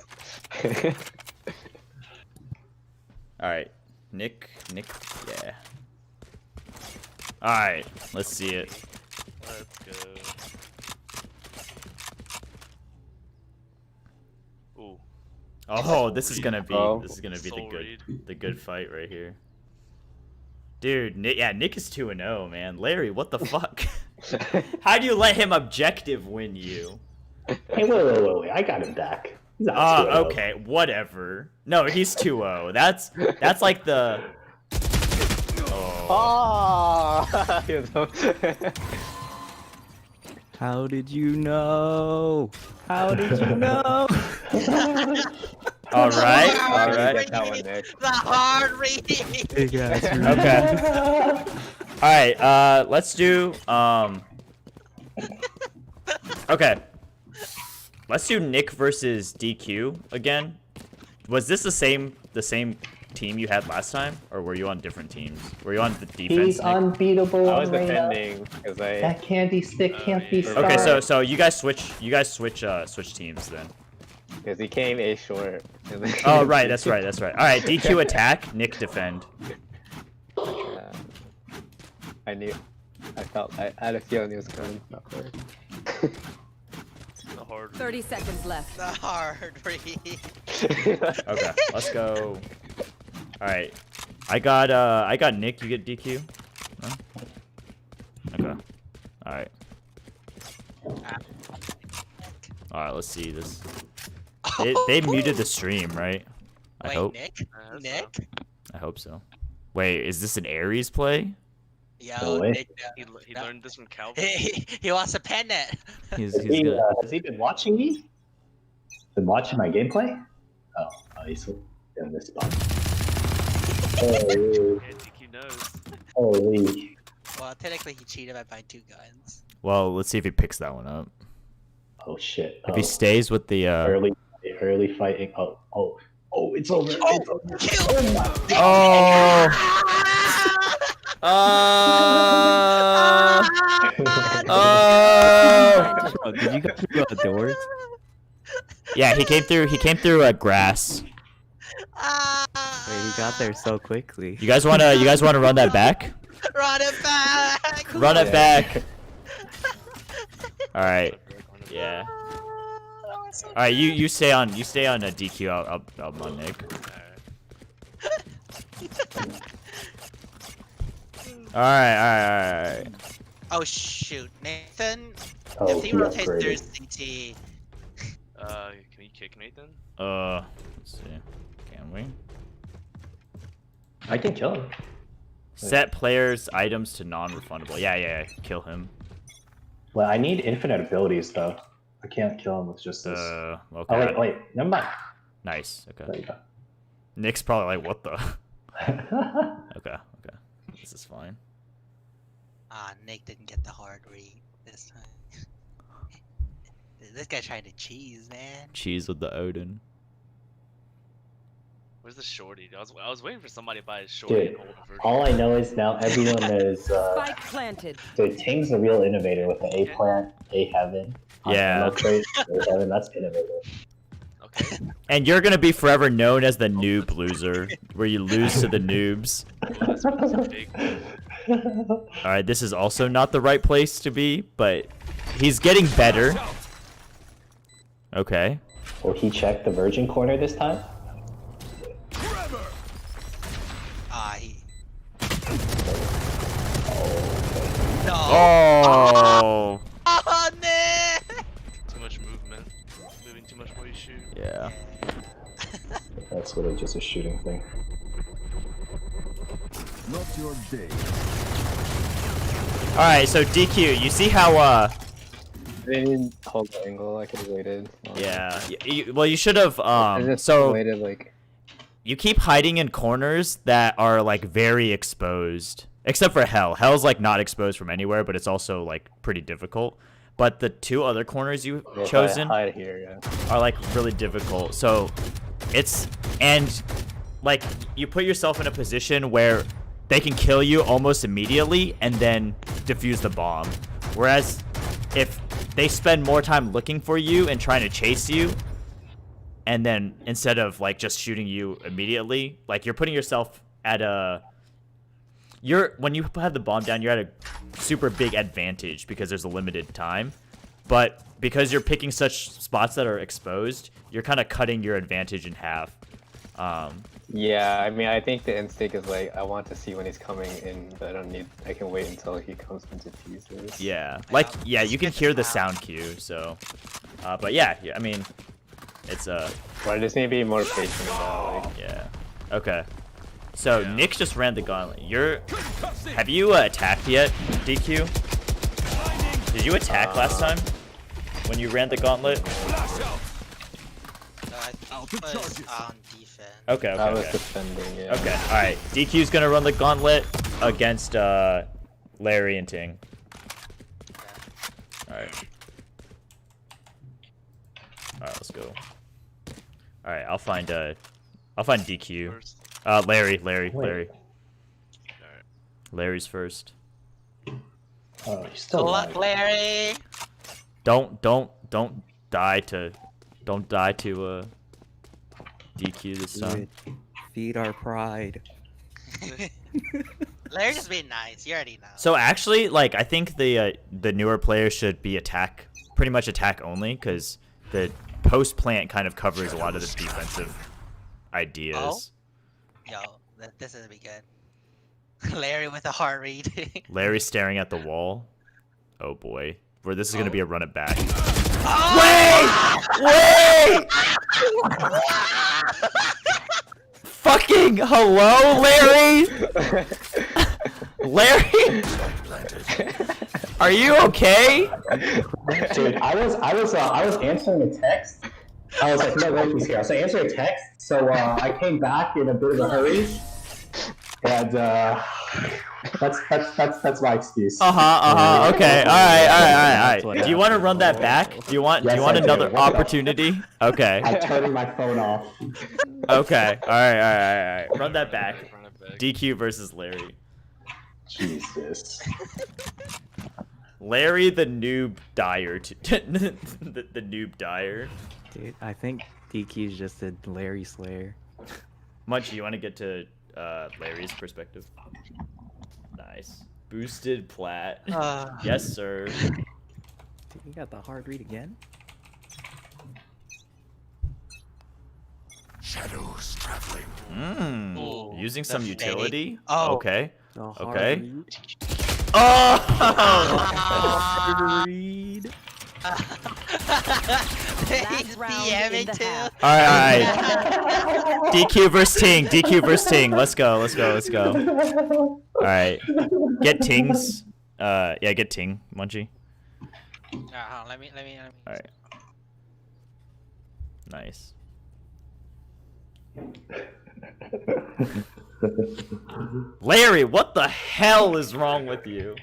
Alright. Nick, yeah. Alright, let's see it. Let's go. Ooh. Oh, this is gonna be Soul the good fight right here. Dude, Nick is 2-0, man. Larry, what the fuck? How do you let him objective win you? Hey, wait. I got him back. He's not 2-0. Okay, whatever. No, he's 2-0. That's like the. Oh. How did you know? How did you know? All right. That one, Nick. The hard read. Hey guys. Okay. All right. Let's do. Okay. Let's do Nick versus DQ again. Was this the same team you had last time, or were you on different teams? Were you on the defense? He's Nick? unbeatable. I was defending because That candy stick can't be stopped. Okay, so you guys switch teams then. Because he came A short. And then Oh right, that's right. All right, DQ attack, Nick defend. I had a feeling he was coming. The hard 30 seconds left. The hard read. Okay, let's go. All right, I got Nick. You get DQ. No? Okay. All right. All right. Let's see this. They muted the stream, right? I hope. Nick? I hope so. Wait, is this an Ares play? Yo, way. Nick. He learned this from Calvin. He wants to pen it. He's Has he been watching me? Been watching my gameplay? Oh, he's in this spot. Holy. DQ knows. Holy. Well, technically he cheated by buying 2 guns. Well, let's see if he picks that one up. Oh shit. If he stays with the early fighting. Oh, it's over. It's over. Kill! Oh, did you go through the doors? Yeah, he came through grass. Wait, he got there so quickly. You guys wanna run that back? Run it back! Run it back. All right. Yeah. All right, you stay on a DQ. I'll on Nick. Alright. Oh shoot, Nathan. Oh, if he he rotates upgraded. their CT, Can you kick Nathan? Let's see. Can we? I can kill him. Set players' items to non-refundable. Yeah. Kill him. Well, I need infinite abilities though. I can't kill him with just this. Okay. Oh wait, never mind. Nice. Okay. There you go. Nick's probably like, what the? Okay. This is fine. Nick didn't get the hard read this time. This guy trying to cheese, man. Cheese with the Odin. Where's the shorty? I was waiting for somebody to buy a shorty. Dude, all I know is now everyone knows. Spike planted. Dude, Ting's the real innovator with the A plant, A heaven. Yeah. A heaven, that's innovative. Okay. And you're gonna be forever known as the noob loser, where you lose to the noobs. Alright, this is also not the right place to be, but he's getting better. Okay. Will he check the virgin corner this time? No. Oh. Oh, Nick! Too much movement. Moving too much while you shoot. Yeah. That's literally just a shooting thing. Not your day. Alright, so DQ, you see how They didn't hold the angle. I could have waited. yeah. Well, you should have I just so waited like. you keep hiding in corners that are like very exposed. Except for Hell. Hell's like not exposed from anywhere, but it's also like pretty difficult. But the two other corners you've chosen Hide here, yeah. are like really difficult. So it's and like you put yourself in a position where they can kill you almost immediately and then defuse the bomb. Whereas if they spend more time looking for you and trying to chase you, and then instead of like just shooting you immediately, like you're putting yourself at a when you have the bomb down, you're at a super big advantage because there's a limited time. But because you're picking such spots that are exposed, you're kind of cutting your advantage in half. Yeah, I mean, I think the instinct is like, I want to see when he's coming in, but I can wait until he comes into pieces. Yeah, like, yeah, you can hear the sound cue, so. But yeah, I mean, it's But I just need to be more patient about like. Yeah. Okay. So Nick just ran the gauntlet. Have you attacked yet, DQ? Did you attack last time when you ran the gauntlet? I was on defense. Okay. I was defending. Yeah. Okay. All right. DQ's gonna run the gauntlet against Larry and Ting. All right. All right. Let's go. All right. I'll find DQ. Larry. Larry's first. Oh, he's still Good alive. luck, Larry. Don't die to DQ this time. Feed our pride. Larry just being nice. You already know. So actually, like, I think the newer players should be pretty much attack only, because the post plant kind of covers a lot of the defensive ideas. Oh? Yo, this is gonna be good. Larry with a heart read. Larry's staring at the wall. Oh boy, where this is gonna be a run it back. Oh! Wait! Fucking hello, Larry! Larry? Are you okay? Dude, I was answering a text. I was like, no, Loki's here. So I answered a text. So I came back in a bit of a hurry, and that's my excuse. Okay. All right. Do you want to run that back? Do you want another opportunity? Okay. I'm turning my phone off. Okay. All right. Run that back. DQ versus Larry. Jesus. Larry the noob dyer. The noob dyer. Dude, I think DQ's just a Larry Slayer. Munch, you want to get to Larry's perspective? Nice. Boosted plat. Yes, sir. Dude, you got the hard read again? Shadows traveling. Using some the utility? Oh. Okay. The hard Okay. read. Oh! Hard read. He's BMing too. All right. DQ versus Ting. DQ versus Ting. Let's go. Let's go. Let's go. All right. Get Ting's. Yeah, get Ting, Munchie. Let me. All right. Nice. Larry, what the hell is wrong with you?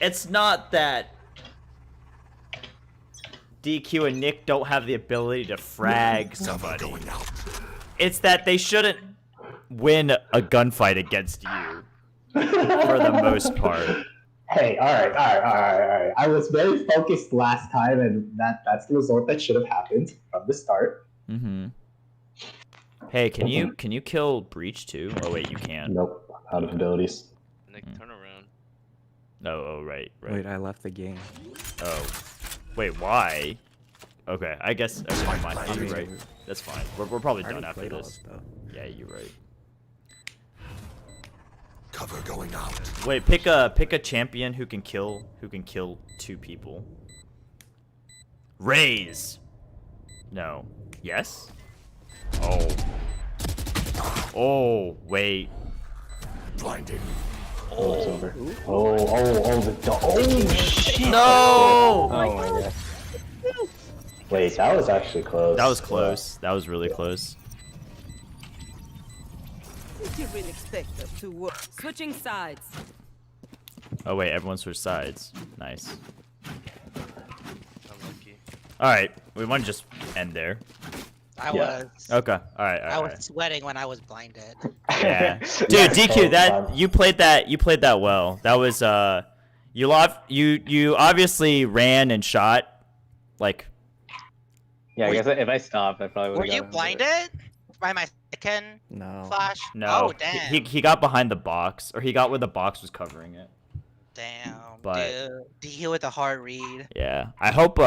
It's not that DQ and Nick don't have the ability to frag somebody. It's that they shouldn't win a gunfight against you for the most part. Hey, all right. I was very focused last time, and that's the result that should have happened from the start. Mm-hmm. Hey, can you kill Breach too? Oh wait, you can't. Nope, out of abilities. Nick, turn around. Oh, right. Wait, I left the game. Oh, wait, why? Okay, I guess. Okay, never mind. I You're mean, right. That's fine. We're probably I done already after played all this. stuff. Yeah, you're right. Cover going out. Wait, pick a champion who can kill two people. Raze. No. Yes. Oh. Oh, wait. Blinding. Oh, it's over. Oh, shit. No. Oh my god. Wait, that was actually close. That was close. That was really close. You really expect us to work? Switching sides. Oh wait, everyone switched sides. Nice. Unlucky. All right, we want to just end there. I Yeah. was. Okay. All right. I All was right. sweating when I was blinded. Yeah. Dude, Yeah, DQ, so that fun. you played that well. That was you obviously ran and shot like Yeah, I guess if I stopped, I probably would. Were you blinded by my second No. flash? no. Oh damn. He got behind the box, or he got where the box was covering it. Damn. But- Dude, DQ with a hard read. Yeah. I hope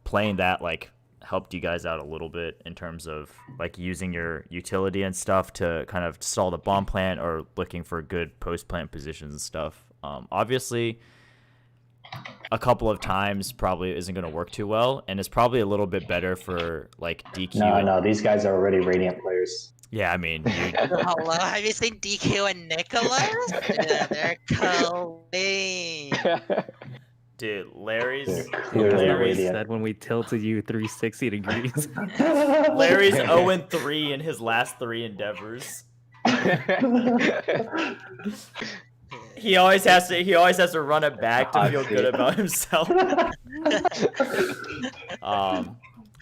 playing that like helped you guys out a little bit in terms of like using your utility and stuff to kind of stall the bomb plant or looking for good post plant positions and stuff. Obviously a couple of times probably isn't going to work too well, and it's probably a little bit better for like DQ. No, these guys are already Radiant players. Yeah, I mean, Hello, have you seen DQ and Nicholas? Yeah, they're clean. dude, Larry's They're Larry Radiant. said when we tilted you 360 degrees. Larry's 0-3 in his last 3 endeavors. He always has to run it back to feel good about himself.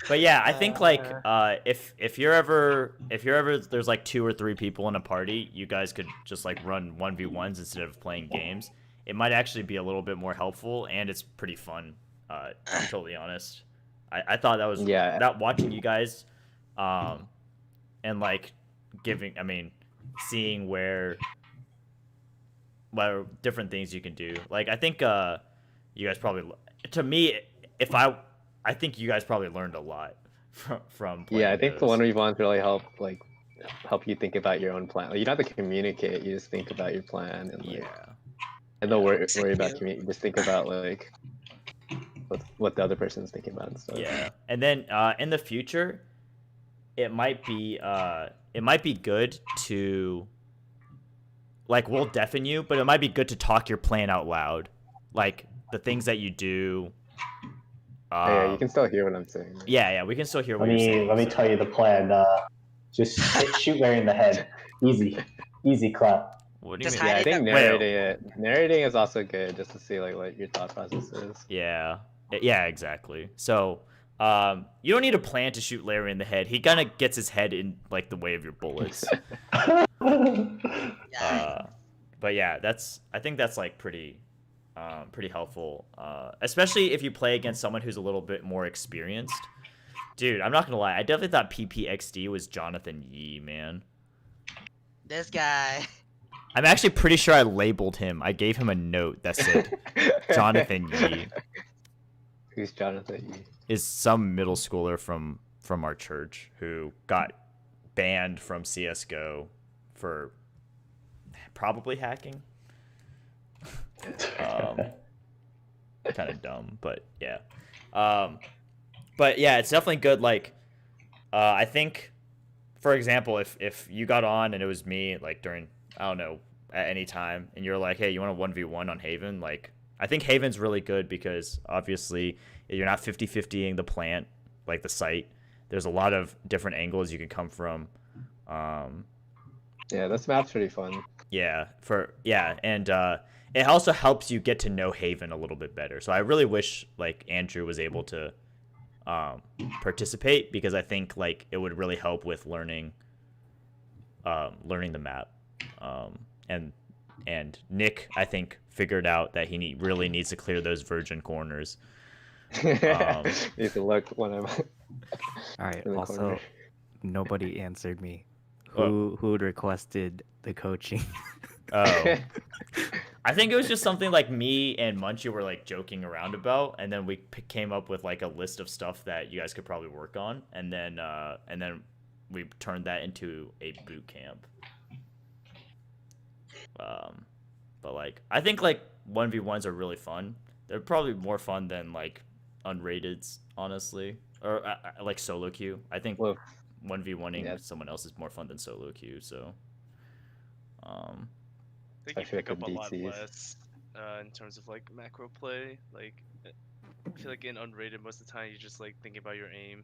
But yeah, I think like if you're ever there's like 2 or 3 people in a party, you guys could just like run 1v1s instead of playing games. It might actually be a little bit more helpful, and it's pretty fun. To be totally honest, I thought that was that watching you guys, and like seeing where different things you can do. Like I think you guys probably, to me, I think you guys probably learned a lot from playing Yeah, I think those. the 1v1s really help you think about your own plan. Like, you don't have to communicate, you just think about your plan and and don't worry about communicating. Just think about like what the other person's thinking about and stuff. Yeah, and then in the future, it might be good to like we'll deafen you, but it might be good to talk your plan out loud, like the things that you do. Yeah, you can still hear what I'm saying. Yeah, we can still hear what you're saying. Let me tell you the plan. Just shoot Larry in the head. Easy clap. What do you Just mean? Yeah, I think Wait. narrating is also good just to see like what your thought process is. Yeah, exactly. So you don't need a plan to shoot Larry in the head. He kind of gets his head in like the way of your bullets. But yeah, I think that's like pretty helpful, especially if you play against someone who's a little bit more experienced. Dude, I'm not gonna lie, I definitely thought PPXD was Jonathan Yee, man. This guy. I'm actually pretty sure I labeled him. I gave him a note that said Jonathan Yee. Who's Jonathan Yee? Is some middle schooler from from our church who got banned from CS:GO for probably hacking. Kind of dumb, but yeah. But yeah, it's definitely good. Like, I think, for example, if you got on and it was me, like during, I don't know, at any time, and you're like, hey, you want a 1v1 on Haven? Like, I think Haven's really good because obviously you're not 50-50ing the plant, like the site. There's a lot of different angles you can come from. Yeah, this map's pretty fun. Yeah, and it also helps you get to know Haven a little bit better. So I really wish like Andrew was able to participate because I think like it would really help with learning the map. And Nick, I think, figured out that he really needs to clear those virgin corners. Need to look when I'm. All right. in the Also, corner. nobody answered me. Who requested the coaching? Oh, I think it was just something like me and Munchie were like joking around about, and then we came up with like a list of stuff that you guys could probably work on, and then we turned that into a boot camp. But like I think like 1v1s are really fun. They're probably more fun than like unrateds, honestly, or like solo queue. I think 1v1ing someone else is more fun than solo queue. So, I think you pick up a lot less in terms of like macro play. Like, I feel like in unrated, most of the time you're just like thinking about your aim.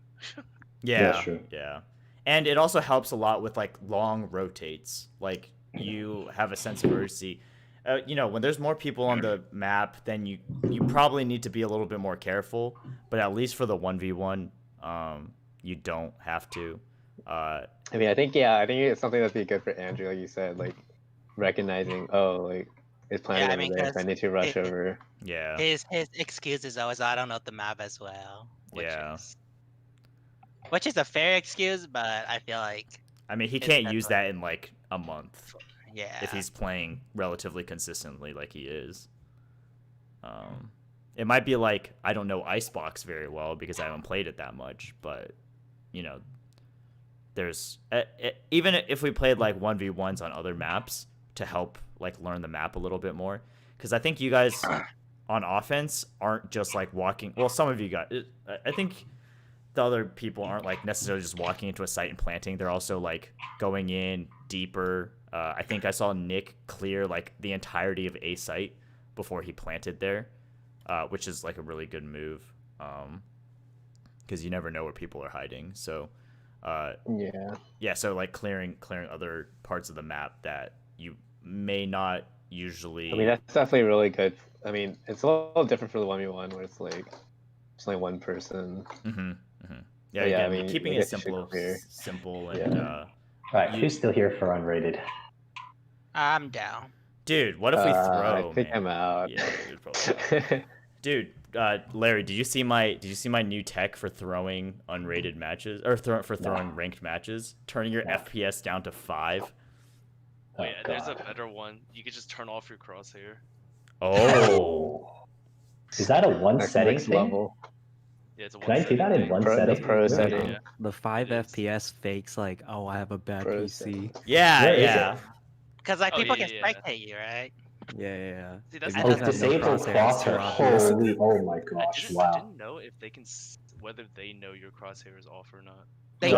Yeah, yeah, and it also helps a lot with like long rotates. Like you have a sense of urgency. You know, when there's more people on the map, then you probably need to be a little bit more careful. But at least for the 1v1, you don't have to. I mean, I think it's something that'd be good for Andrew, like you said, like recognizing, like it's planning over there, so I need to rush over. Yeah. His excuse is always, I don't know the map as well. Which is a fair excuse, but I feel like. I mean, he can't use that in like a month. Yeah. If he's playing relatively consistently like he is. It might be like, I don't know Icebox very well because I haven't played it that much, but, you know, there's... even if we played like 1v1s on other maps to help like learn the map a little bit more, because I think you guys on offense aren't just like walking... Well, some of you guys... I think the other people aren't like necessarily just walking into a site and planting. They're also like going in deeper. I think I saw Nick clear like the entirety of a site before he planted there, which is like a really good move, because you never know where people are hiding. So so like clearing other parts of the map that you may not usually. I mean, that's definitely really good. I mean, it's a little different for the 1v1 where it's like it's only one person. Yeah, yeah. I mean, keeping it simple and. All right, who's still here for unrated? I'm down. Dude, what if we throw? I think I'm out. Yeah, dude, probably. Dude, Larry, did you see my new tech for throwing unrated matches or throwing ranked matches? Turning your FPS down to 5. Oh yeah, there's a better one. You could just turn off your crosshair. Oh. Is that a one setting thing? Level. Yeah, it's a Can I do that in one setting? The pro setting. Yeah. The 5 FPS fakes like, oh, I have a bad PC. Yeah. Because like people can spectate you, right? Yeah. See, that's disabled crosshair. Holy, oh my gosh! Wow. I didn't know if they can whether they know your crosshair is off or not. They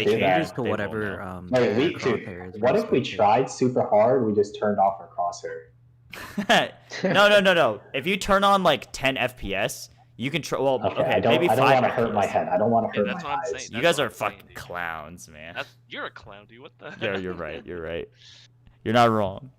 changes to whatever. What if we tried super hard? We just turned off our crosshair. No. If you turn on like 10 FPS, you can maybe 5 I don't want to FPS. hurt my head. I don't want to hurt that's my what I'm eyes. saying. You guys are fucking clowns, man. You're a clown, dude. What the? Yeah, you're right. You're not wrong.